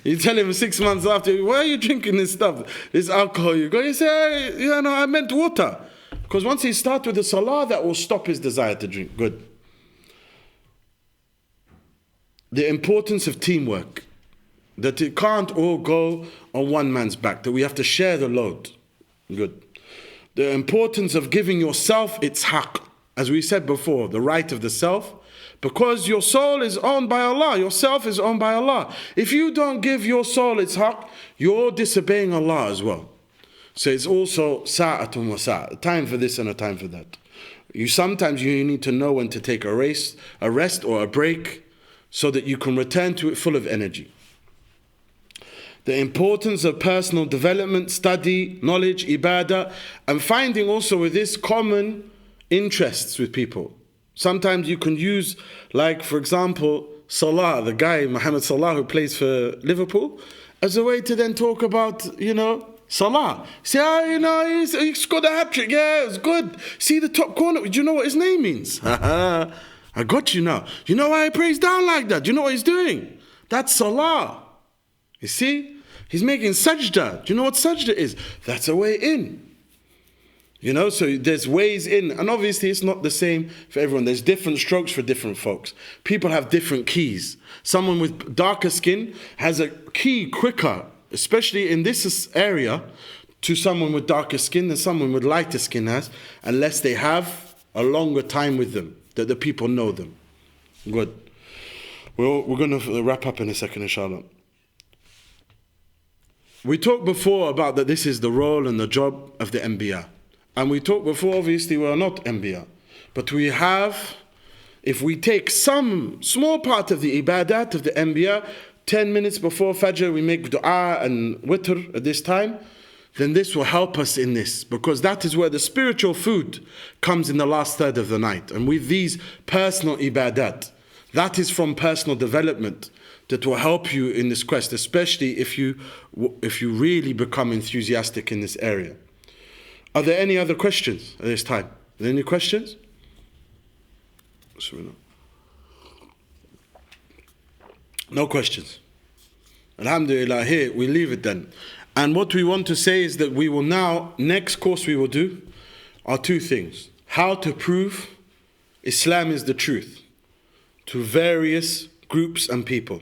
A: You tell him 6 months after, why are you drinking this stuff? This alcohol you go. You say, I meant water. Because once he starts with the salah, that will stop his desire to drink. Good. The importance of teamwork, that it can't all go on one man's back, that we have to share the load. Good. The importance of giving yourself its haqq, as we said before, the right of the self, because your soul is owned by Allah, yourself is owned by Allah. If you don't give your soul its haqq, you're disobeying Allah as well. So it's also sa'atun wa sa'a, a time for this and a time for that. Sometimes you need to know when to take a rest or a break, so that you can return to it full of energy. The importance of personal development, study, knowledge, ibadah, and finding also with this common interests with people. Sometimes you can use, like for example, Salah, the guy, Mohamed Salah, who plays for Liverpool, as a way to then talk about, Salah. Say, he scored a hat-trick, yeah, it's good. See the top corner, do you know what his name means? I got you now. You know why he prays down like that? Do you know what he's doing? That's salah. You see? He's making sajda. Do you know what sajda is? That's a way in. So there's ways in. And obviously it's not the same for everyone. There's different strokes for different folks. People have different keys. Someone with darker skin has a key quicker, especially in this area, to someone with darker skin than someone with lighter skin has, unless they have a longer time with them, that the people know them. Good. We're going to wrap up in a second, inshallah. We talked before about that this is the role and the job of the Anbiya. And we talked before, obviously, we are not Anbiya. But we have, if we take some small part of the ibadat of the Anbiya, 10 minutes before Fajr, we make dua and witr at this time, then this will help us in this, because that is where the spiritual food comes in the last third of the night. And with these personal ibadat, that is from personal development that will help you in this quest, especially if you really become enthusiastic in this area. Are there any other questions at this time? Are there any questions? No questions. Alhamdulillah, here we leave it then. And what we want to say is that we will now, next course we will do are two things. How to prove Islam is the truth to various groups and people.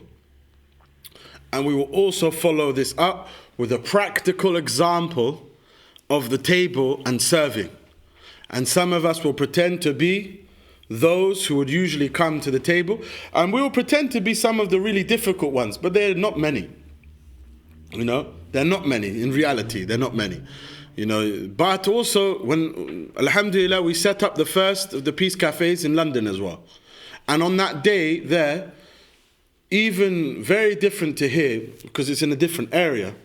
A: And we will also follow this up with a practical example of the table and serving. And some of us will pretend to be those who would usually come to the table, and we will pretend to be some of the really difficult ones, but they're not many. They're not many. In reality, they're not many. But also, when, alhamdulillah, we set up the first of the peace cafes in London as well. And on that day there, even very different to here, because it's in a different area,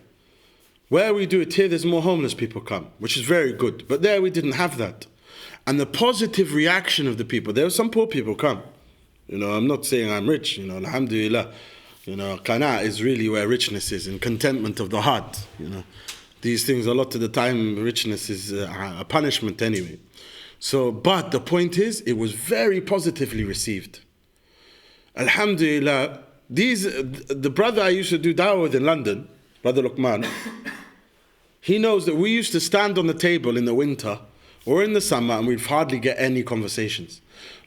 A: where we do it here, there's more homeless people come, which is very good. But there we didn't have that. And the positive reaction of the people, there were some poor people come. I'm not saying I'm rich, alhamdulillah. Qana is really where richness is, in contentment of the heart. These things, a lot of the time, richness is a punishment anyway. So, but the point is, it was very positively received. Alhamdulillah, the brother I used to do dawah with in London, Brother Luqman, he knows that we used to stand on the table in the winter or in the summer and we'd hardly get any conversations.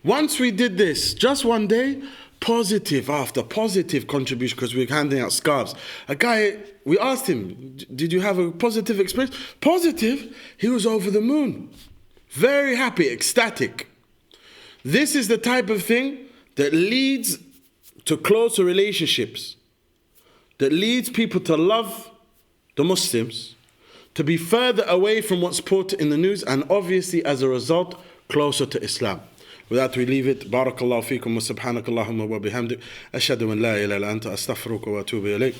A: Once we did this, just one day, positive after positive contribution, because we were handing out scarves. A guy, we asked him, did you have a positive experience? Positive? He was over the moon. Very happy, ecstatic. This is the type of thing that leads to closer relationships, that leads people to love the Muslims, to be further away from what's put in the news, and obviously as a result, closer to Islam. With that we leave it. Barakallahu feekum wa subhanakallahumma wa bihamdik. Ashhadu an la ilaha illa anta astaghfiruka wa atubu ilayk.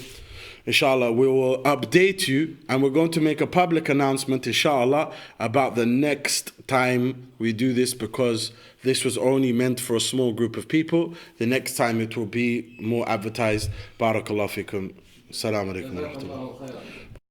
A: inshallah, we will update you, and we're going to make a public announcement, inshallah, about the next time we do this, because this was only meant for a small group of people. The next time it will be more advertised. Barakallahu fikum. Assalamu alaikum wa rahmatullah.